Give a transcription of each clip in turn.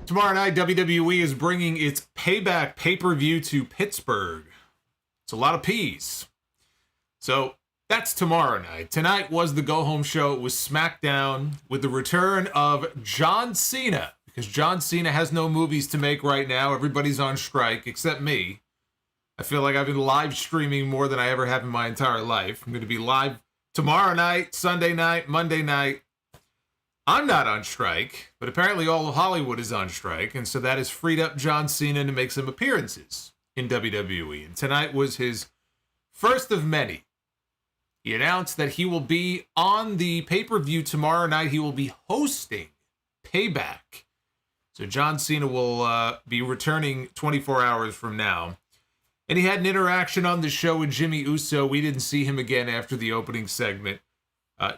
Tomorrow night, WWE is bringing its Payback pay-per-view to Pittsburgh. It's a lot of P's. So that's tomorrow night. Tonight was the go-home show. It was Smackdown with the return of John Cena. Because John Cena has no movies to make right now. Everybody's on strike, except me. I feel like I've been live streaming more than I ever have in my entire life. I'm going to be live tomorrow night, Sunday night, Monday night. I'm not on strike, but apparently all of Hollywood is on strike, and so that has freed up John Cena to make some appearances in WWE. And tonight was his first of many. He announced that he will be on the pay-per-view tomorrow night. He will be hosting Payback. So John Cena will be returning 24 hours from now. And he had an interaction on the show with Jey Uso. We didn't see him again after the opening segment.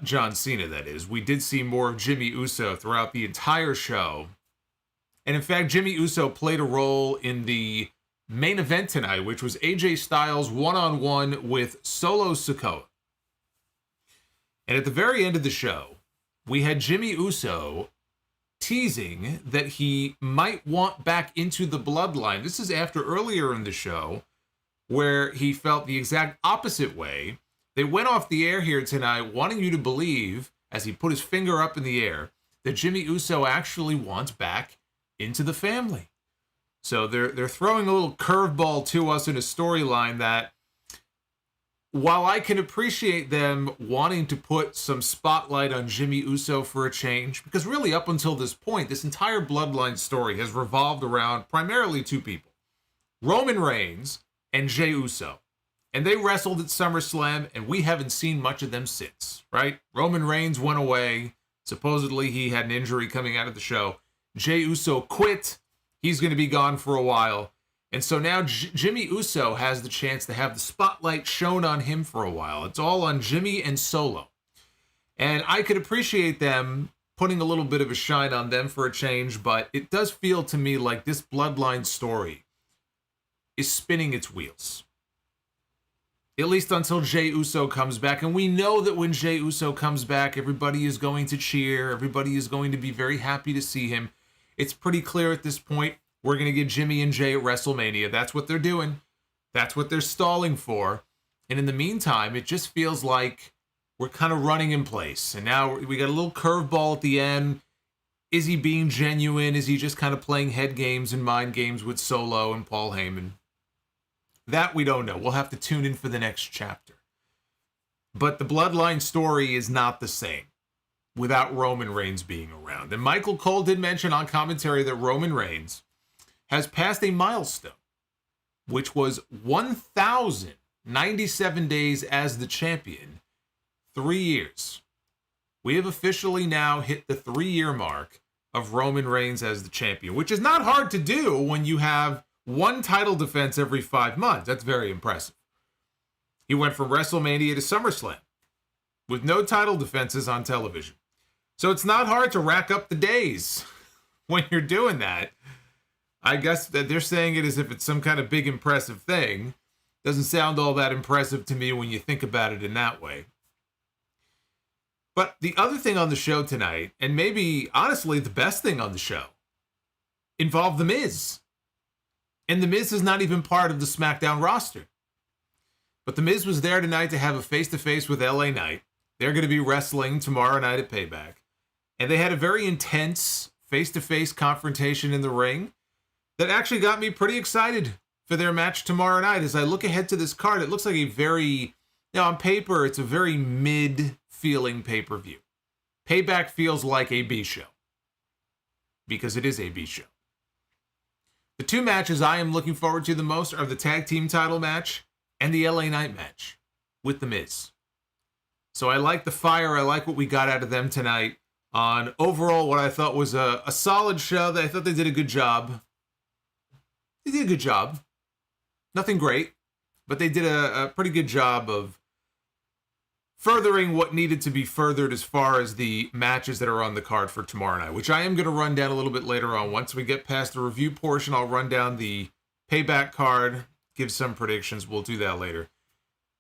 John Cena, that is. We did see more of Jey Uso throughout the entire show. And in fact, Jey Uso played a role in the main event tonight, which was AJ Styles one-on-one with Solo Sikoa. And at the very end of the show, we had Jey Uso teasing that he might want back into the Bloodline. This is after earlier in the show, where he felt the exact opposite way. They went off the air here tonight wanting you to believe, as he put his finger up in the air, that Jey Uso actually wants back into the family. So they're throwing a little curveball to us in a storyline that, while I can appreciate them wanting to put some spotlight on Jey Uso for a change, because really up until this point, this entire Bloodline story has revolved around primarily two people, Roman Reigns and Jey Uso. And they wrestled at SummerSlam, and we haven't seen much of them since, right? Roman Reigns went away. Supposedly, he had an injury coming out of the show. Jey Uso quit. He's going to be gone for a while. And so now Jey Uso has the chance to have the spotlight shown on him for a while. It's all on Jimmy and Solo. And I could appreciate them putting a little bit of a shine on them for a change, but it does feel to me like this Bloodline story is spinning its wheels. At least until Jey Uso comes back. And we know that when Jey Uso comes back, everybody is going to cheer. Everybody is going to be very happy to see him. It's pretty clear at this point, we're going to get Jimmy and Jey at WrestleMania. That's what they're doing. That's what they're stalling for. And in the meantime, it just feels like we're kind of running in place. And now we got a little curveball at the end. Is he being genuine? Is he just kind of playing head games and mind games with Solo and Paul Heyman? That we don't know. We'll have to tune in for the next chapter. But the Bloodline story is not the same without Roman Reigns being around. And Michael Cole did mention on commentary that Roman Reigns has passed a milestone, which was 1,097 days as the champion, 3 years. We have officially now hit the 3-year mark of Roman Reigns as the champion, which is not hard to do when you have one title defense every 5 months. That's very impressive. He went from WrestleMania to SummerSlam with no title defenses on television. So it's not hard to rack up the days when you're doing that. I guess that they're saying it as if it's some kind of big impressive thing. Doesn't sound all that impressive to me when you think about it in that way. But the other thing on the show tonight, and maybe honestly the best thing on the show, involved The Miz. And The Miz is not even part of the SmackDown roster. But The Miz was there tonight to have a face-to-face with LA Knight. They're going to be wrestling tomorrow night at Payback. And they had a very intense face-to-face confrontation in the ring that actually got me pretty excited for their match tomorrow night. As I look ahead to this card, it looks like a very, on paper, it's a very mid-feeling pay-per-view. Payback feels like a B show. Because it is a B show. The two matches I am looking forward to the most are the tag team title match and the LA Knight match with The Miz. So I like the fire. I like what we got out of them tonight on overall what I thought was a solid show. I thought they did a good job. They did a good job. Nothing great, but they did a pretty good job of furthering what needed to be furthered as far as the matches that are on the card for tomorrow night, which I am going to run down a little bit later on. Once we get past the review portion, I'll run down the Payback card, give some predictions. We'll do that later.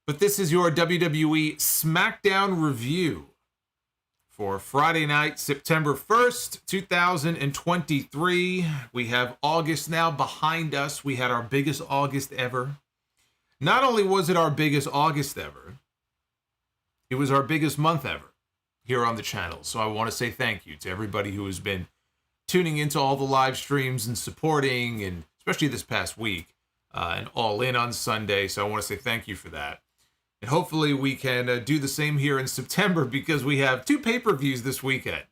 But this is your WWE Smackdown review for Friday night, September 1st, 2023. We have August now behind us. We had our biggest August ever. Not only was it our biggest August ever, it was our biggest month ever here on the channel. So I want to say thank you to everybody who has been tuning into all the live streams and supporting, and especially this past week, and All In on Sunday. So I want to say thank you for that. And hopefully we can do the same here in September, because we have 2 pay-per-views this weekend.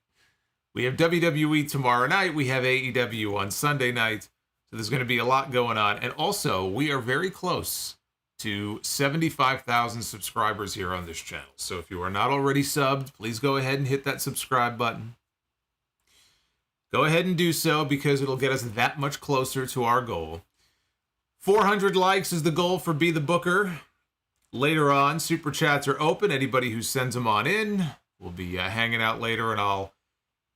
We have WWE tomorrow night. We have AEW on Sunday night. So there's going to be a lot going on. And also, we are very close to 75,000 subscribers here on this channel. So if you are not already subbed, please go ahead and hit that subscribe button. Go ahead and do so, because it'll get us that much closer to our goal. 400 likes is the goal for Be the Booker. Later on, Super Chats are open. Anybody who sends them on in, we'll be hanging out later, and I'll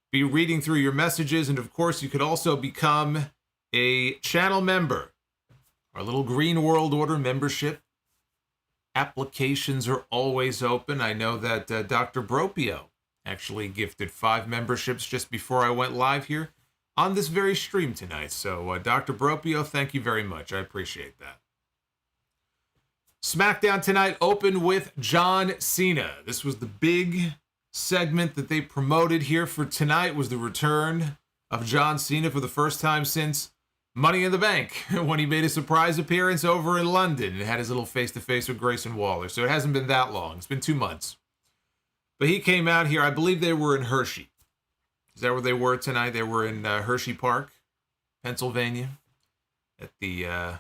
be reading through your messages. And of course, you could also become a channel member. Our little Green World Order membership applications are always open. I know that Dr. Bropio actually gifted 5 memberships just before I went live here on this very stream tonight. So, Dr. Bropio, thank you very much. I appreciate that. SmackDown tonight opened with John Cena. This was the big segment that they promoted here for tonight, was the return of John Cena for the first time since Money in the Bank, when he made a surprise appearance over in London and had his little face-to-face with Grayson Waller. So it hasn't been that long. It's been 2 months. But he came out here. I believe they were in Hershey. Is that where they were tonight? They were in Hershey Park, Pennsylvania, at the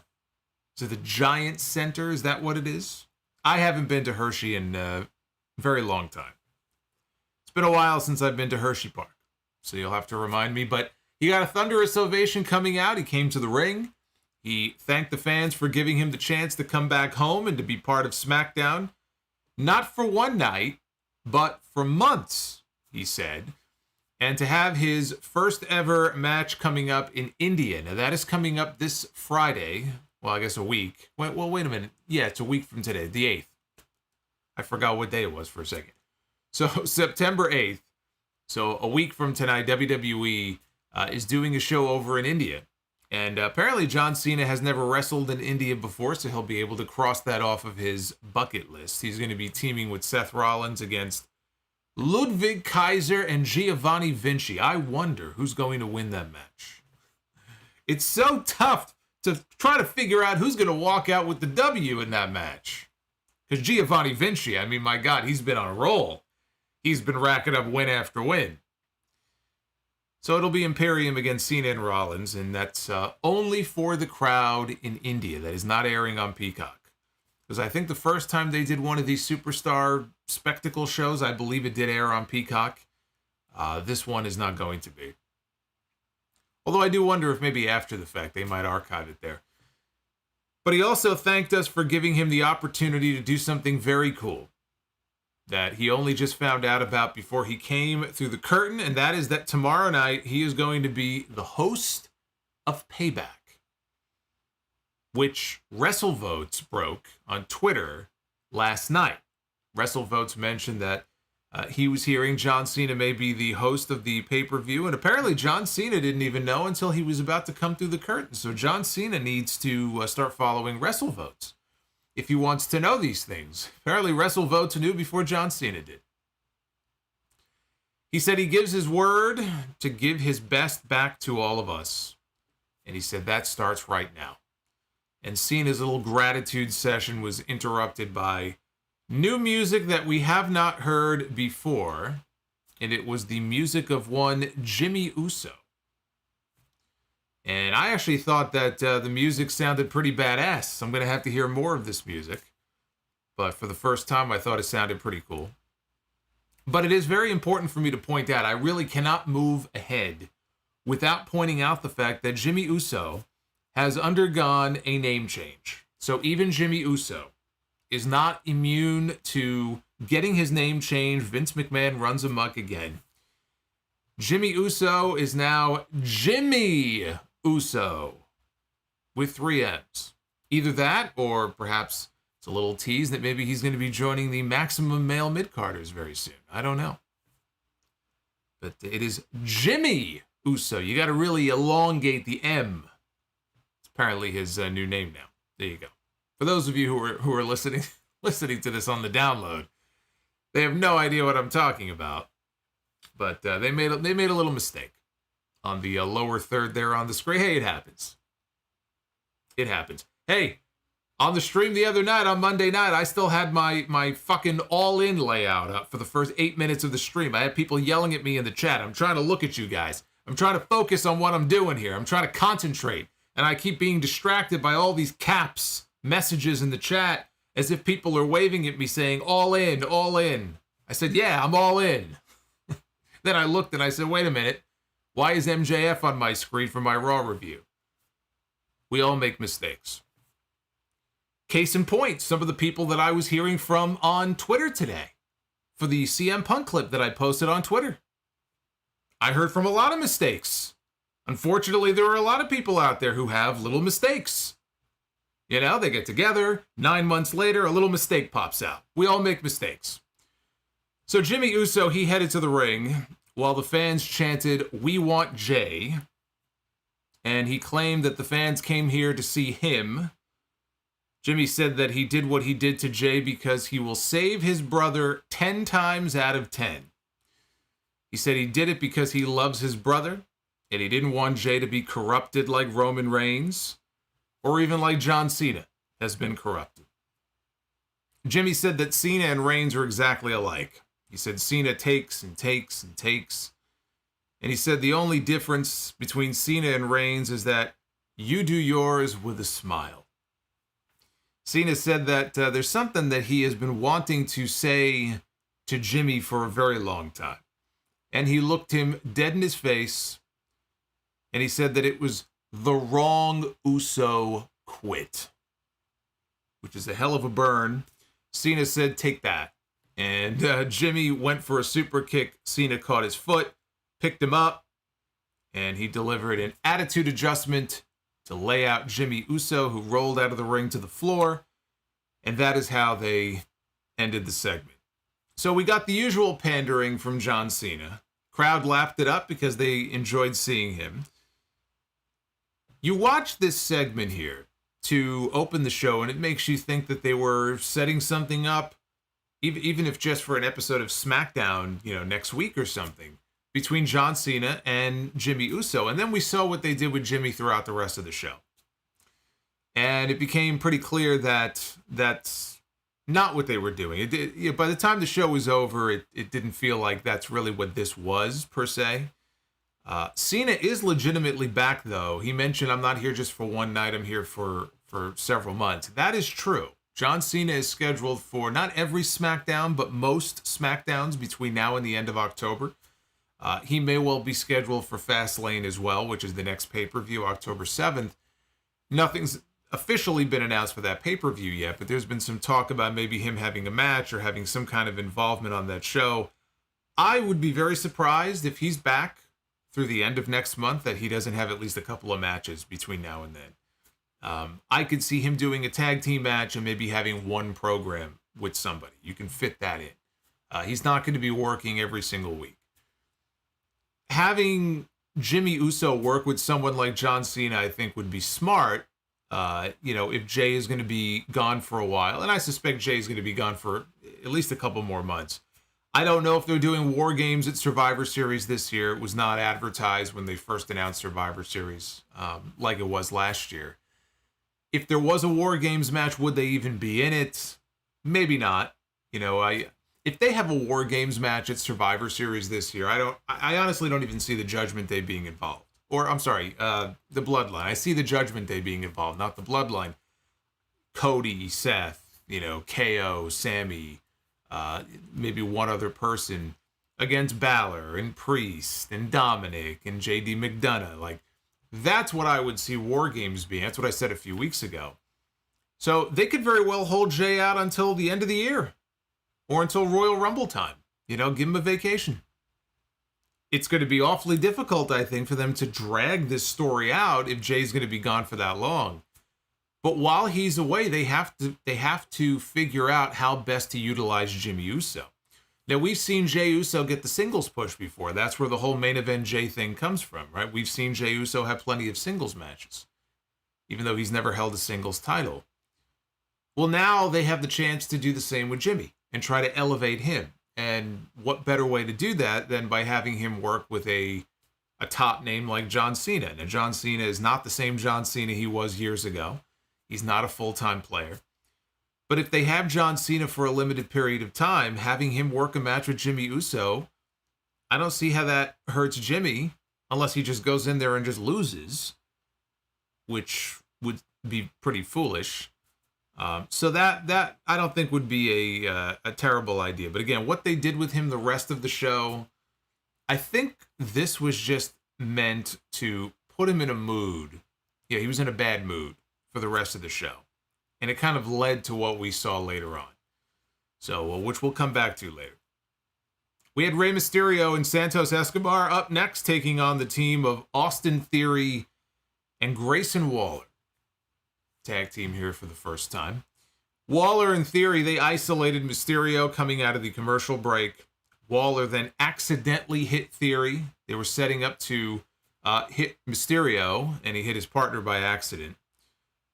the Giant Center. Is that what it is? I haven't been to Hershey in a very long time. It's been a while since I've been to Hershey Park, so you'll have to remind me. But he got a thunderous ovation coming out. He came to the ring. He thanked the fans for giving him the chance to come back home and to be part of SmackDown. Not for one night, but for months, he said. And to have his first ever match coming up in India. Now, that is coming up this Friday. Well, I guess a week. Well, wait a minute. Yeah, it's a week from today, the 8th. I forgot what day it was for a second. So, September 8th. So, a week from tonight, WWE is doing a show over in India. And apparently John Cena has never wrestled in India before, so he'll be able to cross that off of his bucket list. He's going to be teaming with Seth Rollins against Ludwig Kaiser and Giovanni Vinci. I wonder who's going to win that match. It's so tough to try to figure out who's going to walk out with the W in that match. Because Giovanni Vinci, I mean, my God, he's been on a roll. He's been racking up win after win. So it'll be Imperium against Cena and Rollins, and that's only for the crowd in India. That is not airing on Peacock. Because I think the first time they did one of these superstar spectacle shows, I believe it did air on Peacock. This one is not going to be. Although I do wonder if maybe after the fact they might archive it there. But he also thanked us for giving him the opportunity to do something very cool that he only just found out about before he came through the curtain, and that is that tomorrow night he is going to be the host of Payback, which WrestleVotes broke on Twitter last night. WrestleVotes mentioned that he was hearing John Cena may be the host of the pay-per-view, and apparently John Cena didn't even know until he was about to come through the curtain. So John Cena needs to start following WrestleVotes if he wants to know these things. Apparently WrestleVotes knew before John Cena did. He said he gives his word to give his best back to all of us. And he said that starts right now. And Cena's little gratitude session was interrupted by new music that we have not heard before, and it was the music of one Jey Uso. And I actually thought that the music sounded pretty badass, so I'm going to have to hear more of this music. But for the first time, I thought it sounded pretty cool. But it is very important for me to point out, I really cannot move ahead without pointing out the fact that Jey Uso has undergone a name change. So even Jey Uso is not immune to getting his name changed. Vince McMahon runs amok again. Jey Uso is now Jimmy Uso with 3 M's. Either that, or perhaps it's a little tease that maybe he's going to be joining the Maximum Male Mid-Carders very soon. I don't know. But it is Jimmy Uso. You got to really elongate the M. It's apparently his new name now. There you go. For those of you who are listening to this on the download, they have no idea what I'm talking about. But they made a little mistake on the lower third there on the screen. Hey, it happens. It happens. Hey, on the stream the other night, on Monday night, I still had my fucking all-in layout up for the first 8 minutes of the stream. I had people yelling at me in the chat. I'm trying to look at you guys. I'm trying to focus on what I'm doing here. I'm trying to concentrate. And I keep being distracted by all these caps messages in the chat as if people are waving at me saying, all in, all in. I said, yeah, I'm all in. Then I looked and I said, wait a minute. Why is MJF on my screen for my Raw review? We all make mistakes. Case in point, some of the people that I was hearing from on Twitter today for the CM Punk clip that I posted on Twitter. I heard from a lot of mistakes. Unfortunately, there are a lot of people out there who have little mistakes. You know, they get together, 9 months later, a little mistake pops out. We all make mistakes. So Jimmy Uso, he headed to the ring while the fans chanted, "We want Jey." And he claimed that the fans came here to see him. Jimmy said that he did what he did to Jey because he will save his brother 10 times out of 10. He said he did it because he loves his brother, and he didn't want Jey to be corrupted like Roman Reigns, or even like John Cena has been corrupted. Jimmy said that Cena and Reigns are exactly alike. He said Cena takes and takes and takes. And he said the only difference between Cena and Reigns is that you do yours with a smile. Cena said that there's something that he has been wanting to say to Jimmy for a very long time. And he looked him dead in his face, and he said that it was the wrong Uso quit, which is a hell of a burn. Cena said, take that. And Jimmy went for a super kick. Cena caught his foot, picked him up, and he delivered an attitude adjustment to lay out Jimmy Uso, who rolled out of the ring to the floor. And that is how they ended the segment. So we got the usual pandering from John Cena. Crowd lapped it up because they enjoyed seeing him. You watch this segment here to open the show, and it makes you think that they were setting something up, even if just for an episode of SmackDown, next week or something, between John Cena and Jimmy Uso. And then we saw what they did with Jimmy throughout the rest of the show. And it became pretty clear that that's not what they were doing. By the time the show was over, it didn't feel like that's really what this was, per se. Cena is legitimately back, though. He mentioned, I'm not here just for one night, I'm here for several months. That is true. John Cena is scheduled for not every SmackDown, but most SmackDowns between now and the end of October. He may well be scheduled for Fastlane as well, which is the next pay-per-view, October 7th. Nothing's officially been announced for that pay-per-view yet, but there's been some talk about maybe him having a match or having some kind of involvement on that show. I would be very surprised if he's back through the end of next month that he doesn't have at least a couple of matches between now and then. I could see him doing a tag team match and maybe having one program with somebody. You can fit that in. He's not going to be working every single week. Having Jimmy Uso work with someone like John Cena, I think, would be smart. If Jey is going to be gone for a while, and I suspect Jey is going to be gone for at least a couple more months. I don't know if they're doing War Games at Survivor Series this year. It was not advertised when they first announced Survivor Series, like it was last year. If there was a War Games match, would they even be in it? Maybe not. If they have a War Games match at Survivor Series this year, I honestly don't even see the Judgment Day being involved. Or, I'm sorry, the Bloodline. I see the Judgment Day being involved, not the Bloodline. Cody, Seth, KO, Sammy, maybe one other person against Balor and Priest and Dominic and JD McDonough. That's what I would see War Games being. That's what I said a few weeks ago. So they could very well hold Jey out until the end of the year or until Royal Rumble time. Give him a vacation. It's going to be awfully difficult, I think, for them to drag this story out if Jey's going to be gone for that long. But while he's away, they have to figure out how best to utilize Jimmy Uso. Now, we've seen Jey Uso get the singles push before. That's where the whole main event Jey thing comes from, right? We've seen Jey Uso have plenty of singles matches, even though he's never held a singles title. Well, now they have the chance to do the same with Jimmy and try to elevate him. And what better way to do that than by having him work with a top name like John Cena? Now, John Cena is not the same John Cena he was years ago. He's not a full-time player. But if they have John Cena for a limited period of time, having him work a match with Jimmy Uso, I don't see how that hurts Jimmy unless he just goes in there and just loses, which would be pretty foolish. So that I don't think would be a terrible idea. But again, what they did with him the rest of the show, I think this was just meant to put him in a mood. Yeah, he was in a bad mood for the rest of the show. And it kind of led to what we saw later on. So, which we'll come back to later. We had Rey Mysterio and Santos Escobar up next, taking on the team of Austin Theory and Grayson Waller. Tag team here for the first time. Waller and Theory, they isolated Mysterio coming out of the commercial break. Waller then accidentally hit Theory. They were setting up to hit Mysterio, and he hit his partner by accident.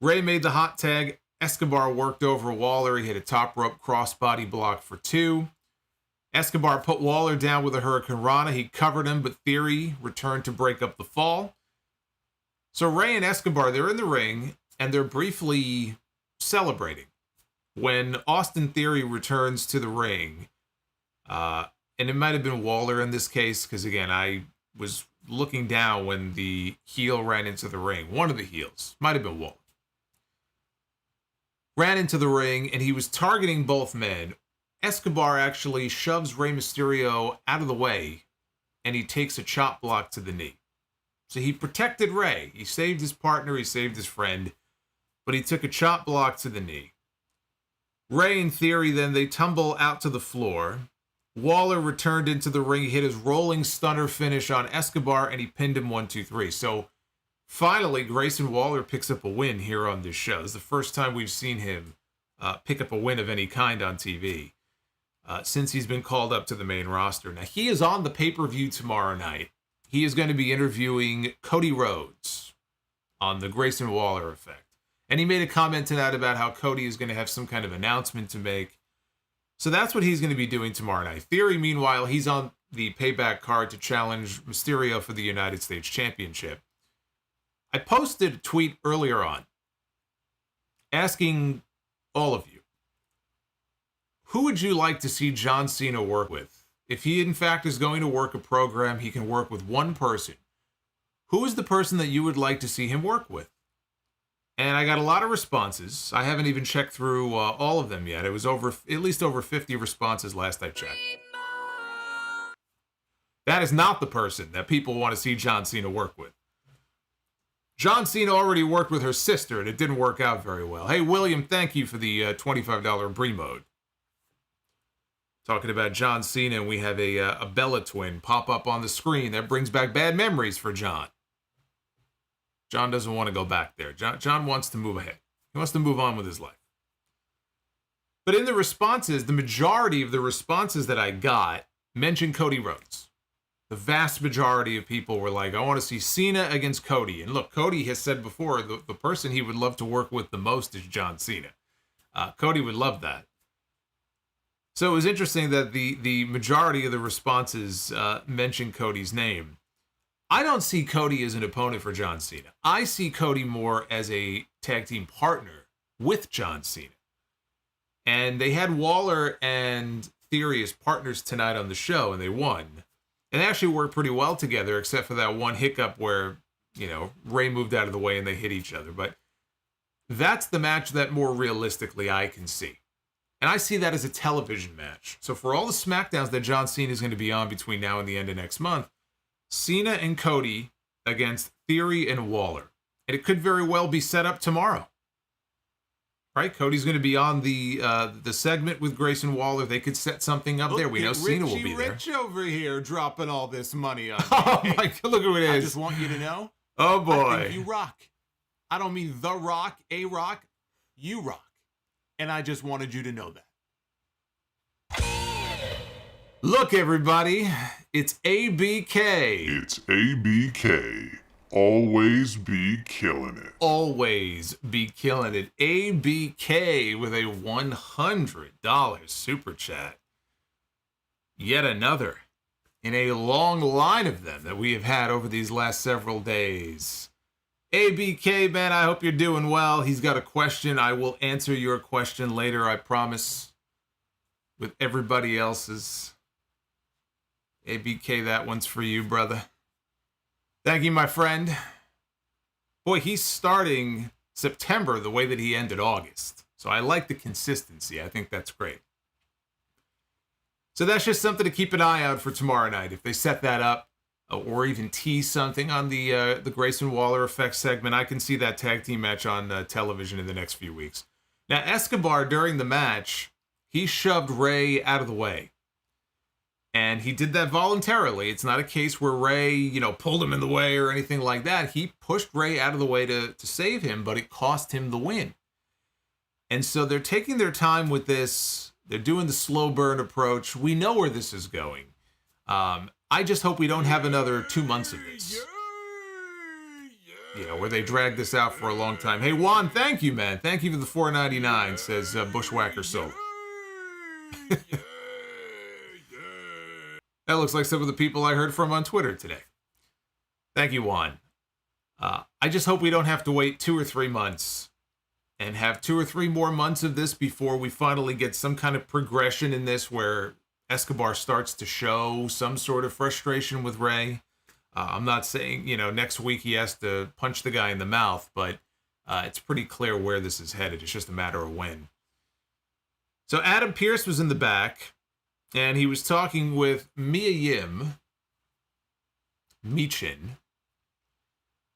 Rey made the hot tag. Escobar worked over Waller. He hit a top rope crossbody block for 2. Escobar put Waller down with a Hurricane Rana. He covered him, but Theory returned to break up the fall. So Rey and Escobar, they're in the ring, and they're briefly celebrating when Austin Theory returns to the ring. And it might have been Waller in this case, because again, I was looking down when the heel ran into the ring. One of the heels. Might have been Waller. Ran into the ring, and he was targeting both men. Escobar actually shoves Rey Mysterio out of the way, and he takes a chop block to the knee. So he protected Rey. He saved his partner, he saved his friend, but he took a chop block to the knee. Rey and Theory, then, they tumble out to the floor. Waller returned into the ring, he hit his rolling stunner finish on Escobar, and he pinned him 1-2-3. So finally, Grayson Waller picks up a win here on this show. This is the first time we've seen him pick up a win of any kind on TV since he's been called up to the main roster. Now, he is on the pay-per-view tomorrow night. He is going to be interviewing Cody Rhodes on the Grayson Waller effect. And he made a comment tonight about how Cody is going to have some kind of announcement to make. So that's what he's going to be doing tomorrow night. Theory, meanwhile, he's on the Payback card to challenge Mysterio for the United States Championship. I posted a tweet earlier on asking all of you, who would you like to see John Cena work with? If he, in fact, is going to work a program, he can work with one person. Who is the person that you would like to see him work with? And I got a lot of responses. I haven't even checked through all of them yet. It was at least over 50 responses last I checked. That is not the person that people want to see John Cena work with. John Cena already worked with her sister, and it didn't work out very well. Hey, William, thank you for the $25 Brie mode. Talking about John Cena, and we have a Bella twin pop up on the screen. That brings back bad memories for John. John doesn't want to go back there. John wants to move ahead. He wants to move on with his life. But in the responses, the majority of the responses that I got mentioned Cody Rhodes. The vast majority of people were like, I want to see Cena against Cody. And look, Cody has said before, the person he would love to work with the most is John Cena. Cody would love that. So it was interesting that the majority of the responses mentioned Cody's name. I don't see Cody as an opponent for John Cena. I see Cody more as a tag team partner with John Cena. And they had Waller and Theory as partners tonight on the show, and they won. And they actually worked pretty well together, except for that one hiccup where, Rey moved out of the way and they hit each other. But that's the match that more realistically I can see. And I see that as a television match. So for all the SmackDowns that John Cena is going to be on between now and the end of next month, Cena and Cody against Theory and Waller. And it could very well be set up tomorrow. Right? Cody's going to be on the segment with Grayson Waller. They could set something up there. We know Cena will be there. Rich over here dropping all this money on me. Oh my God, look who it is. I just want you to know. Oh boy. I think you rock. I don't mean The Rock, A Rock. You rock. And I just wanted you to know that. Look, everybody, it's ABK. It's ABK. Always be killing it. Always be killing it. ABK with a $100 super chat. Yet another in a long line of them that we have had over these last several days. ABK, man, I hope you're doing well. He's got a question. I will answer your question later, I promise, with everybody else's. ABK, that one's for you, brother. Thank you, my friend. Boy, he's starting September the way that he ended August. So I like the consistency. I think that's great. So that's just something to keep an eye out for tomorrow night. If they set that up, or even tease something on the Grayson Waller effect segment, I can see that tag team match on television in the next few weeks. Now, Escobar, during the match, he shoved Rey out of the way. And he did that voluntarily. It's not a case where Rey, pulled him in the way or anything like that. He pushed Rey out of the way to save him, but it cost him the win. And so they're taking their time with this. They're doing the slow burn approach. We know where this is going. I just hope we don't have another 2 months of this. Where they drag this out for a long time. Hey, Juan, thank you, man. Thank you for the $4.99, says Bushwhacker Soul. That looks like some of the people I heard from on Twitter today. Thank you, Juan. I just hope we don't have to wait 2 or 3 months and have 2 or 3 more months of this before we finally get some kind of progression in this where Escobar starts to show some sort of frustration with Rey. I'm not saying, next week he has to punch the guy in the mouth, but it's pretty clear where this is headed. It's just a matter of when. So Adam Pearce was in the back. And he was talking with Michin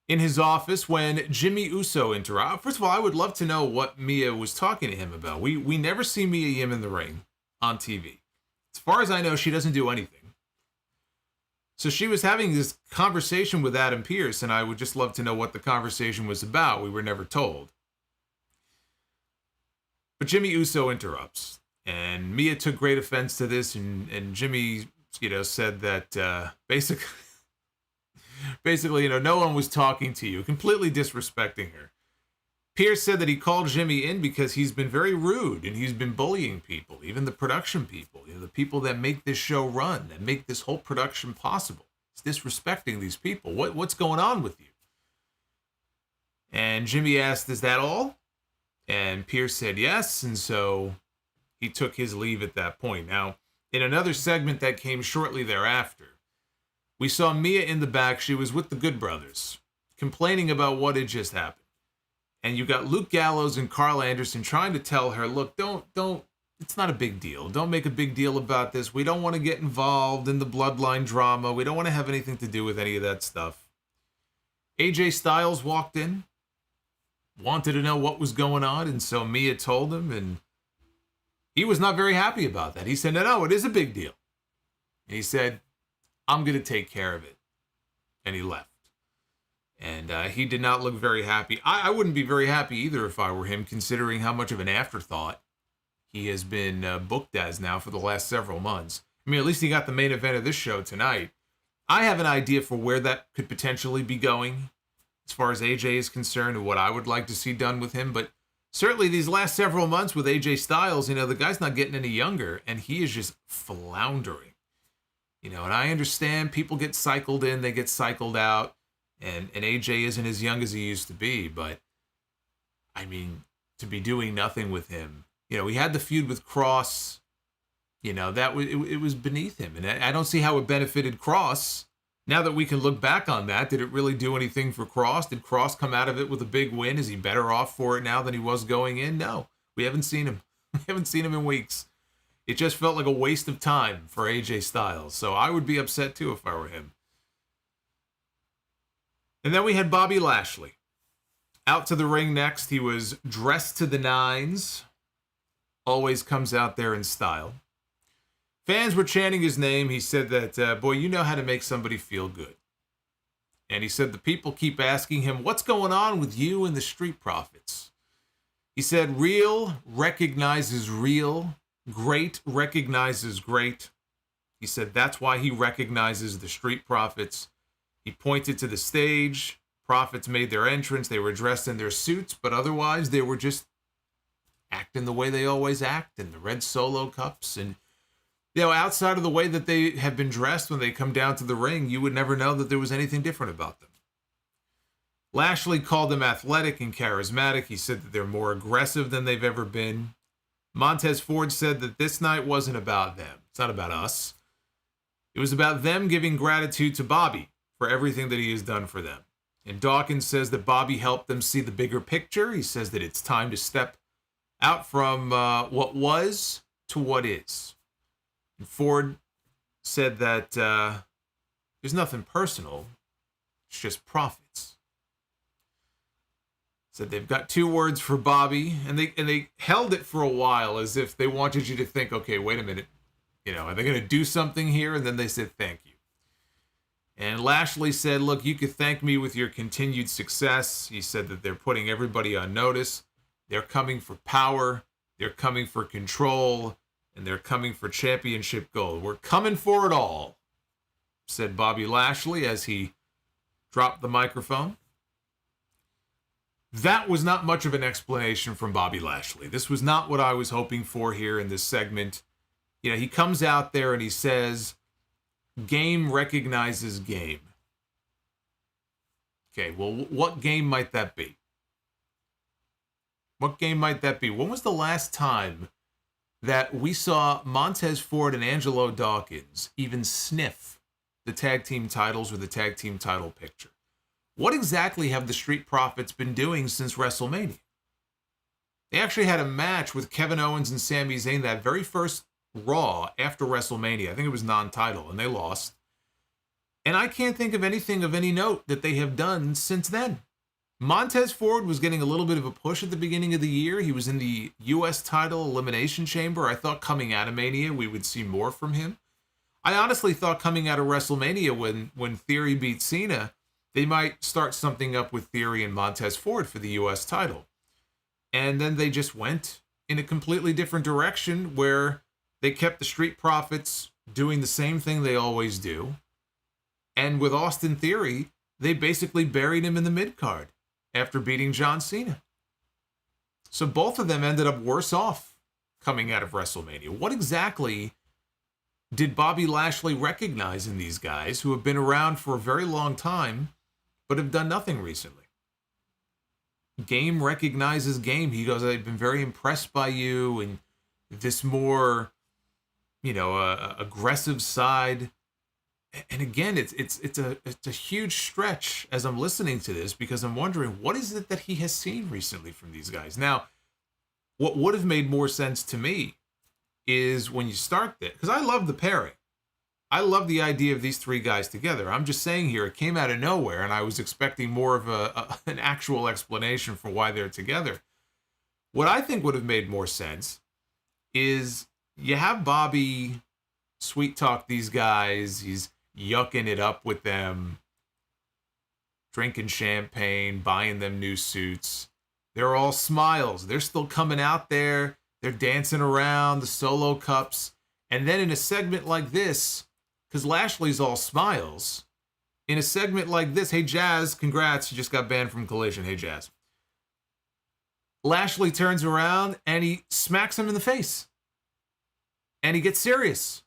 in his office when Jimmy Uso interrupted. First of all, I would love to know what Mia was talking to him about. We never see Mia Yim in the ring on TV. As far as I know, she doesn't do anything. So she was having this conversation with Adam Pearce, and I would just love to know what the conversation was about. We were never told. But Jimmy Uso interrupts. And Mia took great offense to this, and Jimmy, said that basically, no one was talking to you, completely disrespecting her. Pierce said that he called Jimmy in because he's been very rude, and he's been bullying people, even the production people, the people that make this show run, that make this whole production possible. He's disrespecting these people. What's going on with you? And Jimmy asked, is that all? And Pierce said yes, and so he took his leave at that point. Now, in another segment that came shortly thereafter, we saw Mia in the back. She was with the Good Brothers, complaining about what had just happened. And you got Luke Gallows and Carl Anderson trying to tell her, look, don't, it's not a big deal. Don't make a big deal about this. We don't want to get involved in the Bloodline drama. We don't want to have anything to do with any of that stuff. AJ Styles walked in, wanted to know what was going on, and so Mia told him, and he was not very happy about that. He said, no, it is a big deal. And he said, I'm going to take care of it. And he left. And he did not look very happy. I wouldn't be very happy either if I were him, considering how much of an afterthought he has been booked as now for the last several months. I mean, at least he got the main event of this show tonight. I have an idea for where that could potentially be going as far as AJ is concerned and what I would like to see done with him. But certainly these last several months with AJ Styles, the guy's not getting any younger, and he is just floundering. And I understand people get cycled in, they get cycled out, and AJ isn't as young as he used to be, but, I mean, to be doing nothing with him. He had the feud with Cross, that it was beneath him, and I don't see how it benefited Cross. Now that we can look back on that, did it really do anything for Cross? Did Cross come out of it with a big win? Is he better off for it now than he was going in? No, we haven't seen him. We haven't seen him in weeks. It just felt like a waste of time for AJ Styles. So I would be upset too if I were him. And then we had Bobby Lashley. Out to the ring next. He was dressed to the nines. Always comes out there in style. Fans were chanting his name. He said that, boy, you know how to make somebody feel good. And he said the people keep asking him, what's going on with you and the Street Profits? He said, real recognizes real. Great recognizes great. He said that's why he recognizes the Street Profits. He pointed to the stage. Profits made their entrance. They were dressed in their suits, but otherwise they were just acting the way they always act in the red Solo cups. And, outside of the way that they have been dressed when they come down to the ring, you would never know that there was anything different about them. Lashley called them athletic and charismatic. He said that they're more aggressive than they've ever been. Montez Ford said that this night wasn't about them. It's not about us. It was about them giving gratitude to Bobby for everything that he has done for them. And Dawkins says that Bobby helped them see the bigger picture. He says that it's time to step out from what was to what is. And Ford said that there's nothing personal. It's just profits. Said they've got 2 words for Bobby, and they held it for a while as if they wanted you to think, okay, wait a minute. Are they going to do something here? And then they said, thank you. And Lashley said, look, you could thank me with your continued success. He said that they're putting everybody on notice. They're coming for power. They're coming for control. And they're coming for championship gold. We're coming for it all, said Bobby Lashley as he dropped the microphone. That was not much of an explanation from Bobby Lashley. This was not what I was hoping for here in this segment. He comes out there and he says, game recognizes game. Okay, well, what game might that be? What game might that be? When was the last time that we saw Montez Ford and Angelo Dawkins even sniff the tag team titles or the tag team title picture? What exactly have the Street Profits been doing since WrestleMania? They actually had a match with Kevin Owens and Sami Zayn that very first Raw after WrestleMania. I think it was non-title, and they lost. And I can't think of anything of any note that they have done since then. Montez Ford was getting a little bit of a push at the beginning of the year. He was in the U.S. title elimination chamber. I thought coming out of Mania we would see more from him. I honestly thought coming out of WrestleMania when Theory beat Cena, they might start something up with Theory and Montez Ford for the U.S. title. And then they just went in a completely different direction where they kept the Street Profits doing the same thing they always do. And with Austin Theory, they basically buried him in the mid-card after beating John Cena. So both of them ended up worse off coming out of WrestleMania. What exactly did Bobby Lashley recognize in these guys who have been around for a very long time but have done nothing recently? Game recognizes game. He goes, I've been very impressed by you and this more, aggressive side. And again, it's a huge stretch as I'm listening to this because I'm wondering what is it that he has seen recently from these guys. Now, what would have made more sense to me is when you start this, because I love the pairing. I love the idea of these 3 guys together. I'm just saying here, it came out of nowhere, and I was expecting more of an actual explanation for why they're together. What I think would have made more sense is you have Bobby sweet talk these guys. He's yucking it up with them, drinking champagne, buying them new suits. They're all smiles. They're still coming out there. They're dancing around the Solo cups. And then in a segment like this, because Lashley's all smiles, in a segment like this, hey, Jazz, congrats, you just got banned from Collision. Hey, Jazz. Lashley turns around and he smacks him in the face. And he gets serious.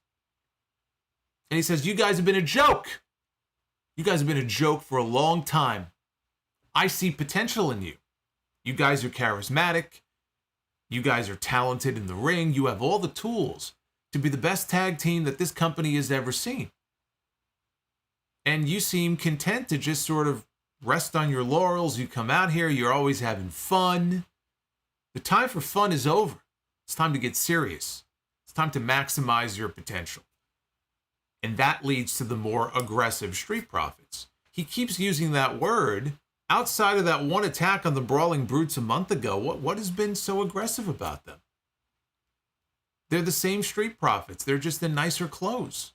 And he says, you guys have been a joke. You guys have been a joke for a long time. I see potential in you. You guys are charismatic. You guys are talented in the ring. You have all the tools to be the best tag team that this company has ever seen. And you seem content to just sort of rest on your laurels. You come out here, you're always having fun. The time for fun is over. It's time to get serious. It's time to maximize your potential. And that leads to the more aggressive Street Profits. He keeps using that word. Outside of that one attack on the Brawling Brutes a month ago, what has been so aggressive about them? They're the same Street Profits. They're just in nicer clothes.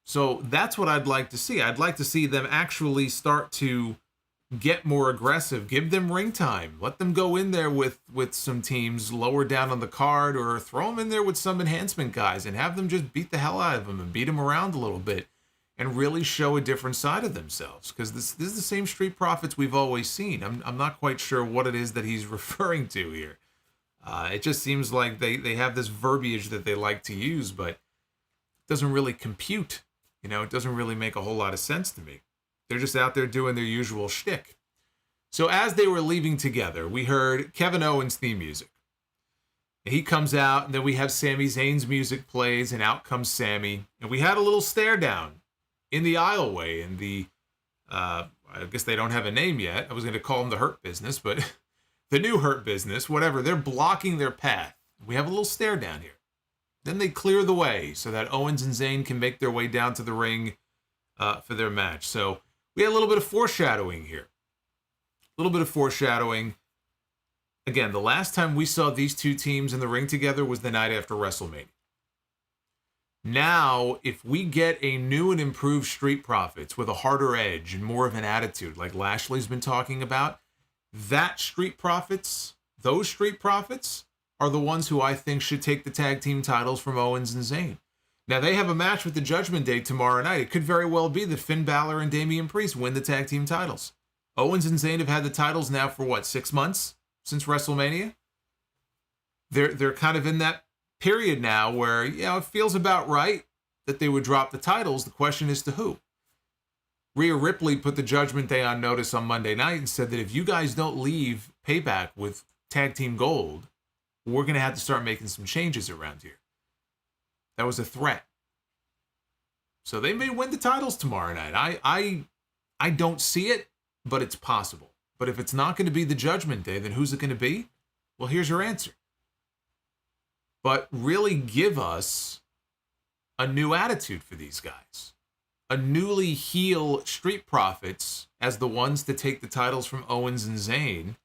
So that's what I'd like to see. I'd like to see them actually start to get more aggressive. Give them ring time. Let them go in there with some teams lower down on the card, or throw them in there with some enhancement guys and have them just beat the hell out of them and beat them around a little bit and really show a different side of themselves. Because this is the same Street Profits we've always seen. I'm not quite sure what it is that he's referring to here. It just seems like they have this verbiage that they like to use, but it doesn't really compute. You know, it doesn't really make a whole lot of sense to me. They're just out there doing their usual shtick. So as they were leaving together, we heard Kevin Owens' theme music. He comes out, and then we have Sami Zayn's music plays, and out comes Sami. And we had a little stare down in the aisleway, in the, I guess they don't have a name yet. I was going to call them the Hurt Business, but the new Hurt Business, whatever. They're blocking their path. We have a little stare down here. Then they clear the way so that Owens and Zayn can make their way down to the ring for their match. So we had a little bit of foreshadowing here. A little bit of foreshadowing. Again, the last time we saw these two teams in the ring together was the night after WrestleMania. Now, if we get a new and improved Street Profits with a harder edge and more of an attitude like Lashley's been talking about, those Street Profits are the ones who I think should take the tag team titles from Owens and Zayn. Now, they have a match with the Judgment Day tomorrow night. It could very well be that Finn Balor and Damian Priest win the tag team titles. Owens and Zayn have had the titles now for 6 months since WrestleMania? They're kind of in that period now where, it feels about right that they would drop the titles. The question is to who? Rhea Ripley put the Judgment Day on notice on Monday night and said that if you guys don't leave Payback with tag team gold, we're going to have to start making some changes around here. That was a threat. So they may win the titles tomorrow night. I don't see it, but it's possible. But if it's not going to be the Judgment Day, then who's it going to be? Well, here's your answer. But really give us a new attitude for these guys. A newly heel Street Profits as the ones to take the titles from Owens and Zayn,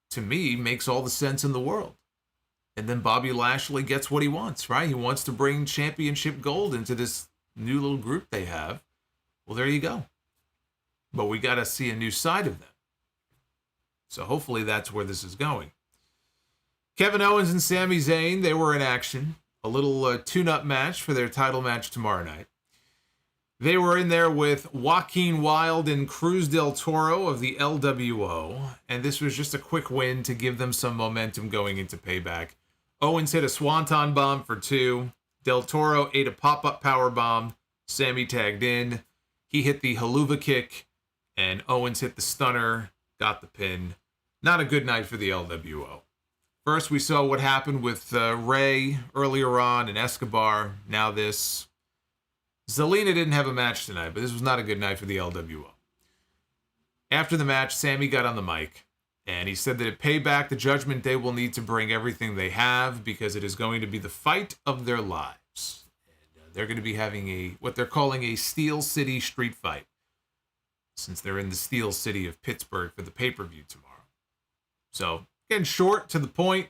to me, makes all the sense in the world. And then Bobby Lashley gets what he wants, right? He wants to bring championship gold into this new little group they have. Well, there you go. But we got to see a new side of them. So hopefully that's where this is going. Kevin Owens and Sami Zayn, they were in action. A little tune-up match for their title match tomorrow night. They were in there with Joaquin Wilde and Cruz del Toro of the LWO. And this was just a quick win to give them some momentum going into Payback. Owens hit a Swanton Bomb for 2. Del Toro ate a pop-up power bomb. Sami tagged in. He hit the Haluva kick. And Owens hit the stunner. Got the pin. Not a good night for the LWO. First, we saw what happened with Ray earlier on and Escobar. Now this. Zelina didn't have a match tonight, but this was not a good night for the LWO. After the match, Sami got on the mic, and he said that at Payback, the Judgment Day will need to bring everything they have because it is going to be the fight of their lives. And they're going to be having what they're calling a Steel City street fight, since they're in the Steel City of Pittsburgh for the pay-per-view tomorrow. So, again, short, to the point,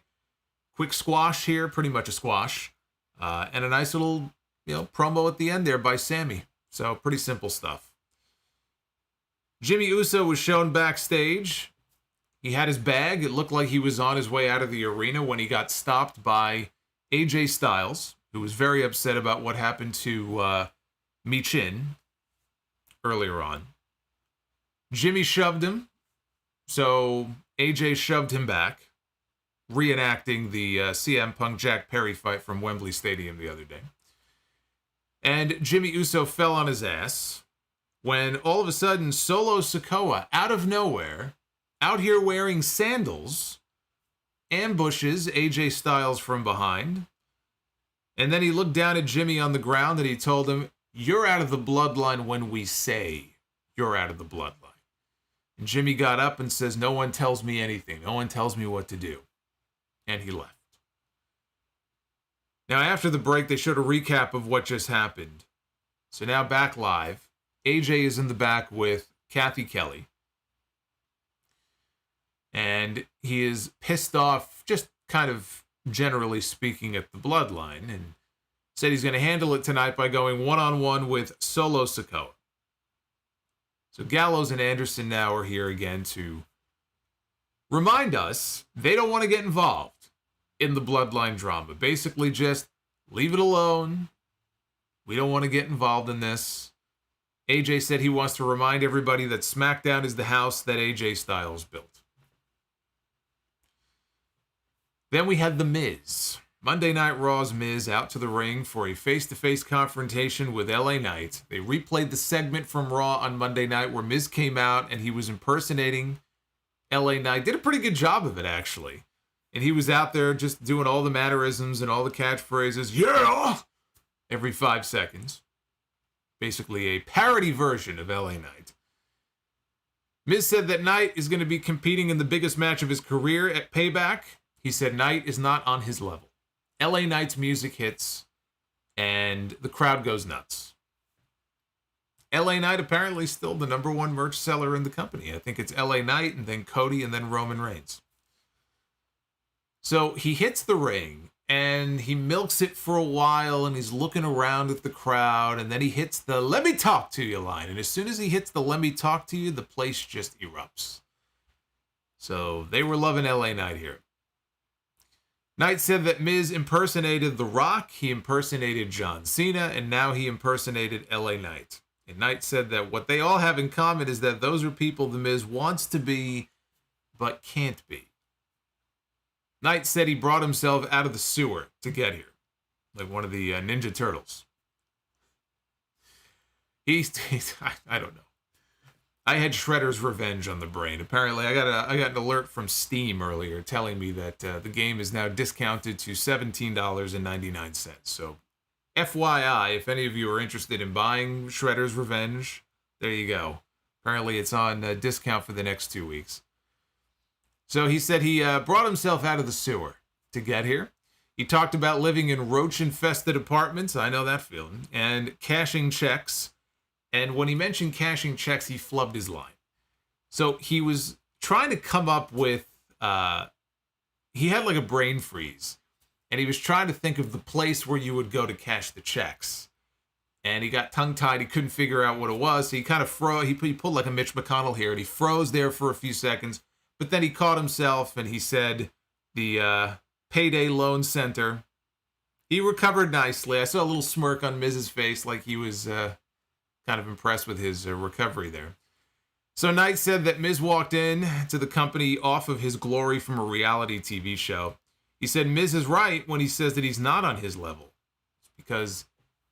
quick squash here, pretty much a squash, and a nice little, promo at the end there by Sami. So, pretty simple stuff. Jimmy Uso was shown backstage. He had his bag. It looked like he was on his way out of the arena when he got stopped by AJ Styles, who was very upset about what happened to Michin earlier on. Jimmy shoved him, so AJ shoved him back, reenacting the CM Punk Jack Perry fight from Wembley Stadium the other day. And Jimmy Uso fell on his ass when all of a sudden Solo Sikoa, out of nowhere, out here wearing sandals, ambushes AJ Styles from behind. And then he looked down at Jimmy on the ground and he told him, "You're out of the bloodline when we say you're out of the bloodline." And Jimmy got up and says, "No one tells me anything. No one tells me what to do." And he left. Now, after the break, they showed a recap of what just happened. So now back live, AJ is in the back with Kathy Kelly. And he is pissed off, just kind of generally speaking, at the bloodline. And said he's going to handle it tonight by going one-on-one with Solo Sikoa. So Gallows and Anderson now are here again to remind us they don't want to get involved in the Bloodline drama. Basically just leave it alone. We don't want to get involved in this. AJ said he wants to remind everybody that SmackDown is the house that AJ Styles built. Then we had The Miz. Monday Night Raw's Miz out to the ring for a face-to-face confrontation with LA Knight. They replayed the segment from Raw on Monday night where Miz came out and he was impersonating LA Knight. Did a pretty good job of it, actually. And he was out there just doing all the mannerisms and all the catchphrases. Yeah! Every 5 seconds. Basically a parody version of LA Knight. Miz said that Knight is going to be competing in the biggest match of his career at Payback. He said Knight is not on his level. LA Knight's music hits, and the crowd goes nuts. LA Knight apparently still the #1 merch seller in the company. I think it's LA Knight, and then Cody, and then Roman Reigns. So he hits the ring, and he milks it for a while, and he's looking around at the crowd, and then he hits the "let me talk to you" line. And as soon as he hits the "let me talk to you," the place just erupts. So they were loving LA Knight here. Knight said that Miz impersonated The Rock, he impersonated John Cena, and now he impersonated LA Knight. And Knight said that what they all have in common is that those are people The Miz wants to be, but can't be. Knight said he brought himself out of the sewer to get here, like one of the Ninja Turtles. I don't know. I had Shredder's Revenge on the brain. Apparently, I got an alert from Steam earlier telling me that the game is now discounted to $17.99. So, FYI, if any of you are interested in buying Shredder's Revenge, there you go. Apparently, it's on discount for the next 2 weeks. So he said he brought himself out of the sewer to get here. He talked about living in roach-infested apartments, I know that feeling, and cashing checks. And when he mentioned cashing checks, he flubbed his line. So he was trying to come up with, he had like a brain freeze. And he was trying to think of the place where you would go to cash the checks. And he got tongue-tied. He couldn't figure out what it was. So he kind of froze. He pulled like a Mitch McConnell here. And he froze there for a few seconds. But then he caught himself and he said the Payday Loan Center. He recovered nicely. I saw a little smirk on Miz's face like he was kind of impressed with his recovery there. So Knight said that Miz walked in to the company off of his glory from a reality TV show. He said Miz is right when he says that he's not on his level. It's because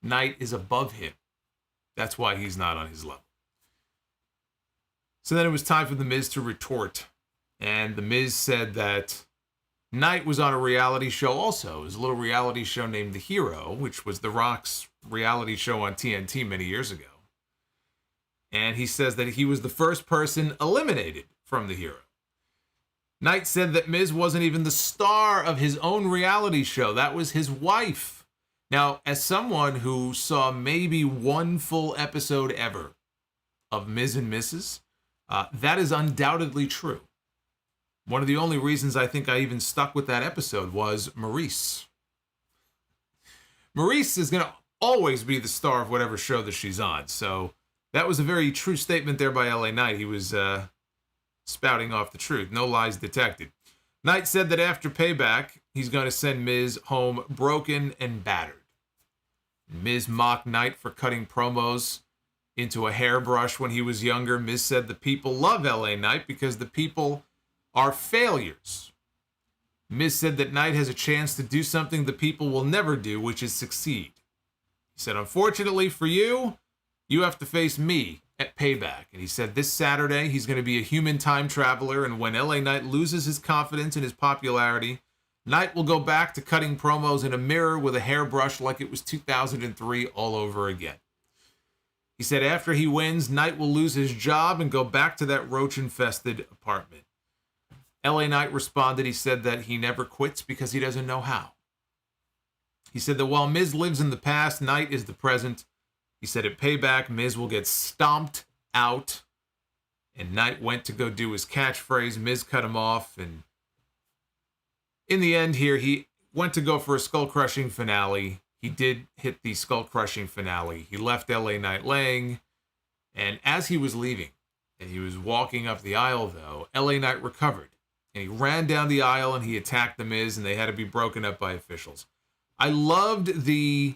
Knight is above him. That's why he's not on his level. So then it was time for the Miz to retort. And the Miz said that Knight was on a reality show also. It was a little reality show named The Hero, which was The Rock's reality show on TNT many years ago. And he says that he was the first person eliminated from The Hero. Knight said that Miz wasn't even the star of his own reality show. That was his wife. Now, as someone who saw maybe one full episode ever of Miz and Mrs., that is undoubtedly true. One of the only reasons I think I even stuck with that episode was Maurice. Maurice is going to always be the star of whatever show that she's on. So that was a very true statement there by LA Knight. He was spouting off the truth. No lies detected. Knight said that after Payback, he's going to send Miz home broken and battered. Miz mocked Knight for cutting promos into a hairbrush when he was younger. Miz said the people love LA Knight because the people are failures. Miz said that Knight has a chance to do something the people will never do, which is succeed. He said, unfortunately for you, you have to face me at Payback. And he said this Saturday, he's going to be a human time traveler, and when LA Knight loses his confidence and his popularity, Knight will go back to cutting promos in a mirror with a hairbrush like it was 2003 all over again. He said after he wins, Knight will lose his job and go back to that roach-infested apartment. LA Knight responded, he said that he never quits because he doesn't know how. He said that while Miz lives in the past, Knight is the present. He said at Payback, Miz will get stomped out. And Knight went to go do his catchphrase. Miz cut him off. And in the end here, he went to go for a skull-crushing finale. He did hit the skull-crushing finale. He left LA Knight laying. And as he was leaving, And he was walking up the aisle, though. LA Knight recovered. And he ran down the aisle and he attacked The Miz, and they had to be broken up by officials. I loved the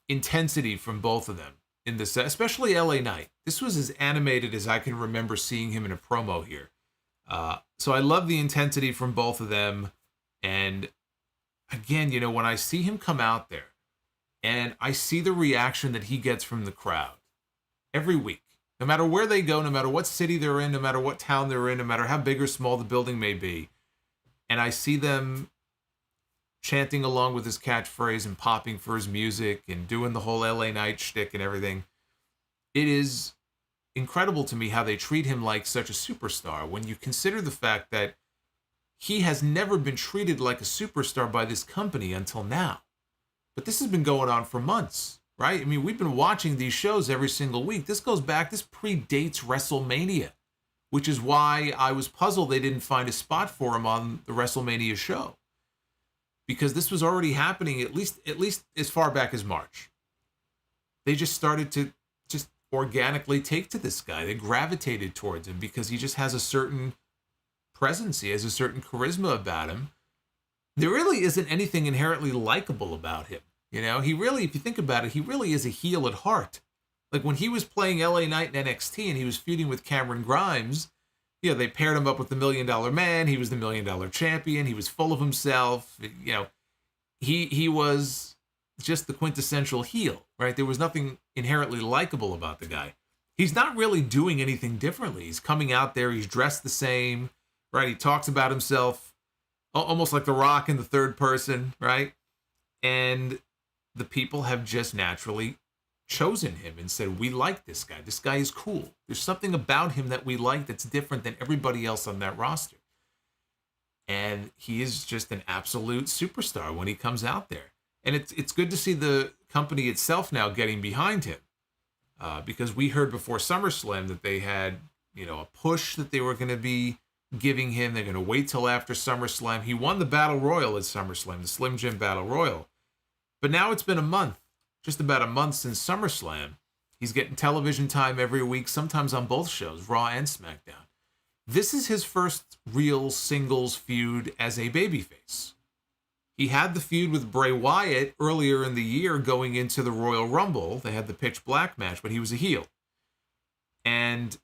intensity from both of them in this, especially LA Knight. This was as animated as I can remember seeing him in a promo here. So I love the intensity from both of them. And again, you know, when I see him come out there and I see the reaction that he gets from the crowd every week, no matter where they go, no matter what city they're in, no matter what town they're in, no matter how big or small the building may be, and I see them chanting along with his catchphrase and popping for his music and doing the whole LA Knight shtick and everything, it is incredible to me how they treat him like such a superstar when you consider the fact that he has never been treated like a superstar by this company until now. But this has been going on for months, right? I mean, we've been watching these shows every single week. This predates WrestleMania, which is why I was puzzled they didn't find a spot for him on the WrestleMania show. Because this was already happening at least as far back as March. They just started to just organically take to this guy. They gravitated towards him because he just has a certain presence. He has a certain charisma about him. There really isn't anything inherently likable about him. You know, he really, if you think about it, he really is a heel at heart. Like when he was playing LA Knight in NXT and he was feuding with Cameron Grimes, you know, they paired him up with the $1 Million Man. He was the $1 Million Champion. He was full of himself. You know, he was just the quintessential heel, right? There was nothing inherently likable about the guy. He's not really doing anything differently. He's coming out there. He's dressed the same, right? He talks about himself almost like The Rock in the third person, right? And the people have just naturally chosen him and said, we like this guy. This guy is cool. There's something about him that we like that's different than everybody else on that roster. And he is just an absolute superstar when he comes out there. And it's good to see the company itself now getting behind him. Because we heard before SummerSlam that they had, you know, a push that they were going to be giving him. They're going to wait till after SummerSlam. He won the Battle Royal at SummerSlam, the Slim Jim Battle Royal. But now it's been a month. Just about a month since SummerSlam. He's getting television time every week, sometimes on both shows, Raw and SmackDown. This is his first real singles feud as a babyface. He had the feud with Bray Wyatt earlier in the year going into the Royal Rumble. They had the Pitch Black match, but he was a heel. And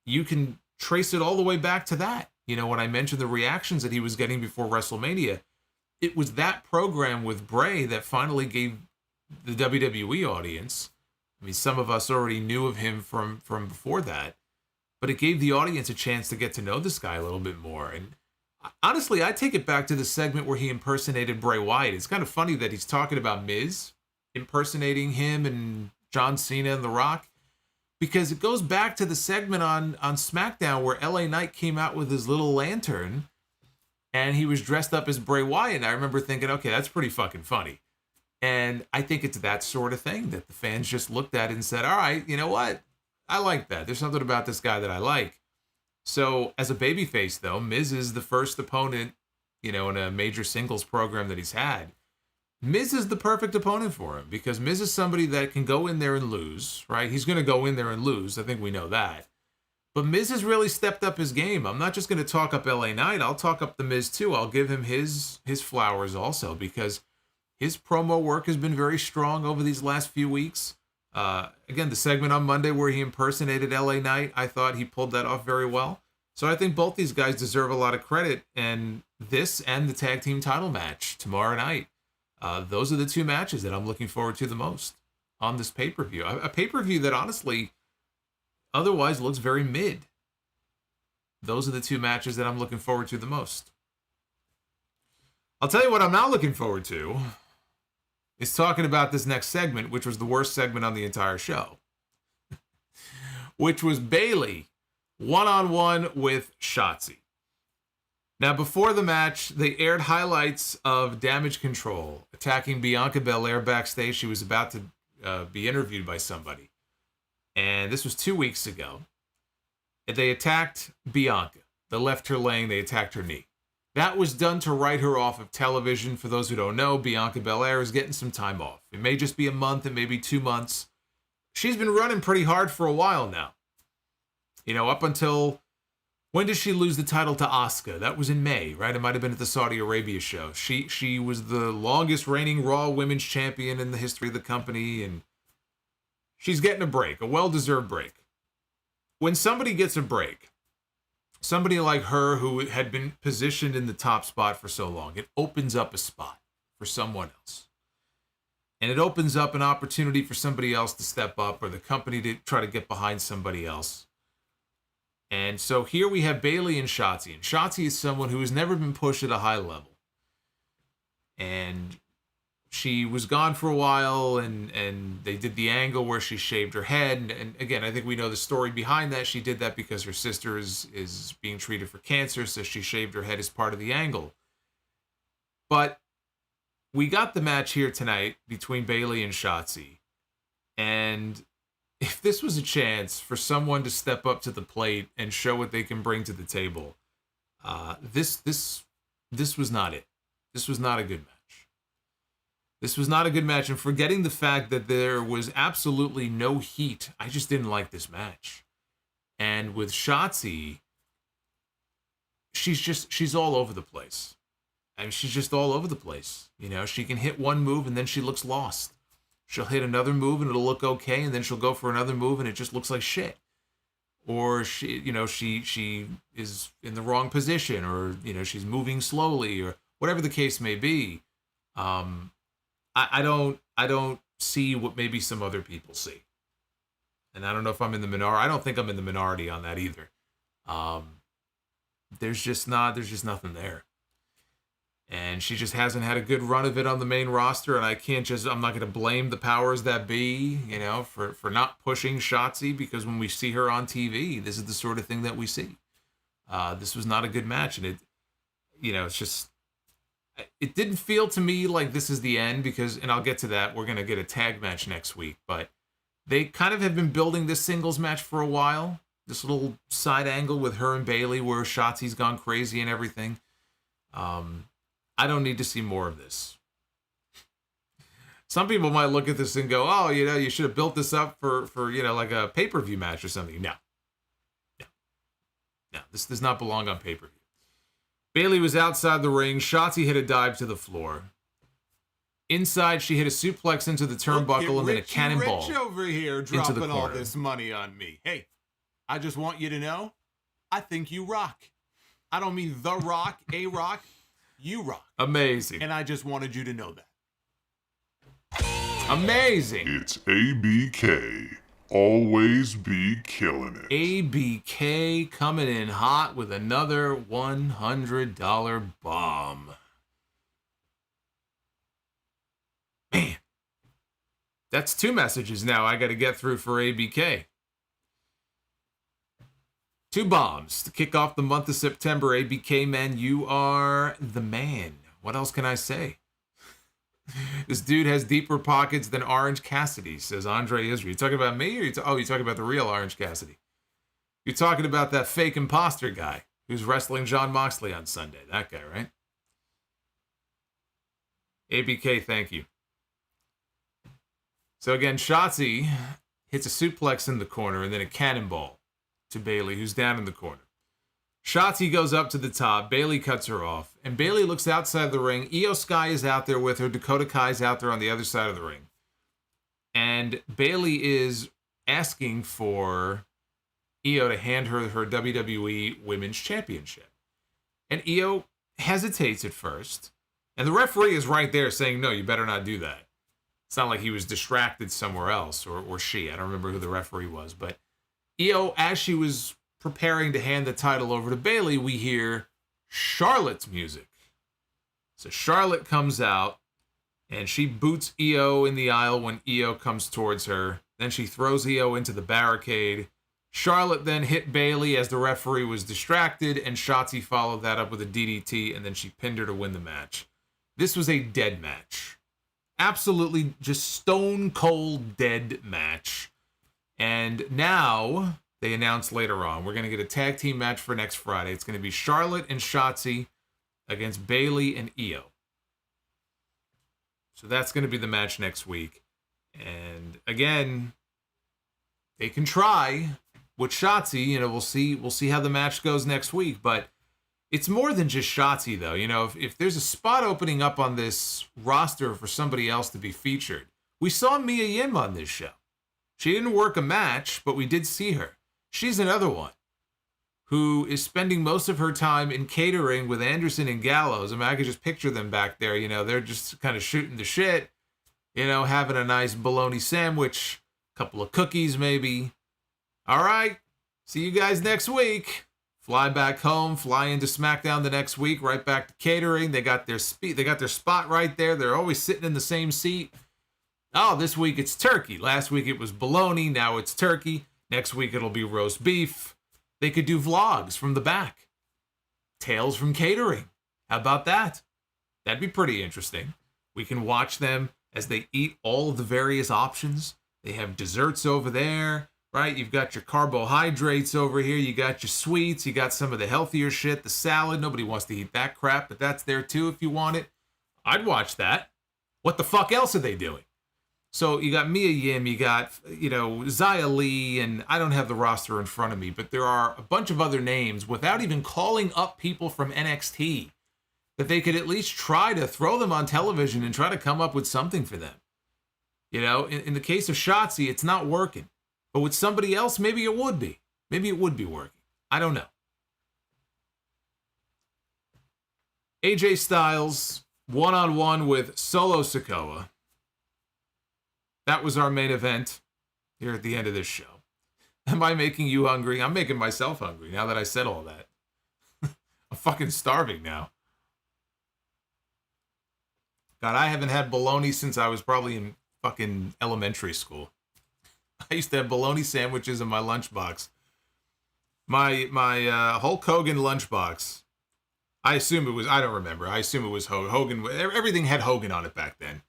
you can trace it all the way back to that. You know, when I mentioned the reactions that he was getting before WrestleMania, it was that program with Bray that finally gave the WWE audience, I mean, some of us already knew of him from before that, but it gave the audience a chance to get to know this guy a little bit more. And honestly, I take it back to the segment where he impersonated Bray Wyatt. It's kind of funny that he's talking about Miz impersonating him and John Cena and The Rock, because it goes back to the segment on SmackDown where LA Knight came out with his little lantern and he was dressed up as Bray Wyatt. And I remember thinking, okay, that's pretty fucking funny. And I think it's that sort of thing that the fans just looked at it and said, all right, you know what? I like that. There's something about this guy that I like. So as a babyface, though, Miz is the first opponent, you know, in a major singles program that he's had. Miz is the perfect opponent for him because Miz is somebody that can go in there and lose, right? He's going to go in there and lose. I think we know that. But Miz has really stepped up his game. I'm not just going to talk up LA Knight. I'll talk up the Miz, too. I'll give him his flowers also because his promo work has been very strong over these last few weeks. Again, the segment on Monday where he impersonated LA Knight, I thought he pulled that off very well. So I think both these guys deserve a lot of credit. And this and the tag team title match tomorrow night, those are the two matches that I'm looking forward to the most on this pay-per-view. A pay-per-view that honestly otherwise looks very mid. Those are the two matches that I'm looking forward to the most. I'll tell you what I'm not looking forward to is talking about this next segment, which was the worst segment on the entire show, which was Bayley one-on-one with Shotzi. Now, before the match, they aired highlights of Damage Control attacking Bianca Belair backstage. She was about to be interviewed by somebody. And this was 2 weeks ago. And they attacked Bianca. They left her laying. They attacked her knee. That was done to write her off of television. For those who don't know, Bianca Belair is getting some time off. It may just be a month, it may be 2 months. She's been running pretty hard for a while now. You know, up until, when did she lose the title to Asuka? That was in May, right? It might have been at the Saudi Arabia show. She was the longest reigning Raw Women's Champion in the history of the company, and she's getting a break, a well-deserved break. When somebody gets a break, somebody like her who had been positioned in the top spot for so long, it opens up a spot for someone else. And it opens up an opportunity for somebody else to step up, or the company to try to get behind somebody else. And so here we have Bayley and Shotzi. And Shotzi is someone who has never been pushed at a high level. And she was gone for a while, and they did the angle where she shaved her head. And again, I think we know the story behind that. She did that because her sister is being treated for cancer, so she shaved her head as part of the angle. But we got the match here tonight between Bayley and Shotzi. And if this was a chance for someone to step up to the plate and show what they can bring to the table, this was not it. This was not a good match. This was not a good match. And forgetting the fact that there was absolutely no heat, I just didn't like this match. And with Shotzi, she's all over the place. I mean, she's just all over the place. You know, she can hit one move and then she looks lost. She'll hit another move and it'll look okay, and then she'll go for another move and it just looks like shit. Or she is in the wrong position, or she's moving slowly, or whatever the case may be. I don't see what maybe some other people see, and I don't know if I'm in the minority. I don't think I'm in the minority on that either. There's just nothing there. And she just hasn't had a good run of it on the main roster, and I'm not going to blame the powers that be, for not pushing Shotzi, because when we see her on TV, this is the sort of thing that we see. This was not a good match, and it didn't feel to me like this is the end, because, and I'll get to that, we're going to get a tag match next week, but they kind of have been building this singles match for a while, this little side angle with her and Bayley where Shotzi's gone crazy and everything. I don't need to see more of this. Some people might look at this and go, oh, you should have built this up for like a pay-per-view match or something. No, this does not belong on pay-per-view. Bayley was outside the ring. Shotzi hit a dive to the floor. Inside, she hit a suplex into the turnbuckle and then a cannonball Rich over here dropping into the all corner. this money on me. Hey, I just want you to know, I think you rock. I don't mean The Rock, A-Rock. You rock. Amazing. And I just wanted you to know that. Amazing. It's ABK. Always be killing it. ABK coming in hot with another $100 bomb. Man, that's 2 messages now I got to get through for ABK. 2 bombs to kick off the month of September. ABK, man, you are the man. What else can I say? This dude has deeper pockets than Orange Cassidy, says Andre Israel. You talking about me, or you talking about the real Orange Cassidy? You're talking about that fake imposter guy who's wrestling Jon Moxley on Sunday. That guy, right? ABK, thank you. So again, Shotzi hits a suplex in the corner and then a cannonball to Bayley, who's down in the corner. Shotzi goes up to the top. Bayley cuts her off. And Bayley looks outside the ring. Io Sky is out there with her. Dakota Kai's out there on the other side of the ring. And Bayley is asking for Io to hand her WWE Women's Championship. And Io hesitates at first. And the referee is right there saying, no, you better not do that. It's not like he was distracted somewhere else, or she. I don't remember who the referee was, but Io, as she was preparing to hand the title over to Bayley, we hear Charlotte's music. So Charlotte comes out, and she boots Io in the aisle when Io comes towards her. Then she throws Io into the barricade. Charlotte then hit Bayley as the referee was distracted, and Shotzi followed that up with a DDT, and then she pinned her to win the match. This was a dead match. Absolutely just stone cold dead match. And now, they announced later on, we're going to get a tag team match for next Friday. It's going to be Charlotte and Shotzi against Bayley and Io. So that's going to be the match next week. And again, they can try with Shotzi, you know, we'll see how the match goes next week, but it's more than just Shotzi, though. You know, if there's a spot opening up on this roster for somebody else to be featured, we saw Mia Yim on this show. She didn't work a match, but we did see her. She's another one who is spending most of her time in catering with Anderson and Gallows. I mean, I could just picture them back there. You know, they're just kind of shooting the shit, you know, having a nice bologna sandwich, a couple of cookies maybe. All right, see you guys next week. Fly back home, fly into SmackDown the next week, right back to catering. They got their spot right there. They're always sitting in the same seat. Oh, this week it's turkey. Last week it was bologna. Now it's turkey. Next week it'll be roast beef. They could do vlogs from the back. Tales from catering. How about that? That'd be pretty interesting. We can watch them as they eat all of the various options. They have desserts over there, right? You've got your carbohydrates over here. You got your sweets. You got some of the healthier shit, the salad. Nobody wants to eat that crap, but that's there too if you want it. I'd watch that. What the fuck else are they doing? So you got Mia Yim, you got, you know, Xia Li, and I don't have the roster in front of me, but there are a bunch of other names without even calling up people from NXT that they could at least try to throw them on television and try to come up with something for them. You know, in the case of Shotzi, it's not working. But with somebody else, maybe it would be. Maybe it would be working. I don't know. AJ Styles, one-on-one with Solo Sikoa. That was our main event here at the end of this show. Am I making you hungry? I'm making myself hungry now that I said all that. I'm fucking starving now. God, I haven't had bologna since I was probably in fucking elementary school. I used to have bologna sandwiches in my lunchbox. My Hulk Hogan lunchbox. I assume it was, I don't remember. I assume it was Hogan. Everything had Hogan on it back then.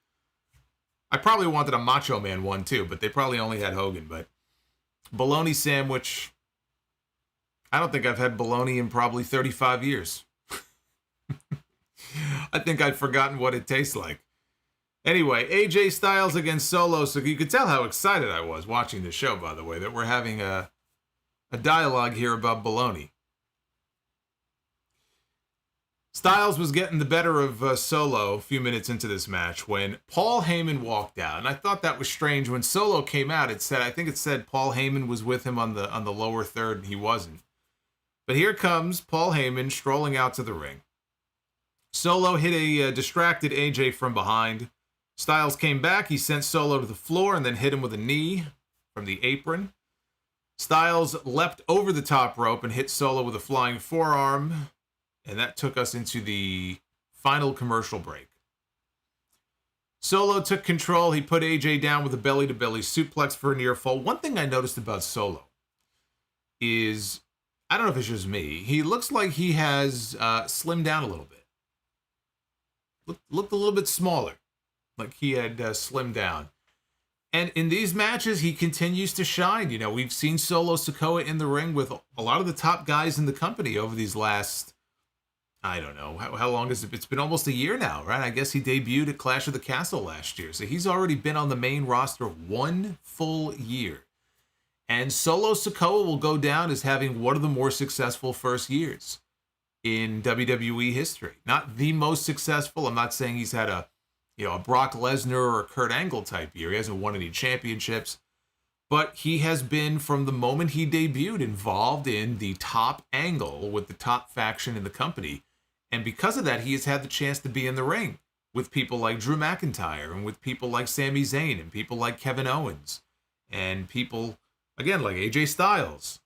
I probably wanted a Macho Man one too, but they probably only had Hogan. But bologna sandwich. I don't think I've had bologna in probably 35 years. I think I'd forgotten what it tastes like. Anyway, AJ Styles against Solo. So you could tell how excited I was watching the show, by the way, that we're having a dialogue here about bologna. Styles was getting the better of Solo a few minutes into this match when Paul Heyman walked out. And I thought that was strange. When Solo came out, I think it said Paul Heyman was with him on the lower third, and he wasn't. But here comes Paul Heyman strolling out to the ring. Solo hit a distracted AJ from behind. Styles came back. He sent Solo to the floor and then hit him with a knee from the apron. Styles leapt over the top rope and hit Solo with a flying forearm. And that took us into the final commercial break. Solo took control. He put AJ down with a belly-to-belly suplex for a near fall. One thing I noticed about Solo is, I don't know if it's just me, he looks like he has slimmed down a little bit. Looked a little bit smaller, like he had slimmed down. And in these matches, he continues to shine. You know, we've seen Solo Sikoa in the ring with a lot of the top guys in the company over these last, I don't know, how long has it been? It's been almost a year now, right? I guess he debuted at Clash of the Castle last year. So he's already been on the main roster 1 full year. And Solo Sikoa will go down as having one of the more successful first years in WWE history. Not the most successful. I'm not saying he's had a Brock Lesnar or a Kurt Angle type year. He hasn't won any championships. But he has been, from the moment he debuted, involved in the top angle with the top faction in the company. And because of that, he has had the chance to be in the ring with people like Drew McIntyre and with people like Sami Zayn and people like Kevin Owens and people, again, like AJ Styles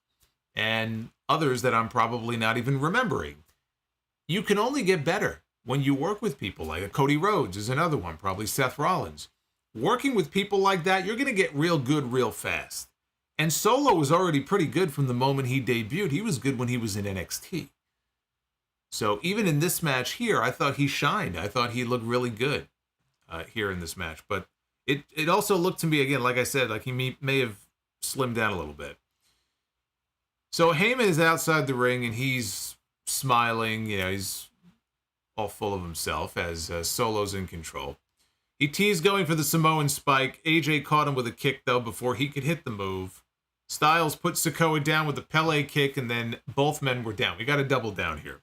and others that I'm probably not even remembering. You can only get better when you work with people like Cody Rhodes is another one, probably Seth Rollins. Working with people like that, you're going to get real good real fast. And Solo was already pretty good from the moment he debuted. He was good when he was in NXT. So even in this match here, I thought he shined. I thought he looked really good here in this match. But it also looked to me, again, like I said, like he may have slimmed down a little bit. So Heyman is outside the ring and he's smiling. You know, he's all full of himself as Solo's in control. He teased going for the Samoan spike. AJ caught him with a kick, though, before he could hit the move. Styles put Sikoa down with a Pele kick, and then both men were down. We got a double down here.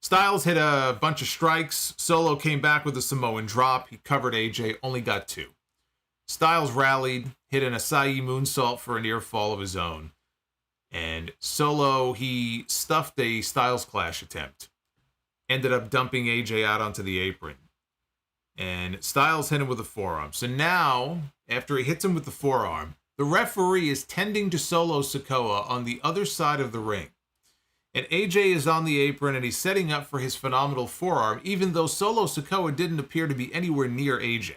Styles hit a bunch of strikes. Solo came back with a Samoan drop. He covered AJ, only got 2. Styles rallied, hit an Acai moonsault for a near fall of his own. And Solo, he stuffed a Styles Clash attempt. Ended up dumping AJ out onto the apron. And Styles hit him with a forearm. So now, after he hits him with the forearm, the referee is tending to Solo Sikoa on the other side of the ring. And AJ is on the apron and he's setting up for his phenomenal forearm, even though Solo Sikoa didn't appear to be anywhere near AJ.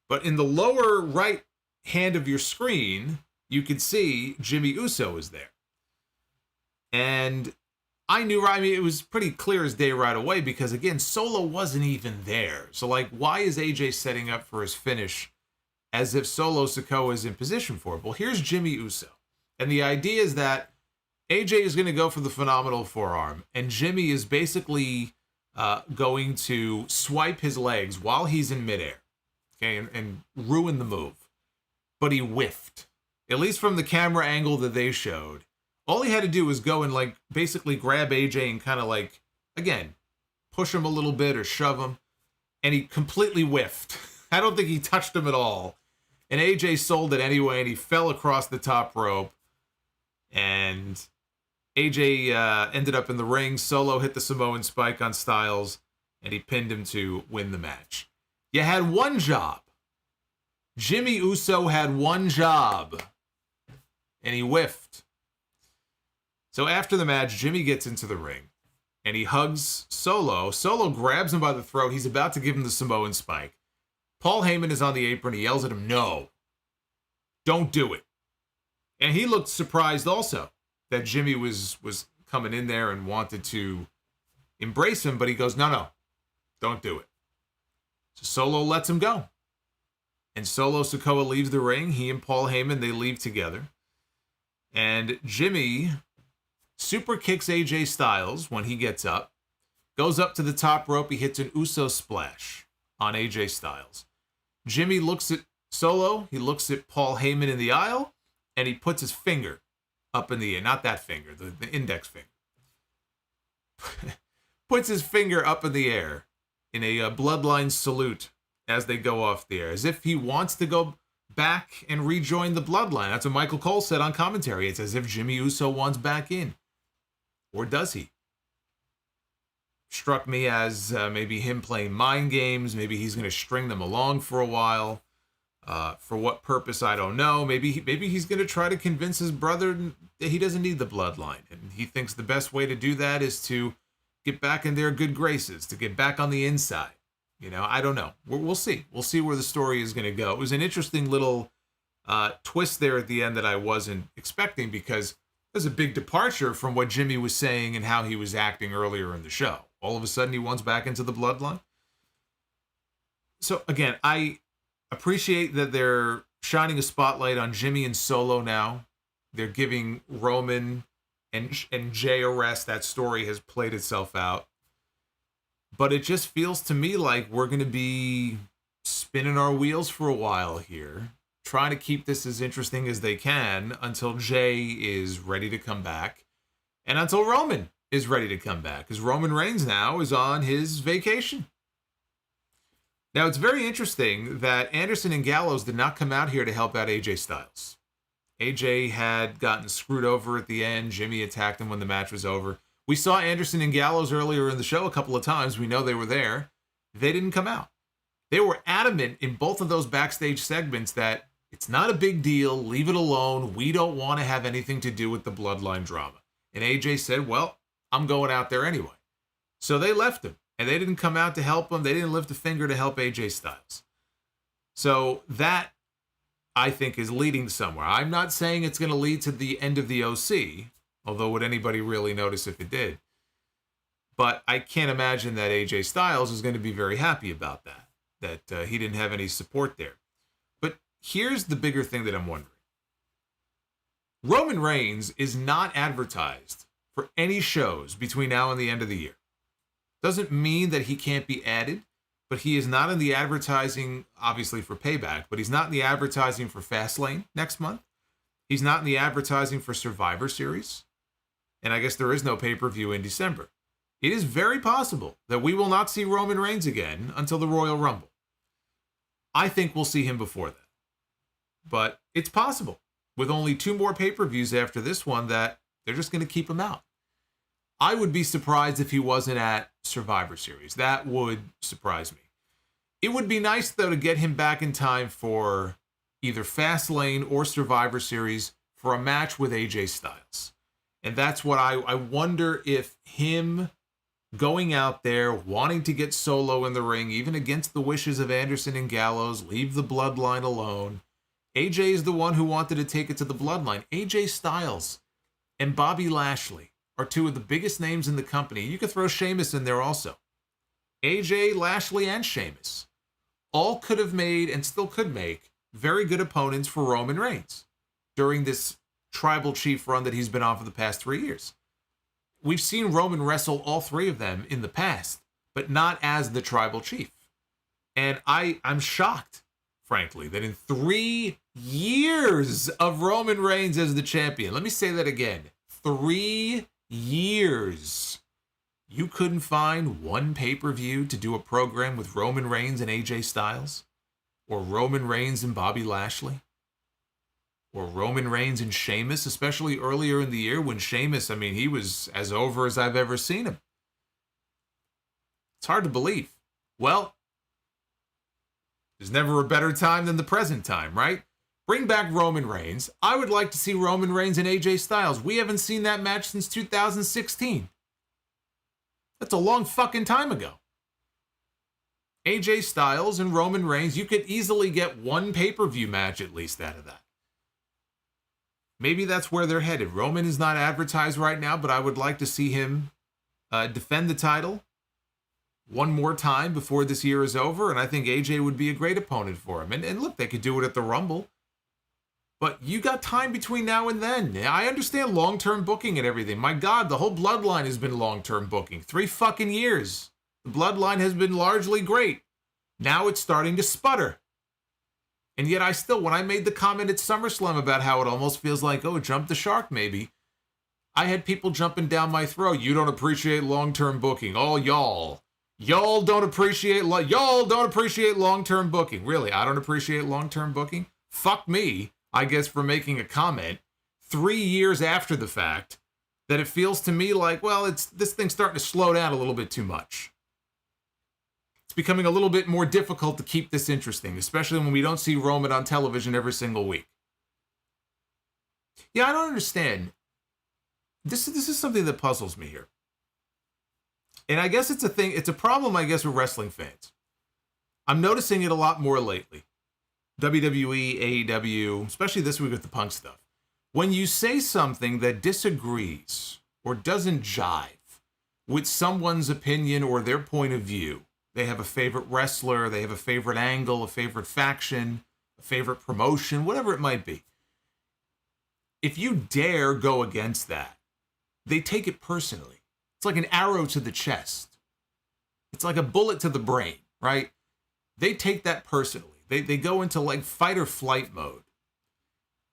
But in the lower right hand of your screen, you can see Jey Uso is there. And I knew, I mean, it was pretty clear as day right away because, again, Solo wasn't even there. So, like, why is AJ setting up for his finish as if Solo Sikoa is in position for it? Well, here's Jey Uso. And the idea is that AJ is going to go for the phenomenal forearm, and Jimmy is basically going to swipe his legs while he's in midair, okay, and ruin the move. But he whiffed, at least from the camera angle that they showed. All he had to do was go and, like, basically grab AJ and kind of, like, again, push him a little bit or shove him, and he completely whiffed. I don't think he touched him at all. And AJ sold it anyway, and he fell across the top rope, and AJ ended up in the ring. Solo hit the Samoan spike on Styles, and he pinned him to win the match. You had one job. Jey Uso had one job, and he whiffed. So after the match, Jimmy gets into the ring, and he hugs Solo. Solo grabs him by the throat. He's about to give him the Samoan spike. Paul Heyman is on the apron. He yells at him, "No, don't do it." And he looked surprised also that Jimmy was coming in there and wanted to embrace him, but he goes, no, don't do it. So Solo lets him go. And Solo Sikoa leaves the ring. He and Paul Heyman, they leave together. And Jimmy super kicks AJ Styles when he gets up, goes up to the top rope. He hits an Uso splash on AJ Styles. Jimmy looks at Solo. He looks at Paul Heyman in the aisle, and he puts his finger up in the air. Not that finger, the index finger. Puts his finger up in the air in a bloodline salute as they go off the air, as if he wants to go back and rejoin the bloodline. That's what Michael Cole said on commentary. It's as if Jey Uso wants back in. Or does he? Struck me as maybe him playing mind games. Maybe he's going to string them along for a while. For what purpose, I don't know. Maybe he's going to try to convince his brother that he doesn't need the bloodline. And he thinks the best way to do that is to get back in their good graces, to get back on the inside. You know, I don't know. We'll see. We'll see where the story is going to go. It was an interesting little twist there at the end that I wasn't expecting, because it was a big departure from what Jimmy was saying and how he was acting earlier in the show. All of a sudden, he wants back into the bloodline. So, again, I appreciate that they're shining a spotlight on Jimmy and Solo now. They're giving Roman and Jey a rest. That story has played itself out. But it just feels to me like we're going to be spinning our wheels for a while here, trying to keep this as interesting as they can until Jey is ready to come back and until Roman is ready to come back, because Roman Reigns now is on his vacation. Now, it's very interesting that Anderson and Gallows did not come out here to help out AJ Styles. AJ had gotten screwed over at the end. Jimmy attacked him when the match was over. We saw Anderson and Gallows earlier in the show a couple of times. We know they were there. They didn't come out. They were adamant in both of those backstage segments that it's not a big deal. Leave it alone. We don't want to have anything to do with the bloodline drama. And AJ said, well, I'm going out there anyway. So they left him. And they didn't come out to help him. They didn't lift a finger to help AJ Styles. So that, I think, is leading somewhere. I'm not saying it's going to lead to the end of the OC, although would anybody really notice if it did? But I can't imagine that AJ Styles is going to be very happy about that he didn't have any support there. But here's the bigger thing that I'm wondering. Roman Reigns is not advertised for any shows between now and the end of the year. Doesn't mean that he can't be added. but he is not in the advertising, obviously, for Payback, but he's not in the advertising for Fastlane next month. He's not in the advertising for Survivor Series. And I guess there is no pay-per-view in December. It is very possible that we will not see Roman Reigns again until the Royal Rumble. I think we'll see him before that. But it's possible, with only 2 more pay-per-views after this one, that they're just going to keep him out. I would be surprised if he wasn't at Survivor Series. That would surprise me. It would be nice, though, to get him back in time for either Fastlane or Survivor Series for a match with AJ Styles. And that's what I wonder if him going out there, wanting to get Solo in the ring, even against the wishes of Anderson and Gallows, leave the Bloodline alone. AJ is the one who wanted to take it to the Bloodline. AJ Styles and Bobby Lashley are 2 of the biggest names in the company. You could throw Sheamus in there also. AJ, Lashley, and Sheamus all could have made, and still could make, very good opponents for Roman Reigns during this tribal chief run that he's been on for the past 3 years. We've seen Roman wrestle all 3 of them in the past, but not as the tribal chief. And I'm shocked, frankly, that in 3 years of Roman Reigns as the champion, let me say that again, 3 years, you couldn't find one pay-per-view to do a program with Roman Reigns and AJ Styles, or Roman Reigns and Bobby Lashley, or Roman Reigns and Sheamus, especially earlier in the year when Sheamus, I mean, he was as over as I've ever seen him. It's hard to believe. Well, there's never a better time than the present time, right? Bring back Roman Reigns. I would like to see Roman Reigns and AJ Styles. We haven't seen that match since 2016. That's a long fucking time ago. AJ Styles and Roman Reigns, you could easily get one pay-per-view match at least out of that. Maybe that's where they're headed. Roman is not advertised right now, but I would like to see him defend the title one more time before this year is over, and I think AJ would be a great opponent for him. And look, they could do it at the Rumble. But you got time between now and then. I understand long-term booking and everything. My God, the whole Bloodline has been long-term booking. 3 fucking years. The Bloodline has been largely great. Now it's starting to sputter. And yet I still, when I made the comment at SummerSlam about how it almost feels like, oh, jump the shark maybe, I had people jumping down my throat. You don't appreciate long-term booking. Oh, y'all. Y'all don't appreciate long-term booking. Really, I don't appreciate long-term booking? Fuck me, I guess, for making a comment 3 years after the fact that it feels to me like, well, this thing's starting to slow down a little bit too much. It's becoming a little bit more difficult to keep this interesting, especially when we don't see Roman on television every single week. Yeah, I don't understand. This is something that puzzles me here. And I guess it's a problem, I guess, with wrestling fans. I'm noticing it a lot more lately. WWE, AEW, especially this week with the Punk stuff. When you say something that disagrees or doesn't jive with someone's opinion or their point of view, they have a favorite wrestler, they have a favorite angle, a favorite faction, a favorite promotion, whatever it might be. If you dare go against that, they take it personally. It's like an arrow to the chest. It's like a bullet to the brain, right? They take that personally. They go into like fight or flight mode.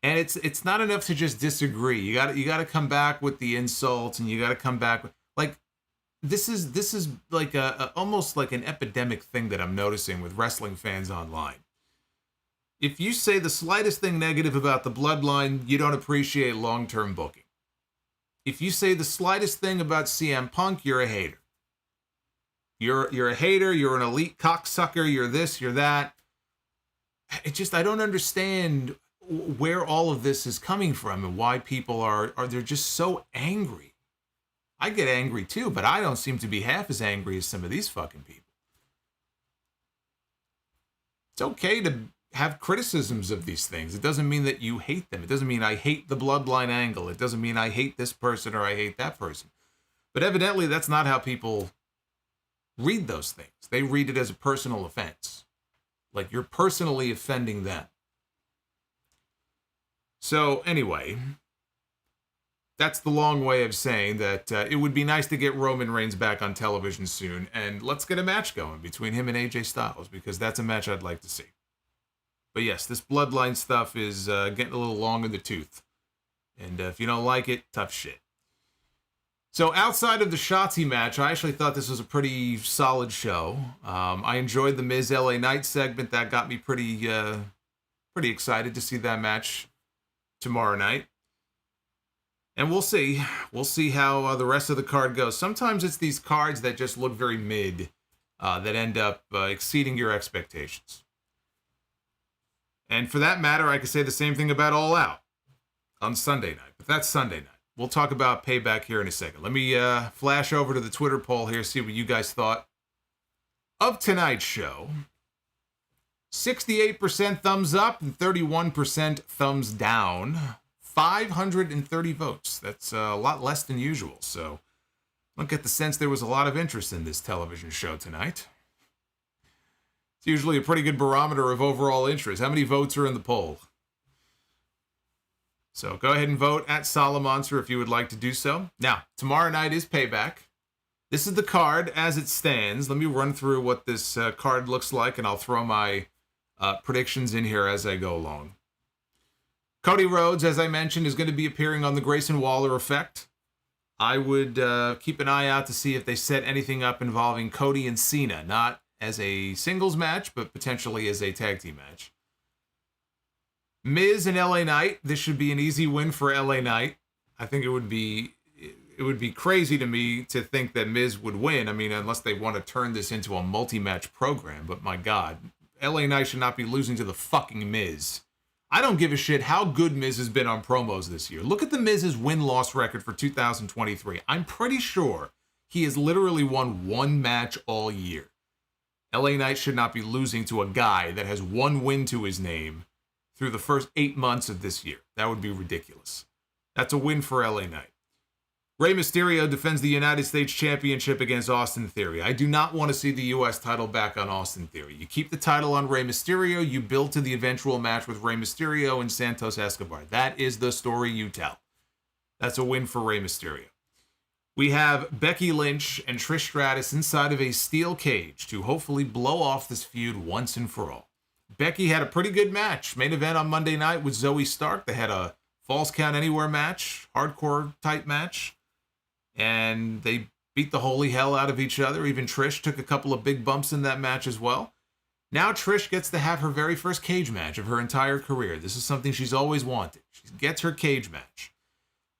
And it's not enough to just disagree. You got to come back with the insults, and you got to come back with, like, this is like a almost like an epidemic thing that I'm noticing with wrestling fans online. If you say the slightest thing negative about the Bloodline, you don't appreciate long-term booking. If you say the slightest thing about CM Punk, you're a hater. You're a hater, you're an elite cocksucker, you're this, you're that. I don't understand where all of this is coming from and why people they're just so angry. I get angry too, but I don't seem to be half as angry as some of these fucking people. It's okay to have criticisms of these things. It doesn't mean that you hate them. It doesn't mean I hate the Bloodline angle. It doesn't mean I hate this person or I hate that person. But evidently that's not how people read those things. They read it as a personal offense. Like you're personally offending them. So anyway, that's the long way of saying that it would be nice to get Roman Reigns back on television soon, and let's get a match going between him and AJ Styles, because that's a match I'd like to see. But yes, this Bloodline stuff is getting a little long in the tooth. And if you don't like it, tough shit. So outside of the Shotzi match, I actually thought this was a pretty solid show. I enjoyed the Miz LA Knight segment. That got me pretty excited to see that match tomorrow night. And we'll see. We'll see how the rest of the card goes. Sometimes it's these cards that just look very mid that end up exceeding your expectations. And for that matter, I could say the same thing about All Out on Sunday night. But that's Sunday night. We'll talk about Payback here in a second. Let me flash over to the Twitter poll here, see what you guys thought of tonight's show. 68% thumbs up and 31% thumbs down. 530 votes. That's a lot less than usual. So I don't get the sense there was a lot of interest in this television show tonight. It's usually a pretty good barometer of overall interest. How many votes are in the poll? So go ahead and vote at Solomonster if you would like to do so. Now, tomorrow night is Payback. This is the card as it stands. Let me run through what this card looks like, and I'll throw my predictions in here as I go along. Cody Rhodes, as I mentioned, is going to be appearing on the Grayson Waller effect. I would keep an eye out to see if they set anything up involving Cody and Cena, not as a singles match, but potentially as a tag team match. Miz and LA Knight, this should be an easy win for LA Knight. I think it would be crazy to me to think that Miz would win. I mean, unless they want to turn this into a multi-match program, but my God, LA Knight should not be losing to the fucking Miz. I don't give a shit how good Miz has been on promos this year. Look at the Miz's win-loss record for 2023. I'm pretty sure he has literally won one match all year. LA Knight should not be losing to a guy that has one win to his name through the first 8 months of this year. That would be ridiculous. That's a win for LA Knight. Rey Mysterio defends the United States Championship against Austin Theory. I do not want to see the U.S. title back on Austin Theory. You keep the title on Rey Mysterio, you build to the eventual match with Rey Mysterio and Santos Escobar. That is the story you tell. That's a win for Rey Mysterio. We have Becky Lynch and Trish Stratus inside of a steel cage to hopefully blow off this feud once and for all. Becky had a pretty good match. Main event on Monday night with Zoe Stark. They had a Falls Count Anywhere match, hardcore type match. And they beat the holy hell out of each other. Even Trish took a couple of big bumps in that match as well. Now Trish gets to have her very first cage match of her entire career. This is something she's always wanted. She gets her cage match.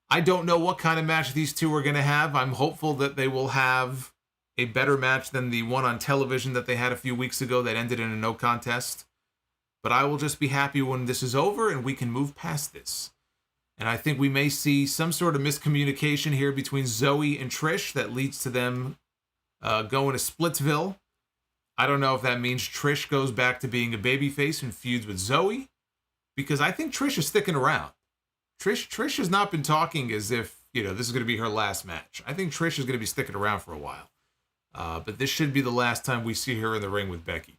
I don't know what kind of match these two are going to have. I'm hopeful that they will have a better match than the one on television that they had a few weeks ago that ended in a no contest. But I will just be happy when this is over and we can move past this. And I think we may see some sort of miscommunication here between Zoe and Trish that leads to them going to Splitsville. I don't know if that means Trish goes back to being a babyface and feuds with Zoe, because I think Trish is sticking around. Trish has not been talking as if, this is going to be her last match. I think Trish is going to be sticking around for a while. But this should be the last time we see her in the ring with Becky.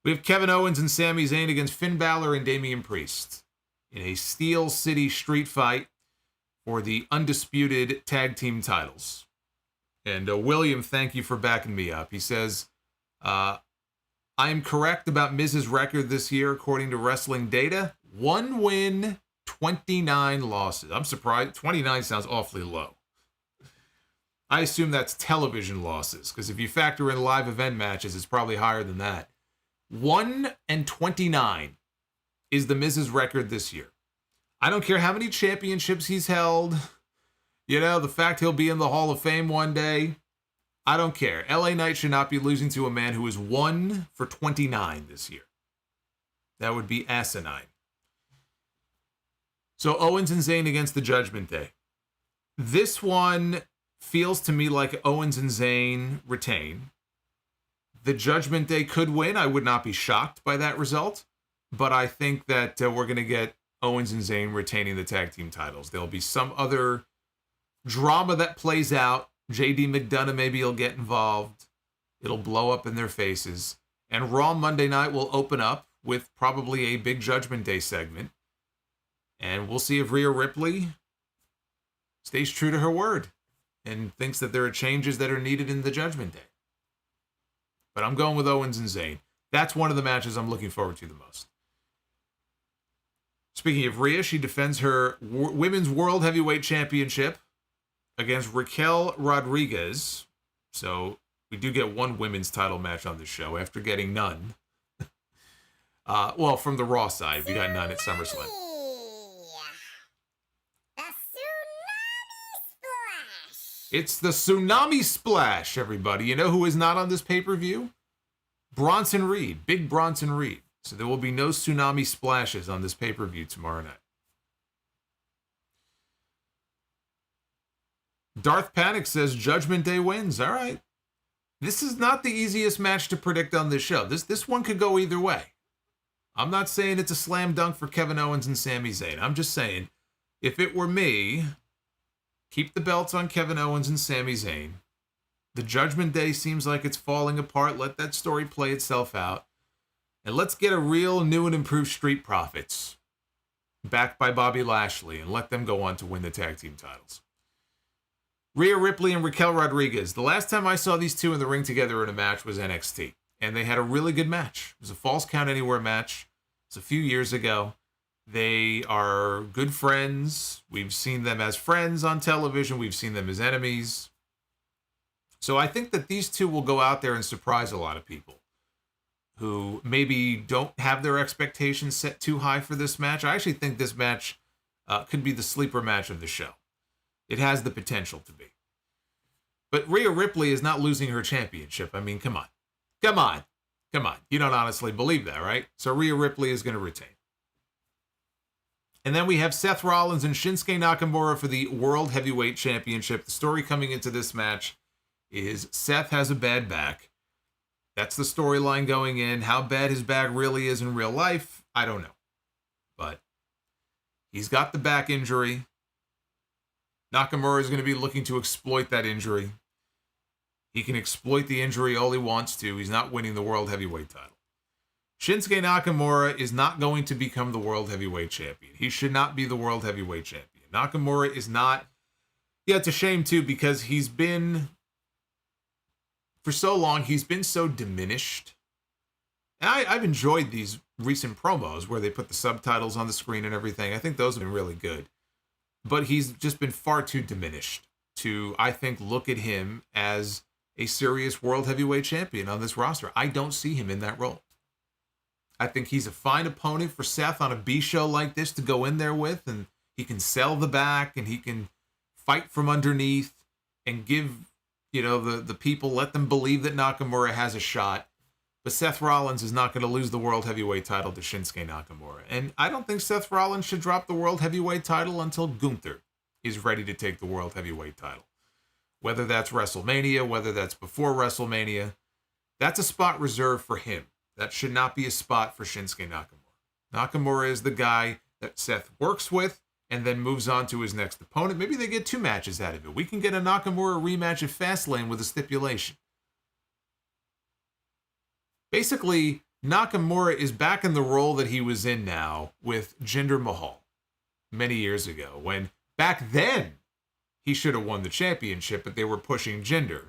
We have Kevin Owens and Sami Zayn against Finn Balor and Damian Priest in a Steel City street fight for the undisputed tag team titles. And William, thank you for backing me up. He says, I am correct about Miz's record this year, according to Wrestling Data. 1 win, 29 losses. I'm surprised. 29 sounds awfully low. I assume that's television losses, because if you factor in live event matches, it's probably higher than that. 1-29 is the Miz's record this year. I don't care how many championships he's held. The fact he'll be in the Hall of Fame one day. I don't care. LA Knight should not be losing to a man who is 1-29 this year. That would be asinine. So Owens and Zayn against the Judgment Day. This one feels to me like Owens and Zayn retain. The Judgment Day could win. I would not be shocked by that result. But I think that we're going to get Owens and Zayn retaining the tag team titles. There'll be some other drama that plays out. JD McDonough maybe will get involved. It'll blow up in their faces. And Raw Monday night will open up with probably a big Judgment Day segment. And we'll see if Rhea Ripley stays true to her word and thinks that there are changes that are needed in the Judgment Day. But I'm going with Owens and Zayn. That's one of the matches I'm looking forward to the most. Speaking of Rhea, she defends her Women's World Heavyweight Championship against Raquel Rodriguez. So we do get one women's title match on the show after getting none. Well, from the Raw side, we got none at SummerSlam. It's the Tsunami Splash, everybody. You know who is not on this pay-per-view? Bronson Reed, Big Bronson Reed. So there will be no Tsunami Splashes on this pay-per-view tomorrow night. Darth Panic says Judgment Day wins. All right. This is not the easiest match to predict on this show. This one could go either way. I'm not saying it's a slam dunk for Kevin Owens and Sami Zayn. I'm just saying, if it were me, keep the belts on Kevin Owens and Sami Zayn. The Judgment Day seems like it's falling apart. Let that story play itself out. And let's get a real new and improved Street Profits backed by Bobby Lashley and let them go on to win the tag team titles. Rhea Ripley and Raquel Rodriguez. The last time I saw these two in the ring together in a match was NXT. And they had a really good match. It was a Falls Count Anywhere match. It was a few years ago. They are good friends. We've seen them as friends on television. We've seen them as enemies. So I think that these two will go out there and surprise a lot of people who maybe don't have their expectations set too high for this match. I actually think this match could be the sleeper match of the show. It has the potential to be. But Rhea Ripley is not losing her championship. I mean, come on. Come on. Come on. You don't honestly believe that, right? So Rhea Ripley is going to retain. And then we have Seth Rollins and Shinsuke Nakamura for the World Heavyweight Championship. The story coming into this match is Seth has a bad back. That's the storyline going in. How bad his back really is in real life, I don't know. But he's got the back injury. Nakamura is going to be looking to exploit that injury. He can exploit the injury all he wants to. He's not winning the World Heavyweight title. Shinsuke Nakamura is not going to become the World Heavyweight Champion. He should not be the World Heavyweight Champion. Nakamura is not... Yeah, it's a shame, too, because he's been... For so long, he's been so diminished. And I've enjoyed these recent promos where they put the subtitles on the screen and everything. I think those have been really good. But he's just been far too diminished to, I think, look at him as a serious World Heavyweight Champion on this roster. I don't see him in that role. I think he's a fine opponent for Seth on a B show like this to go in there with, and he can sell the back, and he can fight from underneath and give, the people, let them believe that Nakamura has a shot. But Seth Rollins is not going to lose the World Heavyweight title to Shinsuke Nakamura. And I don't think Seth Rollins should drop the World Heavyweight title until Gunther is ready to take the World Heavyweight title. Whether that's WrestleMania, whether that's before WrestleMania, that's a spot reserved for him. That should not be a spot for Shinsuke Nakamura. Nakamura is the guy that Seth works with and then moves on to his next opponent. Maybe they get 2 matches out of it. We can get a Nakamura rematch at Fastlane with a stipulation. Basically, Nakamura is back in the role that he was in now with Jinder Mahal many years ago, when back then he should have won the championship, but they were pushing Jinder.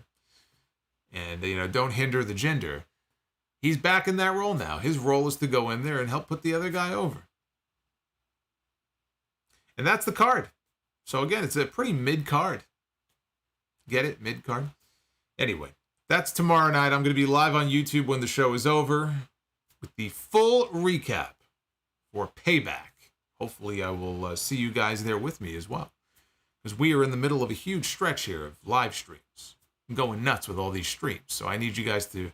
And, don't hinder the Jinder. He's back in that role now. His role is to go in there and help put the other guy over. And that's the card. So again, it's a pretty mid-card. Get it? Mid-card? Anyway, that's tomorrow night. I'm going to be live on YouTube when the show is over with the full recap for Payback. Hopefully I will see you guys there with me as well, because we are in the middle of a huge stretch here of live streams. I'm going nuts with all these streams, so I need you guys to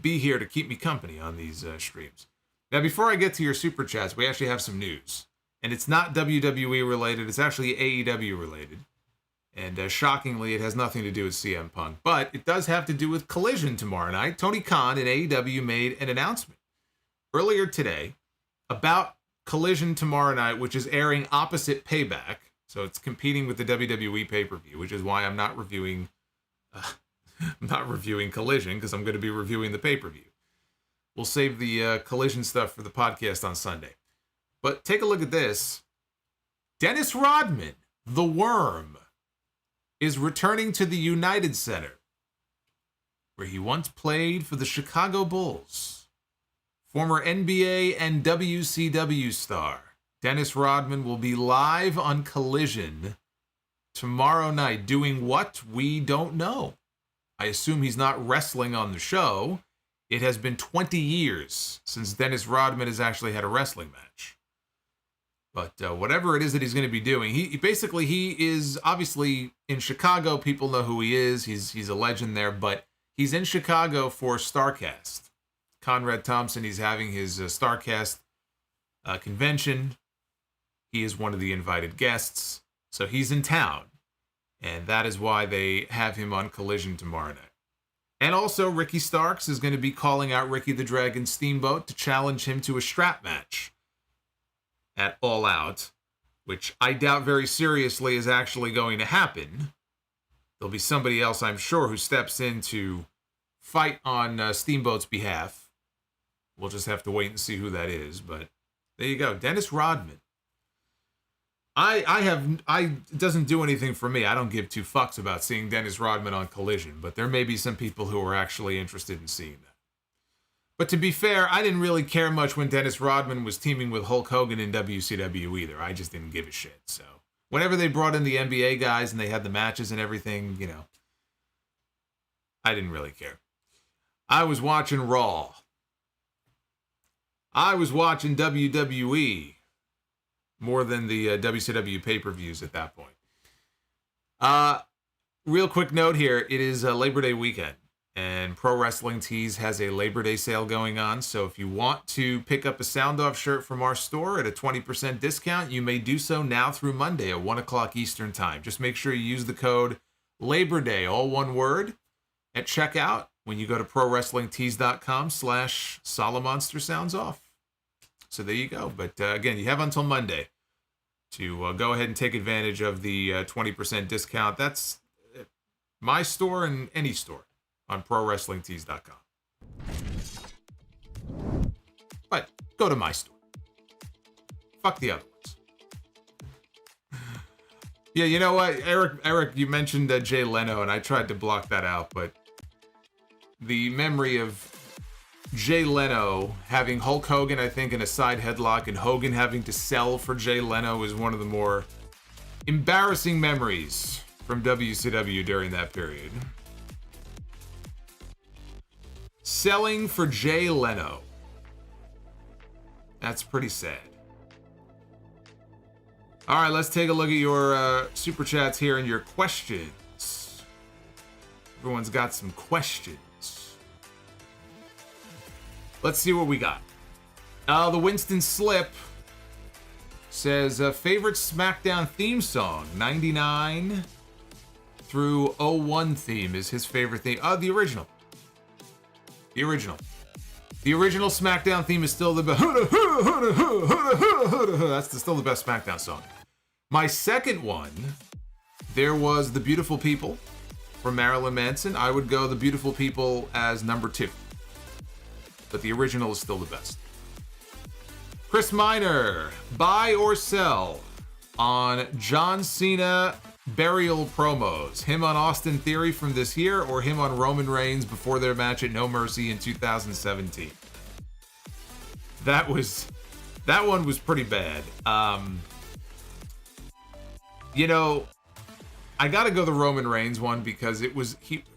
be here to keep me company on these streams. Now, before I get to your super chats, we actually have some news. And it's not WWE related. It's actually AEW related. And shockingly, it has nothing to do with CM Punk. But it does have to do with Collision tomorrow night. Tony Khan and AEW made an announcement earlier today about Collision tomorrow night, which is airing opposite Payback. So it's competing with the WWE pay-per-view, which is why I'm not reviewing Collision, because I'm going to be reviewing the pay-per-view. We'll save the Collision stuff for the podcast on Sunday. But take a look at this. Dennis Rodman, The Worm is returning to the United Center, where he once played for the Chicago Bulls. Former NBA and WCW star Dennis Rodman will be live on Collision tomorrow night. Doing what? We don't know. I assume he's not wrestling on the show. It has been 20 years since Dennis Rodman has actually had a wrestling match. But whatever it is that he's going to be doing, he is obviously in Chicago. People know who he is. He's a legend there, but he's in Chicago for StarCast. Conrad Thompson, he's having his StarCast convention. He is one of the invited guests. So he's in town. And that is why they have him on Collision tomorrow night. And also, Ricky Starks is going to be calling out Ricky the Dragon Steamboat to challenge him to a strap match at All Out, which I doubt very seriously is actually going to happen. There'll be somebody else, I'm sure, who steps in to fight on Steamboat's behalf. We'll just have to wait and see who that is. But there you go. Dennis Rodman. It doesn't do anything for me. I don't give two fucks about seeing Dennis Rodman on Collision, but there may be some people who are actually interested in seeing that. But to be fair, I didn't really care much when Dennis Rodman was teaming with Hulk Hogan in WCW either. I just didn't give a shit. So whenever they brought in the NBA guys and they had the matches and everything, I didn't really care. I was watching Raw. I was watching WWE. More than the WCW pay-per-views at that point. Real quick note here. It is Labor Day weekend, and Pro Wrestling Tees has a Labor Day sale going on. So if you want to pick up a Sound Off shirt from our store at a 20% discount, you may do so now through Monday at 1 o'clock Eastern Time. Just make sure you use the code Labor Day, all one word, at checkout when you go to ProWrestlingTees.com/Solomonster Sounds Off. So there you go. But again, you have until Monday to go ahead and take advantage of the 20% discount. That's my store and any store on ProWrestlingTees.com. But go to my store. Fuck the other ones. Yeah, you know what? Eric, you mentioned Jay Leno, and I tried to block that out, but the memory of Jay Leno having Hulk Hogan, I think, in a side headlock, and Hogan having to sell for Jay Leno is one of the more embarrassing memories from WCW during that period. Selling for Jay Leno. That's pretty sad. All right, let's take a look at your super chats here and your questions. Everyone's got some questions. Let's see what we got. The Winston Slip says, favorite SmackDown theme song, 99 through 01 theme is his favorite theme. The original. The original SmackDown theme is still the best. That's still the best SmackDown song. My second one, there was The Beautiful People from Marilyn Manson. I would go The Beautiful People as number 2. But the original is still the best. Chris Miner, buy or sell on John Cena burial promos. Him on Austin Theory from this year, or him on Roman Reigns before their match at No Mercy in 2017. That one was pretty bad. I gotta go the Roman Reigns one because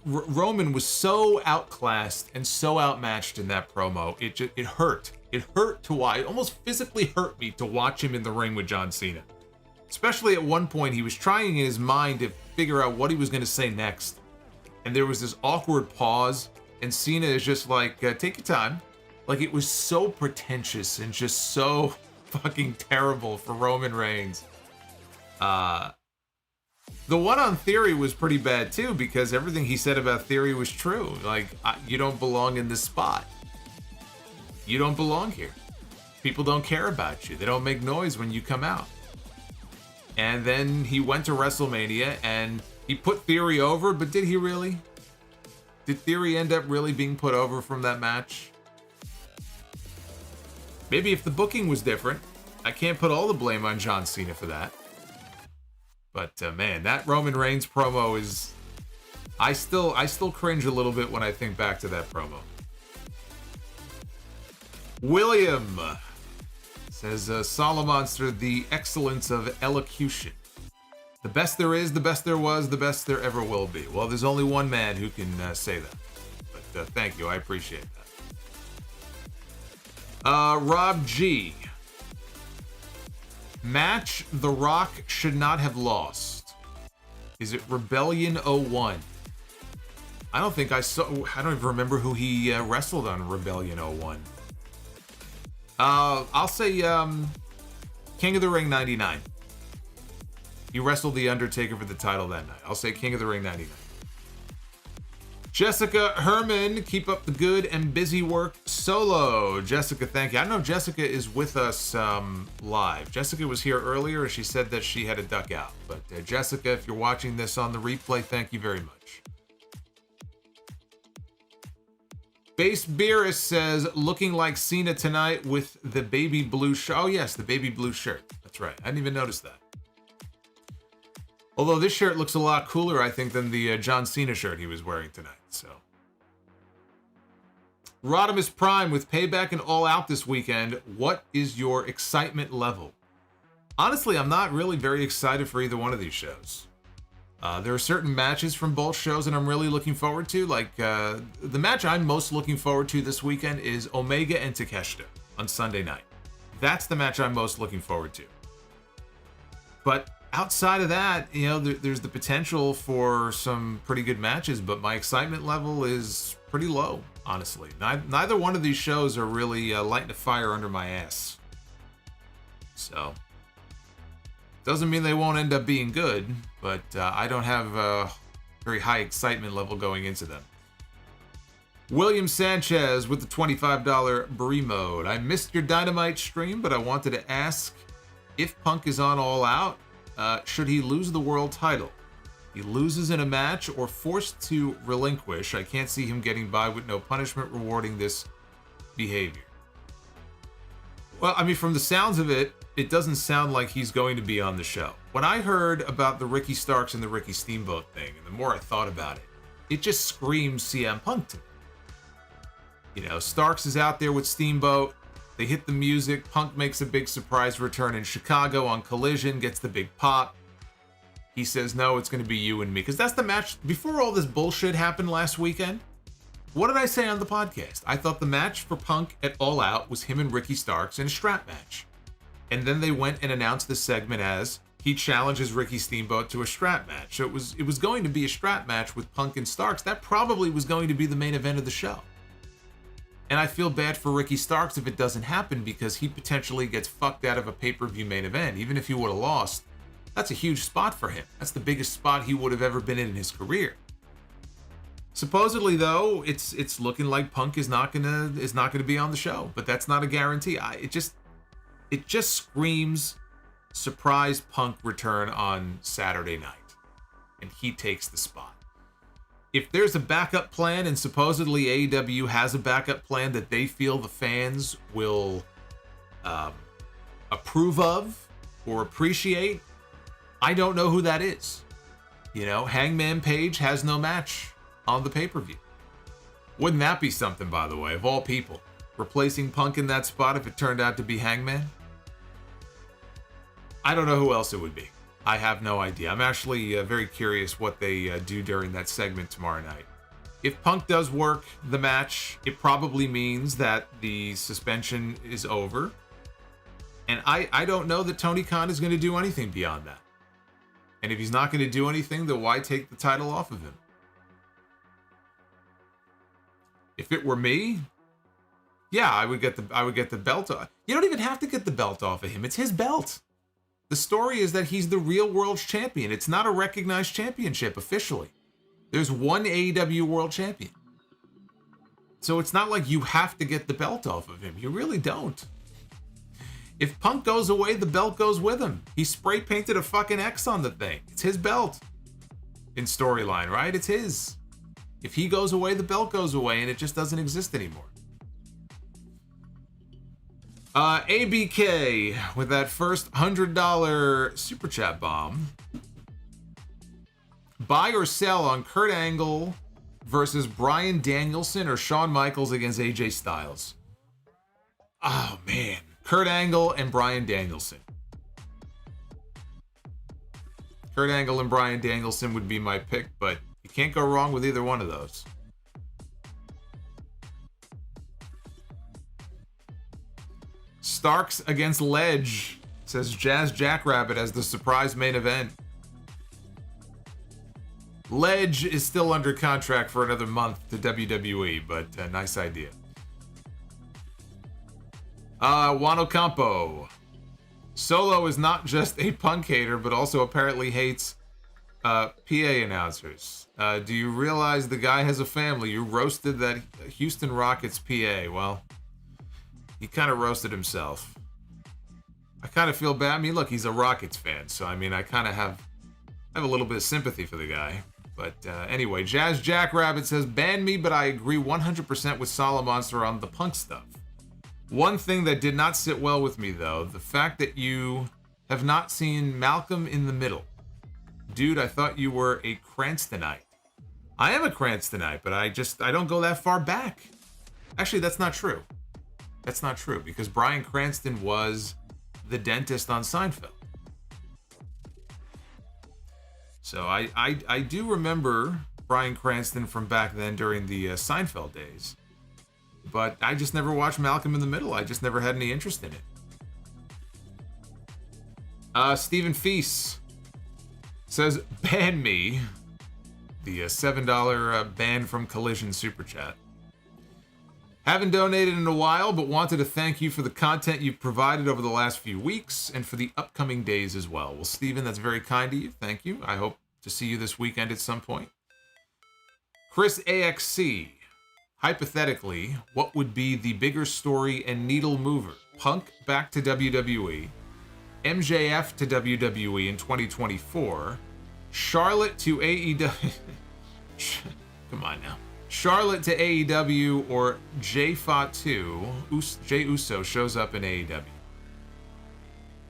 Roman was so outclassed and so outmatched in that promo. It hurt. It hurt to watch. It almost physically hurt me to watch him in the ring with John Cena. Especially at one point, he was trying in his mind to figure out what he was going to say next. And there was this awkward pause, and Cena is just like, take your time. Like, it was so pretentious and just so fucking terrible for Roman Reigns. The one on Theory was pretty bad too, because everything he said about Theory was true. Like, you don't belong in this spot. You don't belong here. People don't care about you. They don't make noise when you come out. And then he went to WrestleMania and he put Theory over, but did he really? Did Theory end up really being put over from that match? Maybe if the booking was different. I can't put all the blame on John Cena for that. But man, that Roman Reigns promo is... I still cringe a little bit when I think back to that promo. William says, Solomonster, the excellence of elocution. The best there is, the best there was, the best there ever will be. Well, there's only one man who can say that. But thank you, I appreciate that. Rob G. Match The Rock should not have lost. Is it Rebellion 01? I don't even remember who he wrestled on Rebellion 01. I'll say King of the Ring 99. He wrestled The Undertaker for the title that night. I'll say King of the Ring 99. Jessica Herman, keep up the good and busy work solo. Jessica, thank you. I know Jessica is with us live. Jessica was here earlier and she said that she had to duck out. But Jessica, if you're watching this on the replay, thank you very much. Base Beerus says, looking like Cena tonight with the baby blue shirt. Oh yes, the baby blue shirt. That's right. I didn't even notice that. Although this shirt looks a lot cooler, I think, than the John Cena shirt he was wearing tonight. So, Rodimus Prime with Payback and All Out this weekend. What is your excitement level? Honestly, I'm not really very excited for either one of these shows. There are certain matches from both shows that I'm really looking forward to. Like, the match I'm most looking forward to this weekend is Omega and Takeshita on Sunday night. That's the match I'm most looking forward to. But outside of that, you know, there's the potential for some pretty good matches, but my excitement level is pretty low, honestly. Neither one of these shows are really lighting a fire under my ass. So, doesn't mean they won't end up being good, but I don't have a very high excitement level going into them. William Sanchez with the $25 Brie mode. I missed your Dynamite stream, but I wanted to ask if Punk is on All Out. Should he lose the world title? He loses in a match or forced to relinquish. I can't see him getting by with no punishment rewarding this behavior. Well, I mean, from the sounds of it, it doesn't sound like he's going to be on the show. When I heard about the Ricky Starks and the Ricky Steamboat thing, and the more I thought about it, it just screams CM Punk to me. You know, Starks is out there with Steamboat. They hit the music. Punk makes a big surprise return in Chicago on Collision, gets the big pop. He says, no, it's going to be you and me. Because that's the match. Before all this bullshit happened last weekend, what did I say on the podcast? I thought the match for Punk at All Out was him and Ricky Starks in a strap match. And then they went and announced this segment as he challenges Ricky Steamboat to a strap match. So it was going to be a strap match with Punk and Starks. That probably was going to be the main event of the show. And I feel bad for Ricky Starks if it doesn't happen because he potentially gets fucked out of a pay-per-view main event. Even if he would have lost, that's a huge spot for him. That's the biggest spot he would have ever been in his career. Supposedly, though, it's looking like Punk is not gonna be on the show, but that's not a guarantee. It just screams surprise Punk return on Saturday night, and he takes the spot. If there's a backup plan, and supposedly AEW has a backup plan that they feel the fans will approve of or appreciate, I don't know who that is. You know, Hangman Page has no match on the pay-per-view. Wouldn't that be something, by the way, of all people? Replacing Punk in that spot if it turned out to be Hangman? I don't know who else it would be. I have no idea. I'm actually very curious what they do during that segment tomorrow night. If Punk does work the match, it probably means that the suspension is over. And I don't know that Tony Khan is going to do anything beyond that. And if he's not going to do anything, then why take the title off of him? If it were me, yeah, I would get the belt off. You don't even have to get the belt off of him. It's his belt. The story is that he's the real world champion. It's not a recognized championship officially. There's one AEW world champion. So it's not like you have to get the belt off of him. You really don't. If Punk goes away, the belt goes with him. He spray painted a fucking X on the thing. It's his belt. In storyline, right? It's his. If he goes away, the belt goes away, and it just doesn't exist anymore. ABK with that first $100 super chat bomb. buy or sell on Kurt Angle versus Bryan Danielson or Shawn Michaels against AJ Styles? Oh, man. Kurt Angle and Bryan Danielson. Kurt Angle and Bryan Danielson would be my pick, but you can't go wrong with either one of those. Starks against Ledge, says Jazz Jackrabbit as the surprise main event. Ledge is still under contract for another month to WWE, but nice idea. Wano Campo. Solo is not just a Punk hater, but also apparently hates PA announcers. Do you realize the guy has a family? You roasted that Houston Rockets PA. Well, he kind of roasted himself. I kind of feel bad. I mean, look, he's a Rockets fan, so I mean, I kind of have a little bit of sympathy for the guy. But anyway, Jazz Jackrabbit says, ban me, but I agree 100% with Solomonster on the Punk stuff. One thing that did not sit well with me, though, the fact that you have not seen Malcolm in the Middle. Dude, I thought you were a Cranstonite. I am a Cranstonite, but I don't go that far back. Actually, that's not true. That's not true, because Bryan Cranston was the dentist on Seinfeld. So I do remember Bryan Cranston from back then during the Seinfeld days. But I just never watched Malcolm in the Middle. I just never had any interest in it. Stephen Feast says, ban me. The $7 ban from Collision Super Chat. Haven't donated in a while, but wanted to thank you for the content you've provided over the last few weeks and for the upcoming days as well. Well, Stephen, that's very kind of you. Thank you. I hope to see you this weekend at some point. Chris AXC. Hypothetically, what would be the bigger story and needle mover? Punk back to WWE, MJF to WWE in 2024, Charlotte to AEW. Come on now. Charlotte to AEW, or Jey Uso shows up in AEW.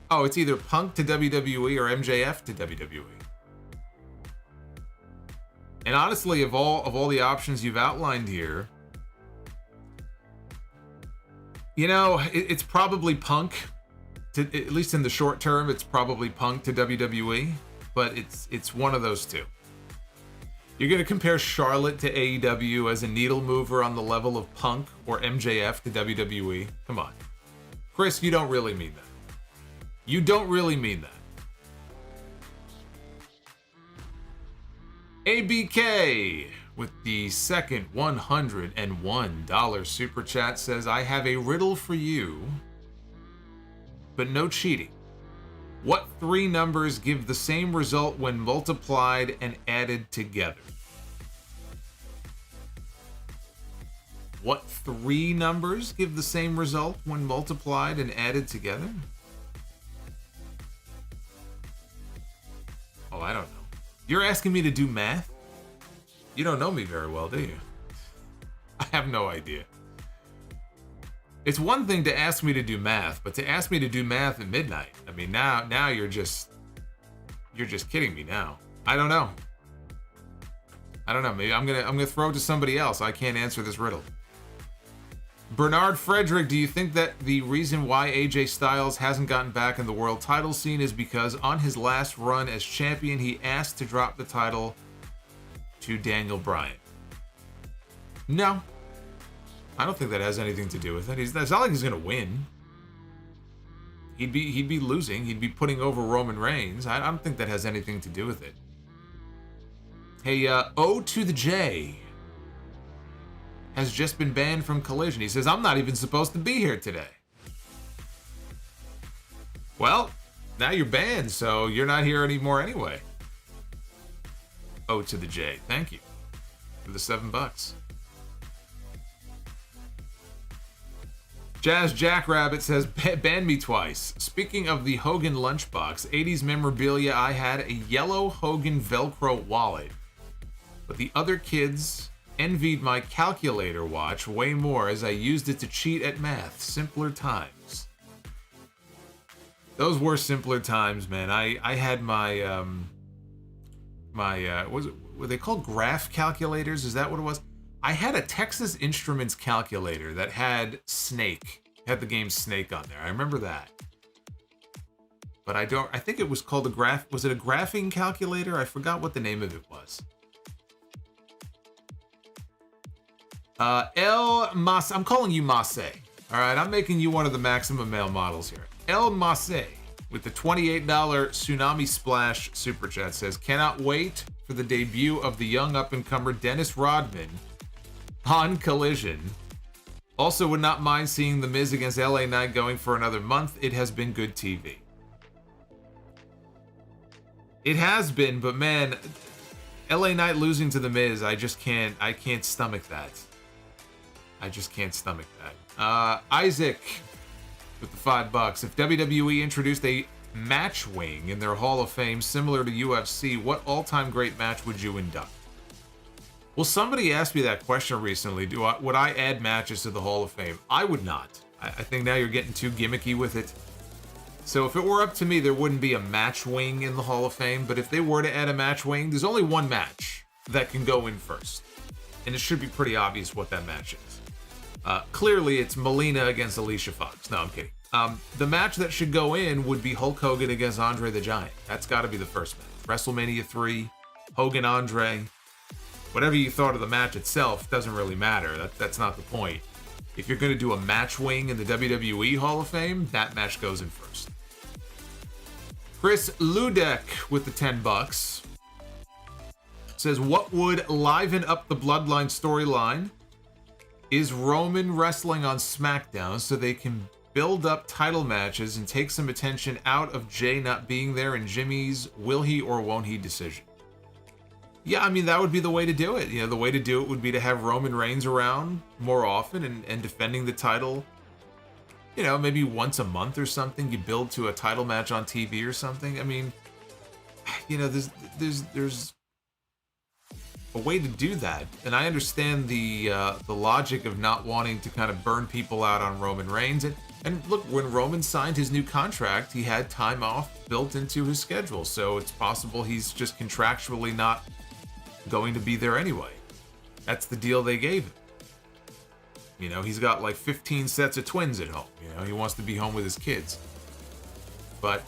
Oh, it's either Punk to WWE or MJF to WWE. And honestly, of all the options you've outlined here, you know, it's probably Punk, at least in the short term, it's probably Punk to WWE, but it's one of those two. You're going to compare Charlotte to AEW as a needle mover on the level of Punk or MJF to WWE? Come on. Chris, you don't really mean that. You don't really mean that. ABK with the second $101 super chat says, I have a riddle for you, but no cheating. What three numbers give the same result when multiplied and added together? What three numbers give the same result when multiplied and added together? Oh, I don't know. You're asking me to do math? You don't know me very well, do you? I have no idea. It's one thing to ask me to do math, but to ask me to do math at midnight, I mean, now you're just kidding me now. I don't know. Maybe I'm gonna throw it to somebody else. I can't answer this riddle. Bernard Frederick, do you think that the reason why AJ Styles hasn't gotten back in the world title scene is because on his last run as champion, he asked to drop the title to Daniel Bryan? No. I don't think that has anything to do with it. It's not like he's gonna win. He'd be losing. He'd be putting over Roman Reigns. I don't think that has anything to do with it. Hey, O to the J has just been banned from Collision. He says, I'm not even supposed to be here today. Well, now you're banned, so you're not here anymore anyway. O to the J. Thank you for the $7. Jazz Jackrabbit says, ban me twice. Speaking of the Hogan lunchbox, 80s memorabilia, I had a yellow Hogan Velcro wallet. But the other kids envied my calculator watch way more as I used it to cheat at math. Simpler times. Those were simpler times, man. I had my were they called graph calculators? Is that what it was? I had a Texas Instruments calculator that had Snake. Had the game Snake on there. I remember that. But I think it was called was it a graphing calculator? I forgot what the name of it was. I'm calling you Masse. All right, I'm making you one of the maximum male models here. El Masse with the $28 Tsunami Splash Super Chat says, cannot wait for the debut of the young up-and-comer Dennis Rodman on Collision. Also would not mind seeing The Miz against LA Knight going for another month. It has been good TV. It has been, but man, LA Knight losing to The Miz, I can't stomach that. I just can't stomach that. Isaac with the $5. If WWE introduced a match wing in their Hall of Fame similar to UFC, what all-time great match would you induct? Well, somebody asked me that question recently. Would I add matches to the Hall of Fame? I would not. I think now you're getting too gimmicky with it. So if it were up to me, there wouldn't be a match wing in the Hall of Fame. But if they were to add a match wing, there's only one match that can go in first. And it should be pretty obvious what that match is. Clearly, it's Melina against Alicia Fox. No, I'm kidding. The match that should go in would be Hulk Hogan against Andre the Giant. That's got to be the first match. WrestleMania 3, Hogan, Andre. Whatever you thought of the match itself doesn't really matter. That's not the point. If you're going to do a match wing in the WWE Hall of Fame, that match goes in first. Chris Ludek with the $10 says, what would liven up the Bloodline storyline? Is Roman wrestling on SmackDown so they can build up title matches and take some attention out of Jey not being there in Jimmy's will he or won't he decision? Yeah, I mean, that would be the way to do it. You know, the way to do it would be to have Roman Reigns around more often and defending the title, you know, maybe once a month or something. You build to a title match on TV or something. I mean, you know, there's a way to do that. And I understand the logic of not wanting to kind of burn people out on Roman Reigns. And look, when Roman signed his new contract, he had time off built into his schedule. So it's possible he's just contractually not going to be there anyway. That's the deal they gave him. You know, he's got like 15 sets of twins at home. You know, he wants to be home with his kids. But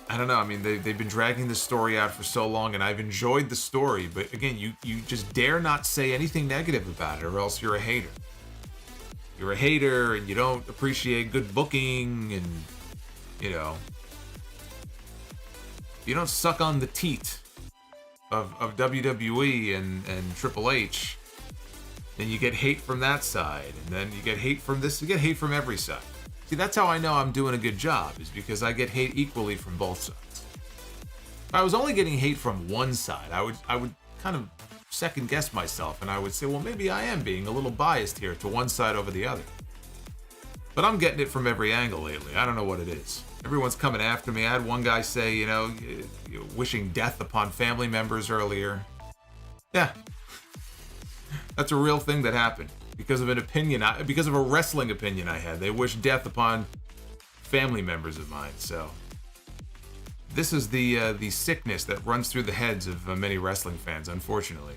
I don't know. I mean, they've been dragging this story out for so long, and I've enjoyed the story. But again, you just dare not say anything negative about it, or else you're a hater. You're a hater, and you don't appreciate good booking, and, you know, you don't suck on the teat of WWE and Triple H, then you get hate from that side, and then you get hate from this, you get hate from every side. See, that's how I know I'm doing a good job, is because I get hate equally from both sides. If I was only getting hate from one side, I would kind of second guess myself, and I would say, well, maybe I am being a little biased here to one side over the other. But I'm getting it from every angle lately. I don't know what it is. Everyone's coming after me. I had one guy say, you know, wishing death upon family members earlier. Yeah. That's a real thing that happened. Because of an opinion, because of a wrestling opinion I had. They wished death upon family members of mine. So this is the sickness that runs through the heads of many wrestling fans, unfortunately.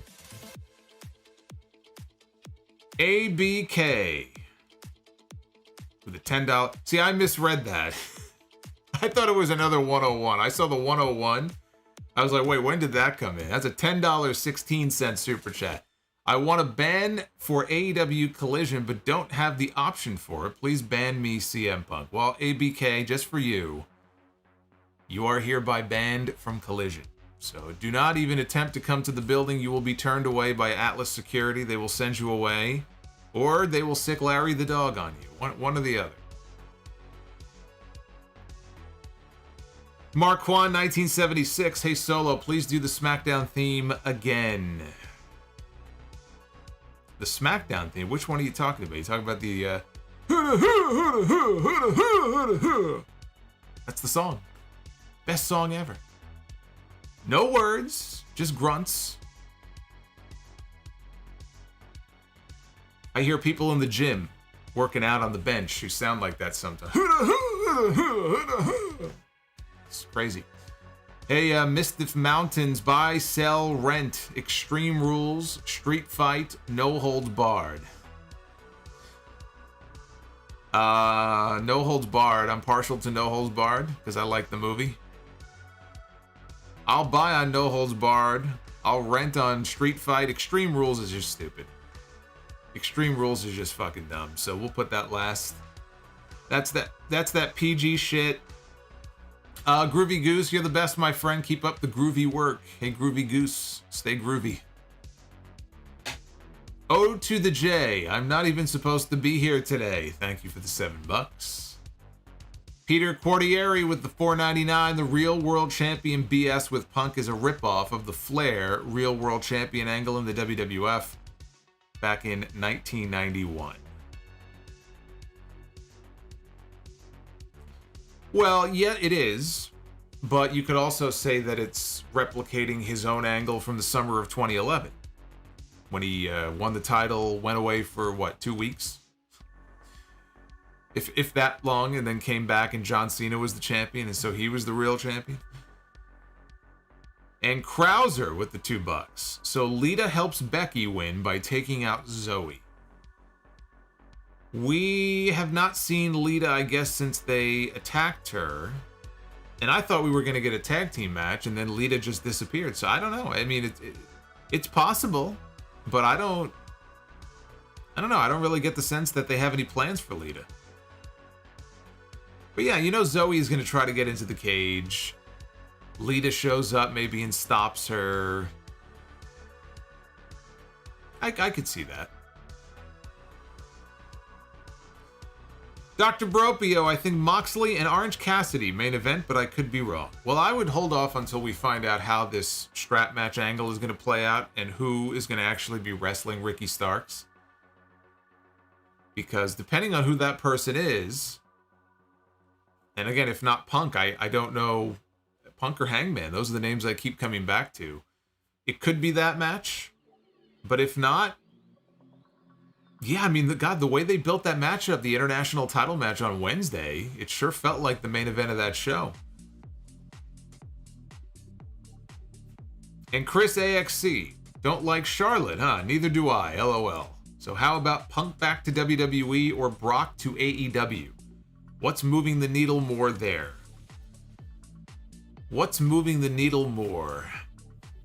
ABK with a $10. See, I misread that. I thought it was another 101. I saw the 101. I was like, wait, when did that come in? That's a $10.16 super chat. I want to ban for AEW Collision, but don't have the option for it. Please ban me, CM Punk. Well, ABK, just for you, you are hereby banned from Collision. So do not even attempt to come to the building. You will be turned away by Atlas Security. They will send you away, or they will sick Larry the dog on you. One or the other. Marquand 1976. Hey Solo, please do the SmackDown theme again. The SmackDown theme? Which one are you talking about? You talking about the That's the song. Best song ever. No words, just grunts. I hear people in the gym working out on the bench who sound like that sometimes. It's crazy. Hey, Misfit Mountains, buy, sell, rent, Extreme Rules, Street Fight, No Holds Barred. No Holds Barred. I'm partial to No Holds Barred because I like the movie. I'll buy on No Holds Barred. I'll rent on Street Fight. Extreme Rules is just stupid. Extreme Rules is just fucking dumb. So we'll put that last. That's that PG shit. Groovy Goose, you're the best, my friend. Keep up the groovy work. Hey, Groovy Goose, stay groovy. Ode to the J. I'm not even supposed to be here today. Thank you for the $7. Peter Quartieri with the $4.99. The Real World Champion BS with Punk is a ripoff of the Flair Real World Champion angle in the WWF back in 1991. Well, yeah, it is, but you could also say that it's replicating his own angle from the summer of 2011 when he won the title, went away for, what, 2 weeks? If that long, and then came back and John Cena was the champion, and so he was the real champion. And Krauser with the $2. So Lita helps Becky win by taking out Zoe. We have not seen Lita, I guess, since they attacked her. And I thought we were going to get a tag team match, and then Lita just disappeared. So I don't know. I mean, it's possible, but I don't know. I don't really get the sense that they have any plans for Lita. But yeah, you know Zoe is going to try to get into the cage. Lita shows up maybe and stops her. I could see that. Dr. Bropio, I think Moxley and Orange Cassidy main event, but I could be wrong. Well, I would hold off until we find out how this strap match angle is going to play out and who is going to actually be wrestling Ricky Starks. Because depending on who that person is, and again, if not Punk, I don't know, Punk or Hangman, those are the names I keep coming back to. It could be that match, but if not, yeah, I mean, the way they built that matchup, the international title match on Wednesday, it sure felt like the main event of that show. And Chris AXC, don't like Charlotte, huh? Neither do I, LOL. So how about Punk back to WWE or Brock to AEW? What's moving the needle more there? What's moving the needle more?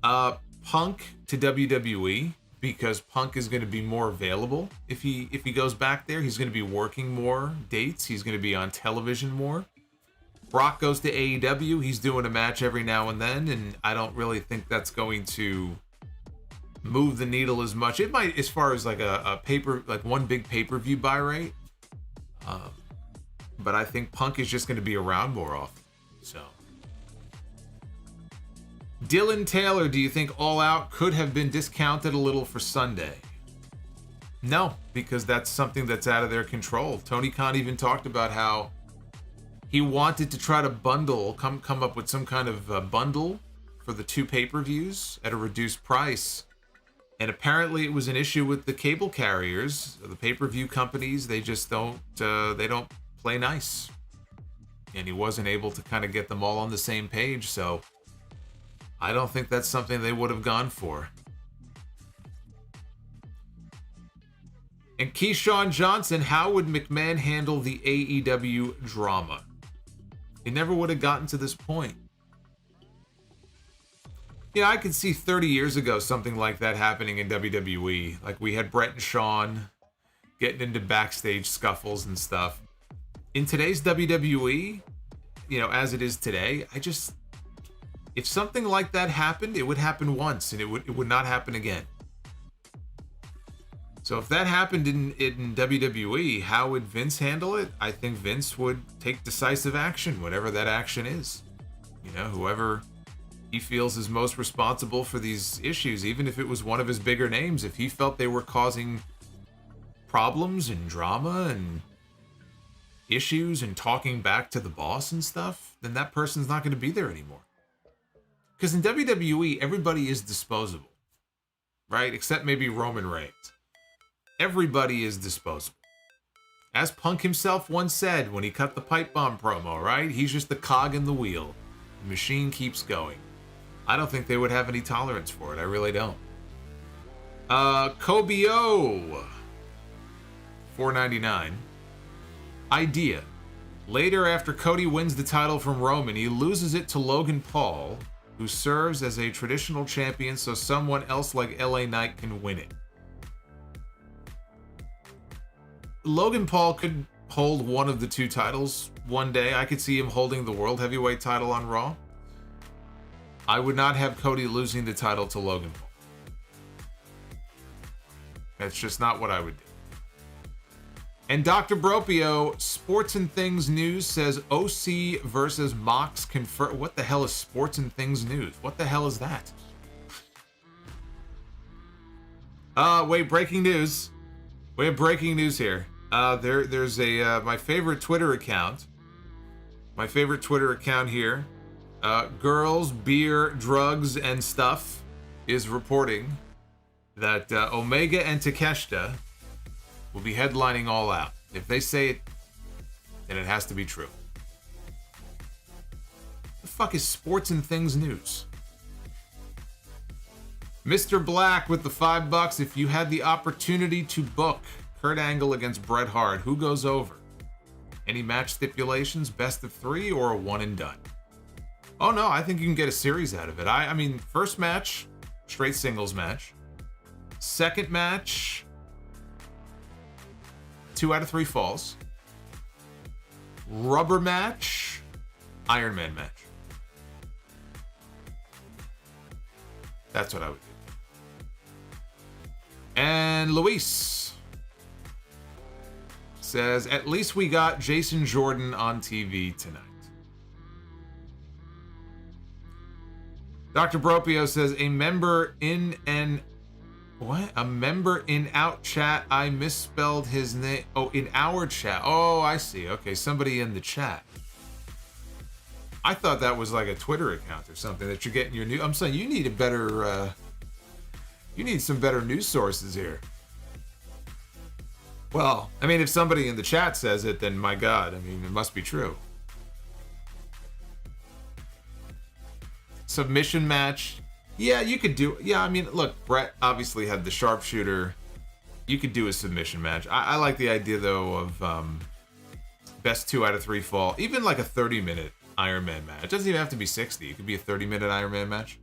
Punk to WWE, because Punk is going to be more available if he goes back there. He's going to be working more dates. He's going to be on television more. Brock goes to AEW. He's doing a match every now and then, and I don't really think that's going to move the needle as much. It might, as far as like a paper, like one big pay-per-view buy rate. But I think Punk is just going to be around more often. So, Dylan Taylor, do you think All Out could have been discounted a little for Sunday? No, because that's something that's out of their control. Tony Khan even talked about how he wanted to try to come up with some kind of bundle for the two pay-per-views at a reduced price. And apparently it was an issue with the cable carriers, the pay-per-view companies. They just don't play nice. And he wasn't able to kind of get them all on the same page, so I don't think that's something they would have gone for. And Keyshawn Johnson, how would McMahon handle the AEW drama? It never would have gotten to this point. Yeah, I could see 30 years ago something like that happening in WWE. Like we had Brett and Shawn getting into backstage scuffles and stuff. In today's WWE, as it is today, if something like that happened, it would happen once and it would not happen again. So if that happened in WWE, how would Vince handle it? I think Vince would take decisive action, whatever that action is. Whoever he feels is most responsible for these issues, even if it was one of his bigger names, if he felt they were causing problems and drama and issues and talking back to the boss and stuff, then that person's not going to be there anymore. Because in WWE, everybody is disposable, right? Except maybe Roman Reigns. Everybody is disposable. As Punk himself once said when he cut the pipe bomb promo, right? He's just the cog in the wheel. The machine keeps going. I don't think they would have any tolerance for it. I really don't. Kobio, $4.99. Idea. Later, after Cody wins the title from Roman, he loses it to Logan Paul, who serves as a traditional champion so someone else like LA Knight can win it. Logan Paul could hold one of the two titles one day. I could see him holding the World Heavyweight title on Raw. I would not have Cody losing the title to Logan Paul. That's just not what I would do. And Dr. Bropio, Sports and Things News says OC versus Mox confirmed. What the hell is Sports and Things News? What the hell is that? Wait, breaking news. We have breaking news here. There's a my favorite Twitter account. My favorite Twitter account here. Girls, Beer, Drugs, and Stuff is reporting that Omega and Takeshita will be headlining All Out. If they say it, then it has to be true. The fuck is Sports and Things News? Mr. Black with the $5. If you had the opportunity to book Kurt Angle against Bret Hart, who goes over? Any match stipulations, best of 3, or a one and done? Oh no, I think you can get a series out of it. I mean, first match, straight singles match. Second match, 2 out of 3 falls. Rubber match, Iron Man match. That's what I would do. And Luis says, at least we got Jason Jordan on TV tonight. Dr. Bropio says, a member in out chat, I misspelled his name. Oh, in our chat. Oh, I see. Okay, somebody in the chat. I thought that was like a Twitter account or something that you're getting your new. I'm saying you need a better, you need some better news sources here. Well, I mean, if somebody in the chat says it, then my God, I mean, it must be true. Submission match. Yeah, you could do. Yeah, I mean, look, Brett obviously had the sharpshooter. You could do a submission match. I like the idea, though, of best 2 out of 3 fall. Even like a 30-minute Iron Man match. It doesn't even have to be 60. It could be a 30-minute Iron Man match.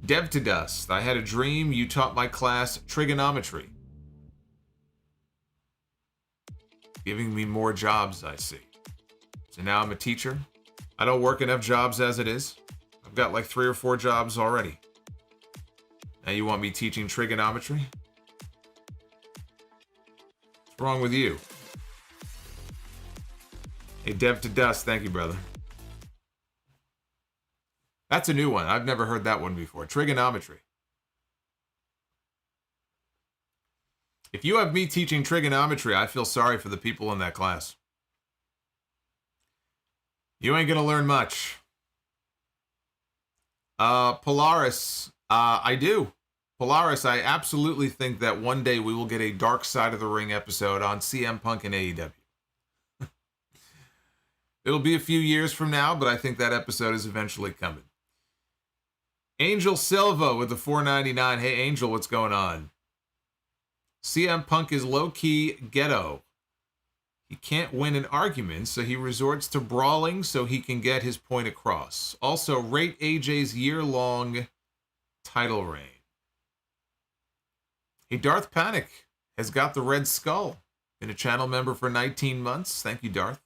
Dev to Dust. I had a dream. You taught my class trigonometry. Giving me more jobs, I see. So now I'm a teacher. I don't work enough jobs as it is. I've got like 3 or 4 jobs already. Now you want me teaching trigonometry? What's wrong with you? Hey, Dev to Dust, thank you, brother. That's a new one. I've never heard that one before. Trigonometry. If you have me teaching trigonometry, I feel sorry for the people in that class. You ain't gonna learn much. Polaris, I do. Polaris, I absolutely think that one day we will get a Dark Side of the Ring episode on CM Punk and AEW. It'll be a few years from now, but I think that episode is eventually coming. Angel Silva with the $4.99. Hey, Angel, what's going on? CM Punk is low-key ghetto. He can't win an argument, so he resorts to brawling so he can get his point across. Also, rate AJ's year-long title reign. Hey, Darth Panic has got the Red Skull. Been a channel member for 19 months. Thank you, Darth.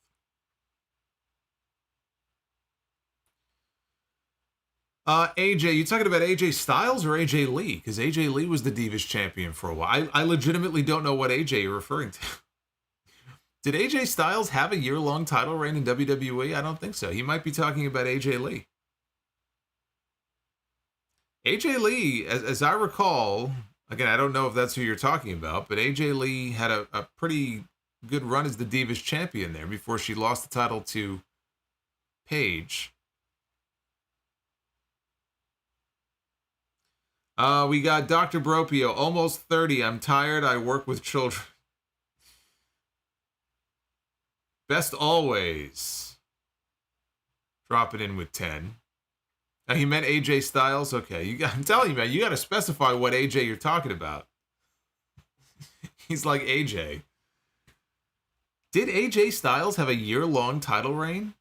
AJ, you talking about AJ Styles or AJ Lee? Because AJ Lee was the Divas champion for a while. I legitimately don't know what AJ you're referring to. Did AJ Styles have a year-long title reign in WWE? I don't think so. He might be talking about AJ Lee. AJ Lee, as I recall, again, I don't know if that's who you're talking about, but AJ Lee had a pretty good run as the Divas champion there before she lost the title to Paige. We got Dr. Bropio, almost 30. I'm tired. I work with children. Best always. Drop it in with 10. Now, he meant AJ Styles? Okay, I'm telling you, man, you got to specify what AJ you're talking about. He's like AJ. Did AJ Styles have a year-long title reign?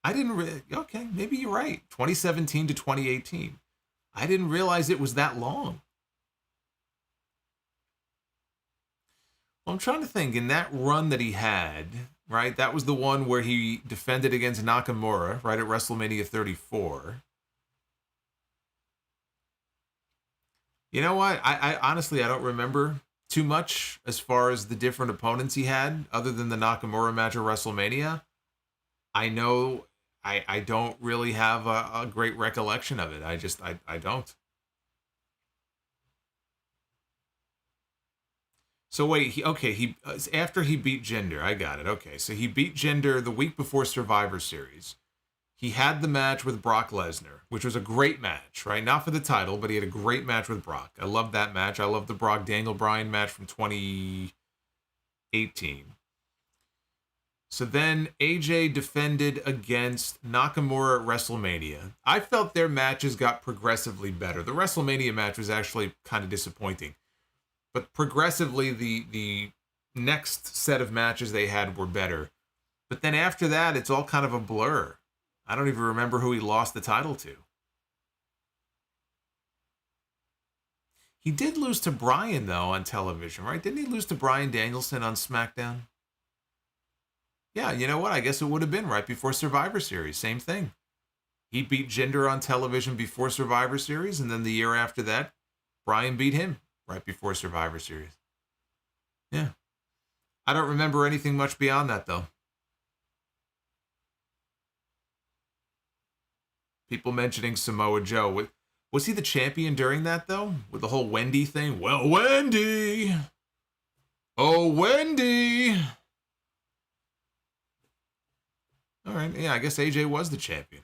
I didn't really... Okay, maybe you're right. 2017 to 2018. I didn't realize it was that long. Well, I'm trying to think. In that run that he had, right, that was the one where he defended against Nakamura, right, at WrestleMania 34. You know what? I honestly, I don't remember too much as far as the different opponents he had, other than the Nakamura match at WrestleMania. I know I don't really have a great recollection of it. I don't. So wait, he after he beat Jinder, I got it. Okay, so he beat Jinder the week before Survivor Series. He had the match with Brock Lesnar, which was a great match, right? Not for the title, but he had a great match with Brock. I love that match. I love the Brock Daniel Bryan match from 2018. So then AJ defended against Nakamura at WrestleMania. I felt their matches got progressively better. The WrestleMania match was actually kind of disappointing. But progressively, the next set of matches they had were better. But then after that, it's all kind of a blur. I don't even remember who he lost the title to. He did lose to Bryan, though, on television, right? Didn't he lose to Bryan Danielson on SmackDown? Yeah, you know what? I guess it would have been right before Survivor Series. Same thing. He beat Jinder on television before Survivor Series, and then the year after that, Bryan beat him right before Survivor Series. Yeah. I don't remember anything much beyond that, though. People mentioning Samoa Joe. Was he the champion during that, though? With the whole Wendy thing? Well, Wendy! Oh, Wendy! All right, yeah, I guess AJ was the champion.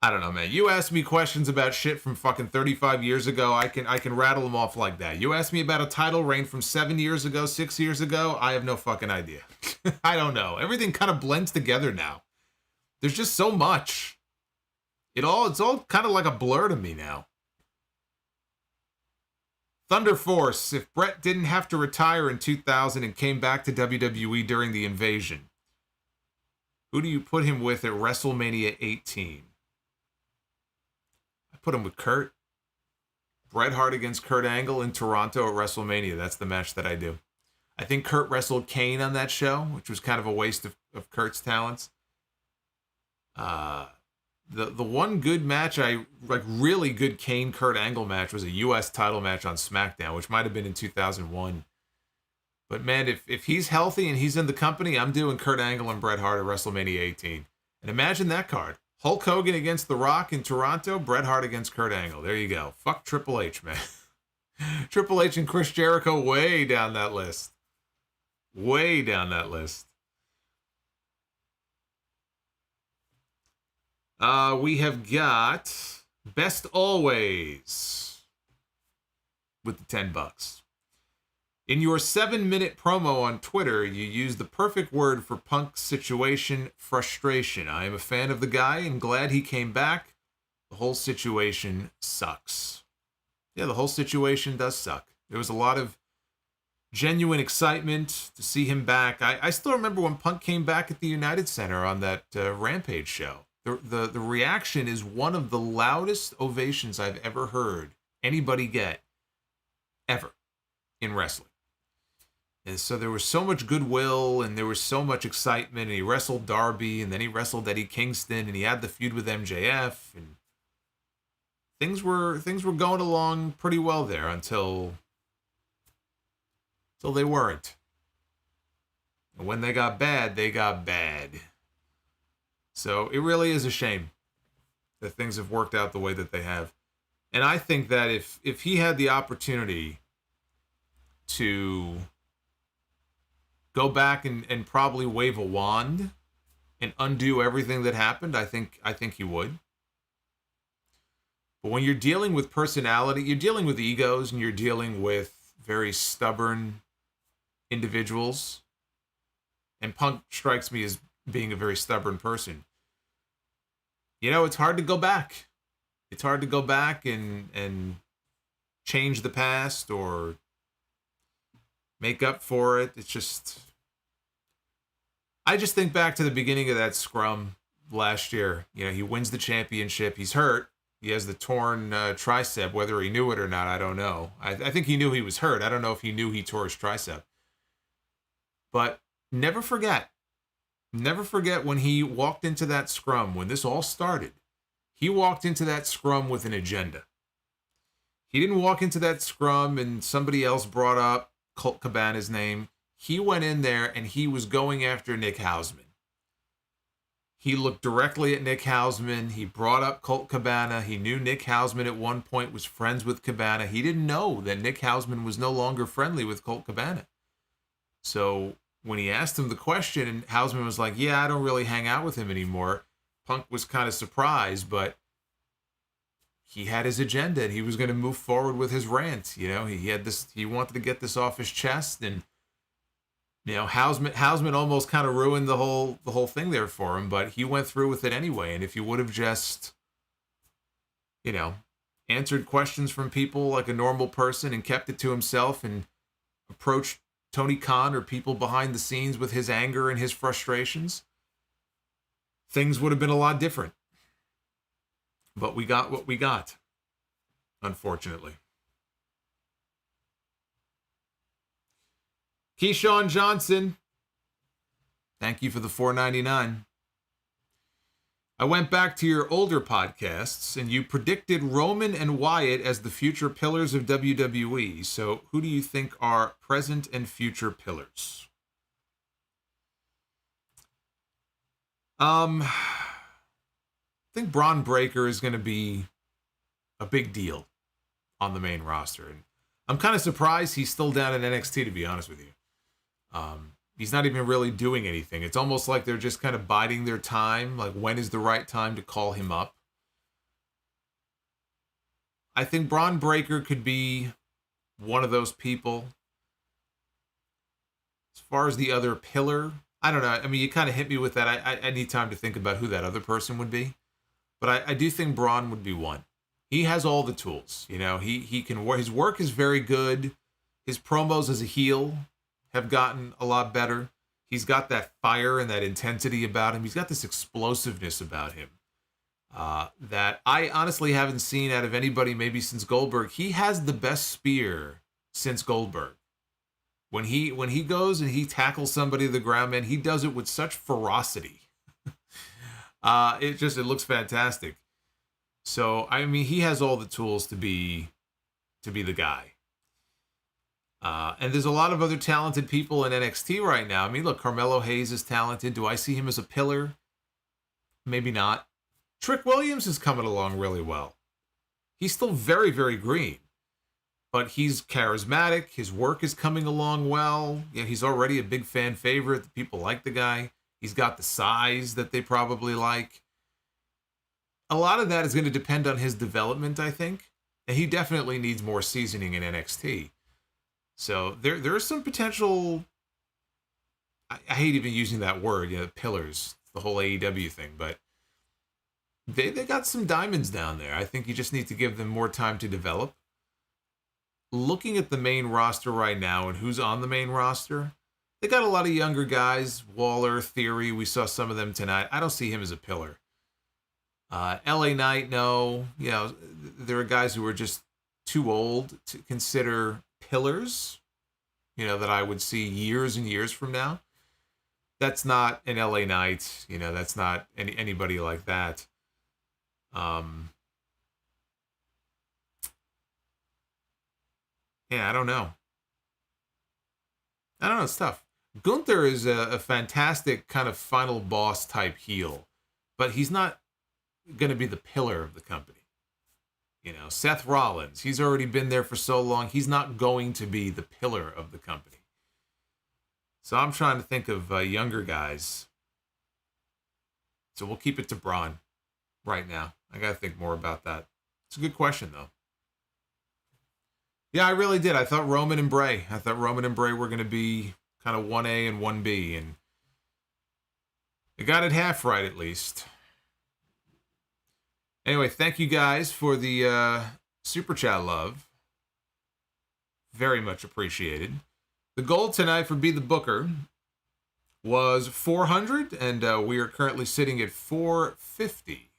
I don't know, man. You ask me questions about shit from fucking 35 years ago, I can rattle them off like that. You ask me about a title reign from 7 years ago, 6 years ago, I have no fucking idea. I don't know. Everything kind of blends together now. There's just so much. It's all kind of like a blur to me now. Thunder Force, if Brett didn't have to retire in 2000 and came back to WWE during the invasion, who do you put him with at WrestleMania 18? I put him with Kurt. Bret Hart against Kurt Angle in Toronto at WrestleMania. That's the match that I do. I think Kurt wrestled Kane on that show, which was kind of a waste of Kurt's talents. The one good match really good Kane Kurt Angle match was a US title match on SmackDown, which might have been in 2001. But man, if he's healthy and he's in the company, I'm doing Kurt Angle and Bret Hart at WrestleMania 18. And imagine that card. Hulk Hogan against The Rock in Toronto, Bret Hart against Kurt Angle. There you go. Fuck Triple H, man. Triple H and Chris Jericho way down that list. Way down that list. We have got Best Always with the $10. In your 7-minute promo on Twitter, you used the perfect word for Punk's situation, frustration. I am a fan of the guy and glad he came back. The whole situation sucks. Yeah, the whole situation does suck. There was a lot of genuine excitement to see him back. I still remember when Punk came back at the United Center on that Rampage show. The reaction is one of the loudest ovations I've ever heard anybody get ever in wrestling. And so there was so much goodwill and there was so much excitement, and he wrestled Darby and then he wrestled Eddie Kingston and he had the feud with MJF, and things were going along pretty well there until they weren't. And when they got bad, they got bad. So it really is a shame that things have worked out the way that they have. And I think that if he had the opportunity to go back and probably wave a wand and undo everything that happened, I think he would. But when you're dealing with personality, you're dealing with egos and you're dealing with very stubborn individuals, And Punk strikes me as being a very stubborn person. It's hard to go back. It's hard to go back and change the past or make up for it. It's just... I just think back to the beginning of that scrum last year. He wins the championship. He's hurt. He has the torn tricep. Whether he knew it or not, I don't know. I think he knew he was hurt. I don't know if he knew he tore his tricep. But never forget when he walked into that scrum, when this all started. He walked into that scrum with an agenda. He didn't walk into that scrum and somebody else brought up Colt Cabana's name. He went in there and he was going after Nick Hausman. He looked directly at Nick Hausman. He brought up Colt Cabana. He knew Nick Hausman at one point was friends with Cabana. He didn't know that Nick Hausman was no longer friendly with Colt Cabana. So when he asked him the question and Hausman was like, yeah, I don't really hang out with him anymore, Punk was kind of surprised, but he had his agenda and he was going to move forward with his rant. He had this, he wanted to get this off his chest, and Hausman almost kind of ruined the whole thing there for him, but he went through with it anyway. And if he would have just, answered questions from people like a normal person and kept it to himself and approached Tony Khan or people behind the scenes with his anger and his frustrations, things would have been a lot different. But we got what we got, unfortunately. Keyshawn Johnson, thank you for the $4.99. I went back to your older podcasts, and you predicted Roman and Wyatt as the future pillars of WWE. So who do you think are present and future pillars? I think Braun Breaker is going to be a big deal on the main roster. And I'm kind of surprised he's still down in NXT, to be honest with you. He's not even really doing anything. It's almost like they're just kind of biding their time. Like, when is the right time to call him up? I think Braun Breaker could be one of those people. As far as the other pillar, I don't know. I mean, you kind of hit me with that. I need time to think about who that other person would be. But I do think Braun would be one. He has all the tools. He can work. His work is very good. His promos as a heel have gotten a lot better. He's got that fire and that intensity about him. He's got this explosiveness about him that I honestly haven't seen out of anybody maybe since Goldberg. He has the best spear since Goldberg. When he goes and he tackles somebody to the ground, man, he does it with such ferocity. It looks fantastic. So, I mean, he has all the tools to be the guy. And there's a lot of other talented people in NXT right now. I mean, look, Carmelo Hayes is talented. Do I see him as a pillar? Maybe not. Trick Williams is coming along really well. He's still very, very green. But he's charismatic. His work is coming along well. Yeah, he's already a big fan favorite. The people like the guy. He's got the size that they probably like. A lot of that is going to depend on his development, I think. And he definitely needs more seasoning in NXT. So there is some potential. I hate even using that word, pillars, the whole AEW thing, but they got some diamonds down there. I think you just need to give them more time to develop. Looking at the main roster right now and who's on the main roster, they got a lot of younger guys. Waller, Theory, we saw some of them tonight. I don't see him as a pillar. LA Knight, no. There are guys who are just too old to consider pillars, that I would see years and years from now. That's not an LA Knight, that's not anybody like that. Yeah, I don't know. It's tough. Gunther is a fantastic kind of final boss type heel, but he's not going to be the pillar of the company. Seth Rollins, he's already been there for so long. He's not going to be the pillar of the company. So I'm trying to think of younger guys. So we'll keep it to Braun right now. I got to think more about that. It's a good question, though. Yeah, I really did. I thought Roman and Bray were going to be kind of 1A and 1B. And I got it half right, at least. Anyway, thank you guys for the Super Chat love. Very much appreciated. The goal tonight for Be the Booker was 400, and we are currently sitting at 450.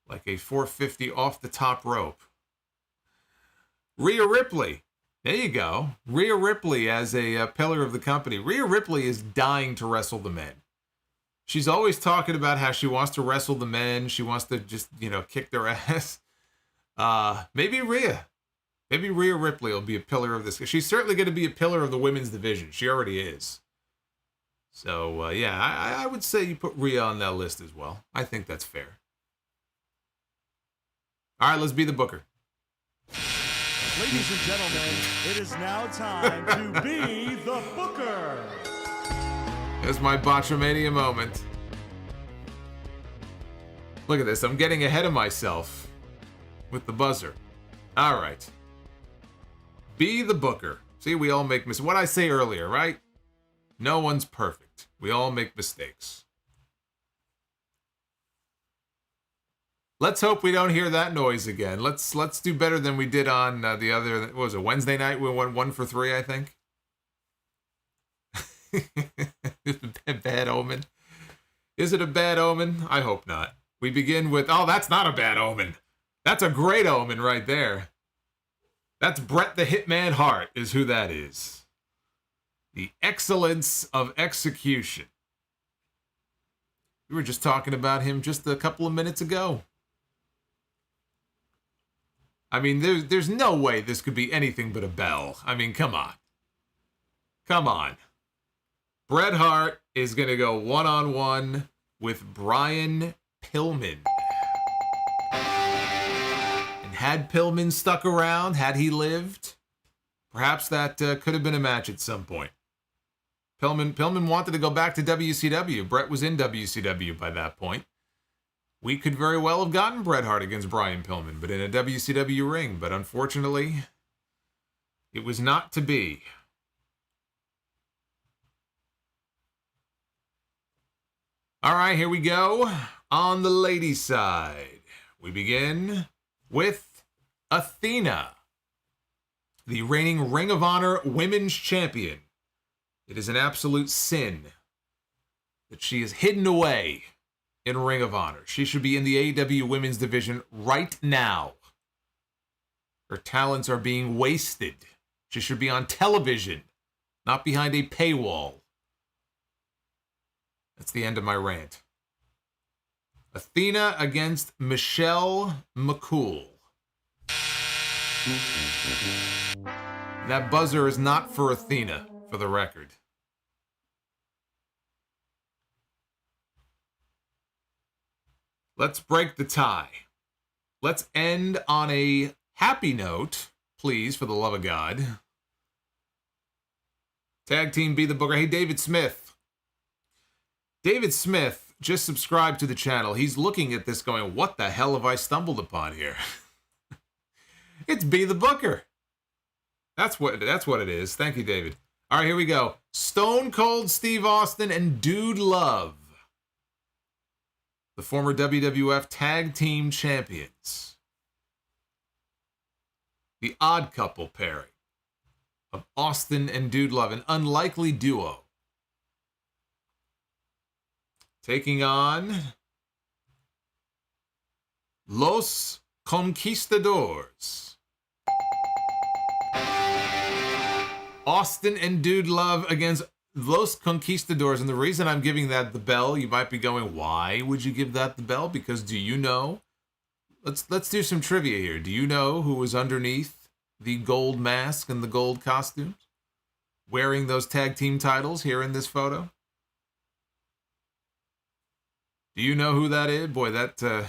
Like a 450 off the top rope. Rhea Ripley. There you go. Rhea Ripley as a pillar of the company. Rhea Ripley is dying to wrestle the men. She's always talking about how she wants to wrestle the men. She wants to just, kick their ass. Maybe Rhea Ripley will be a pillar of this. She's certainly going to be a pillar of the women's division. She already is. So, I would say you put Rhea on that list as well. I think that's fair. All right, let's be the Booker. Ladies and gentlemen, it is now time to be the Booker. There's my Botchamania moment. Look at this. I'm getting ahead of myself with the buzzer. All right. Be the Booker. See, we all make mistakes. What I say earlier, right? No one's perfect. We all make mistakes. Let's hope we don't hear that noise again. Let's do better than we did on the other, what was it, Wednesday night? We won 1 for 3, I think. A bad omen. Is it a bad omen? I hope not. We begin with, oh, that's not a bad omen. That's a great omen right there. That's Bret the Hitman Hart is who that is. The excellence of execution. We were just talking about him just a couple of minutes ago. I mean, there's no way this could be anything but a bell. I mean, come on. Come on. Bret Hart is going to go one-on-one with Brian Pillman. And had Pillman stuck around, had he lived, perhaps that could have been a match at some point. Pillman wanted to go back to WCW. Bret was in WCW by that point. We could very well have gotten Bret Hart against Brian Pillman, but in a WCW ring. But unfortunately, it was not to be. All right, here we go. On the ladies' side, we begin with Athena, the reigning Ring of Honor Women's Champion. It is an absolute sin that she is hidden away in Ring of Honor. She should be in the AEW Women's Division right now. Her talents are being wasted. She should be on television, not behind a paywall. That's the end of my rant. Athena against Michelle McCool. That buzzer is not for Athena, for the record. Let's break the tie. Let's end on a happy note, please, for the love of God. Tag team Be the Booker. Hey, David Smith. David Smith just subscribed to the channel. He's looking at this going, what the hell have I stumbled upon here? It's Be the Booker. That's what it is. Thank you, David. All right, here we go. Stone Cold Steve Austin and Dude Love, the former WWF Tag Team Champions. The odd couple pairing of Austin and Dude Love, an unlikely duo. Taking on Los Conquistadors. Austin and Dude Love against Los Conquistadors. And the reason I'm giving that the bell, you might be going, why would you give that the bell? Because do you know? Let's do some trivia here. Do you know who was underneath the gold mask and the gold costumes, wearing those tag team titles here in this photo? Do you know who that is? Boy, that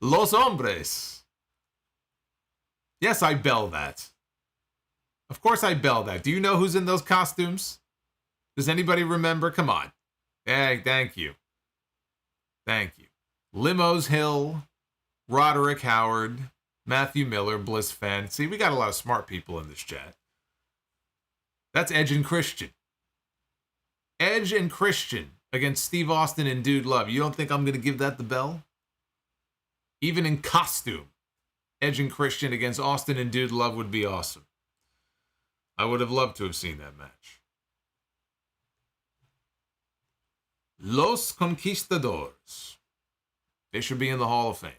Los Hombres. Yes, I bell that. Of course I bell that. Do you know who's in those costumes? Does anybody remember? Come on. Hey, thank you. Thank you. Limos Hill, Roderick Howard, Matthew Miller, Bliss Fan. See, we got a lot of smart people in this chat. That's Edge and Christian. Edge and Christian against Steve Austin and Dude Love. You don't think I'm going to give that the bell? Even in costume, Edge and Christian against Austin and Dude Love would be awesome. I would have loved to have seen that match. Los Conquistadores. They should be in the Hall of Fame.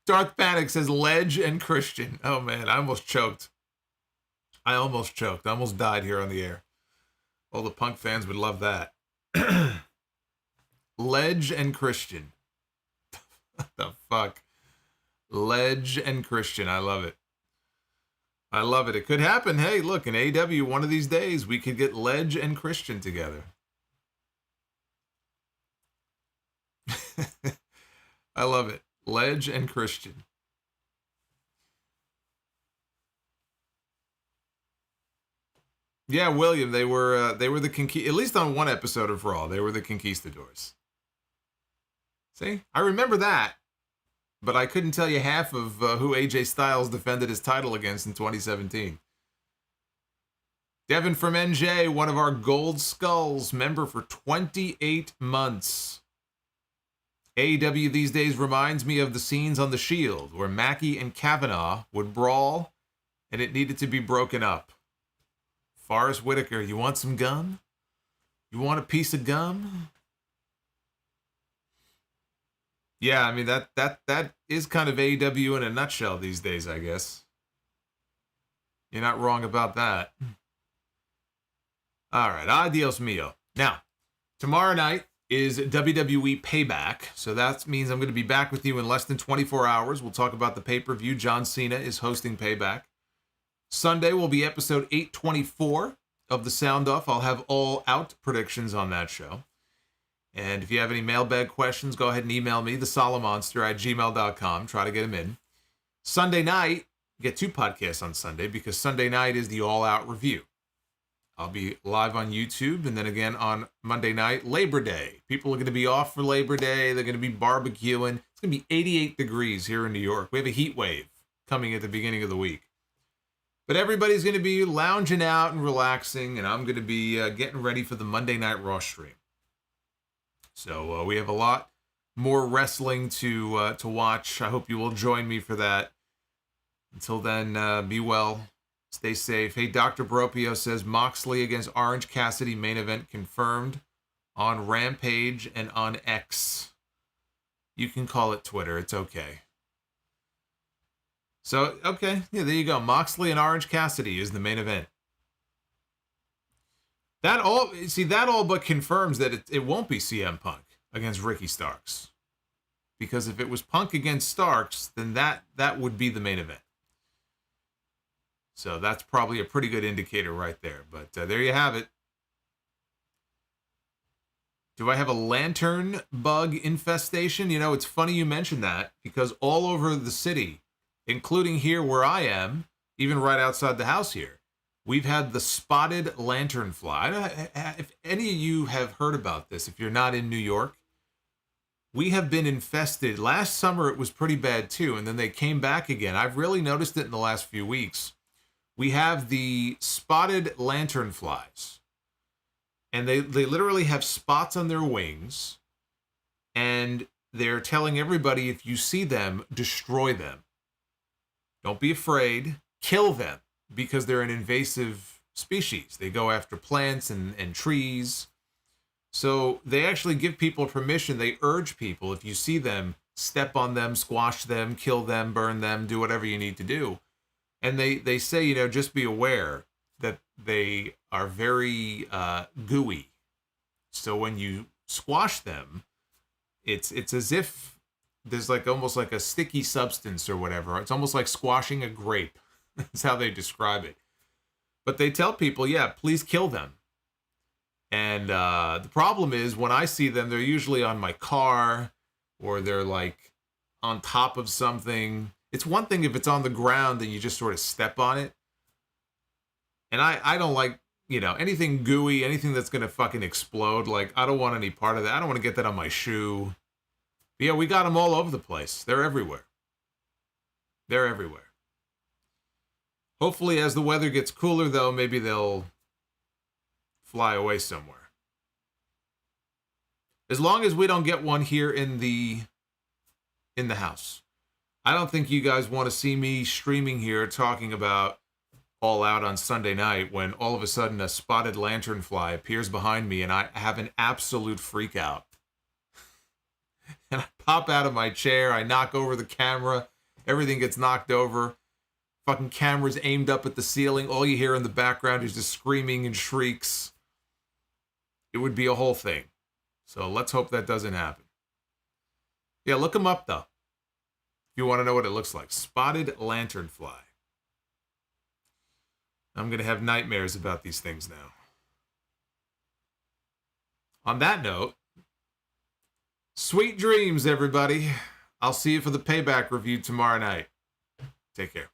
Dark Panic says Ledge and Christian. Oh man, I almost choked. I almost died here on the air. All the Punk fans would love that. Ledge and Christian. What the fuck? Ledge and Christian. I love it. I love it. It could happen. Hey, look, in AEW, one of these days, we could get Ledge and Christian together. I love it. Ledge and Christian. Yeah, William, they were the at least on one episode of Raw, they were the Conquistadors. See? I remember that, but I couldn't tell you half of who AJ Styles defended his title against in 2017. Devin from NJ, one of our Gold Skulls, member for 28 months. AEW these days reminds me of the scenes on The Shield, where Mackey and Kavanaugh would brawl, and it needed to be broken up. Forrest Whitaker, you want some gum? You want a piece of gum? Yeah, I mean, that is kind of AEW in a nutshell these days, I guess. You're not wrong about that. All right, adios mio. Now, tomorrow night is WWE Payback, so that means I'm going to be back with you in less than 24 hours. We'll talk about the pay-per-view. John Cena is hosting Payback. Sunday will be episode 824 of The Sound Off. I'll have all out predictions on that show. And if you have any mailbag questions, go ahead and email me, thesolomonster@gmail.com. Try to get them in. Sunday night, get two podcasts on Sunday because Sunday night is the all-out review. I'll be live on YouTube, and then again on Monday night, Labor Day. People are going to be off for Labor Day. They're going to be barbecuing. It's going to be 88 degrees here in New York. We have a heat wave coming at the beginning of the week. But everybody's going to be lounging out and relaxing, and I'm going to be getting ready for the Monday Night Raw stream. So we have a lot more wrestling to watch. I hope you will join me for that. Until then, be well. Stay safe. Hey, Dr. Bropio says Moxley against Orange Cassidy main event confirmed on Rampage and on X. You can call it Twitter. It's okay. So, okay. Yeah, there you go. Moxley and Orange Cassidy is the main event. That all but confirms that it won't be CM Punk against Ricky Starks. Because if it was Punk against Starks, then that would be the main event. So that's probably a pretty good indicator right there. But there you have it. Do I have a lantern bug infestation? You know, it's funny you mentioned that because all over the city, including here where I am, even right outside the house here, we've had the spotted lanternfly. I don't know if any of you have heard about this, if you're not in New York. We have been infested. Last summer it was pretty bad too, and then they came back again. I've really noticed it in the last few weeks. We have the spotted lanternflies, and they literally have spots on their wings, and they're telling everybody if you see them, destroy them. Don't be afraid. Kill them because they're an invasive species. They go after plants and trees. So they actually give people permission. They urge people, if you see them, step on them, squash them, kill them, burn them, do whatever you need to do. And they say, you know, just be aware that they are very gooey. So when you squash them, it's as if there's like almost like a sticky substance or whatever. It's almost like squashing a grape. That's how they describe it. But they tell people, yeah, please kill them. And the problem is when I see them, they're usually on my car or they're like on top of something. It's one thing if it's on the ground and you just sort of step on it. And I don't like, you know, anything gooey, anything that's going to fucking explode. Like, I don't want any part of that. I don't want to get that on my shoe. But yeah, we got them all over the place. They're everywhere. They're everywhere. Hopefully, as the weather gets cooler, though, maybe they'll fly away somewhere. As long as we don't get one here in the house. I don't think you guys want to see me streaming here talking about All Out on Sunday night when all of a sudden a spotted lanternfly appears behind me and I have an absolute freak out. And I pop out of my chair, I knock over the camera, everything gets knocked over. Fucking camera's aimed up at the ceiling. All you hear in the background is just screaming and shrieks. It would be a whole thing. So let's hope that doesn't happen. Yeah, look them up, though. If you want to know what it looks like. Spotted lanternfly. I'm going to have nightmares about these things now. On that note, sweet dreams, everybody. I'll see you for the Payback review tomorrow night. Take care.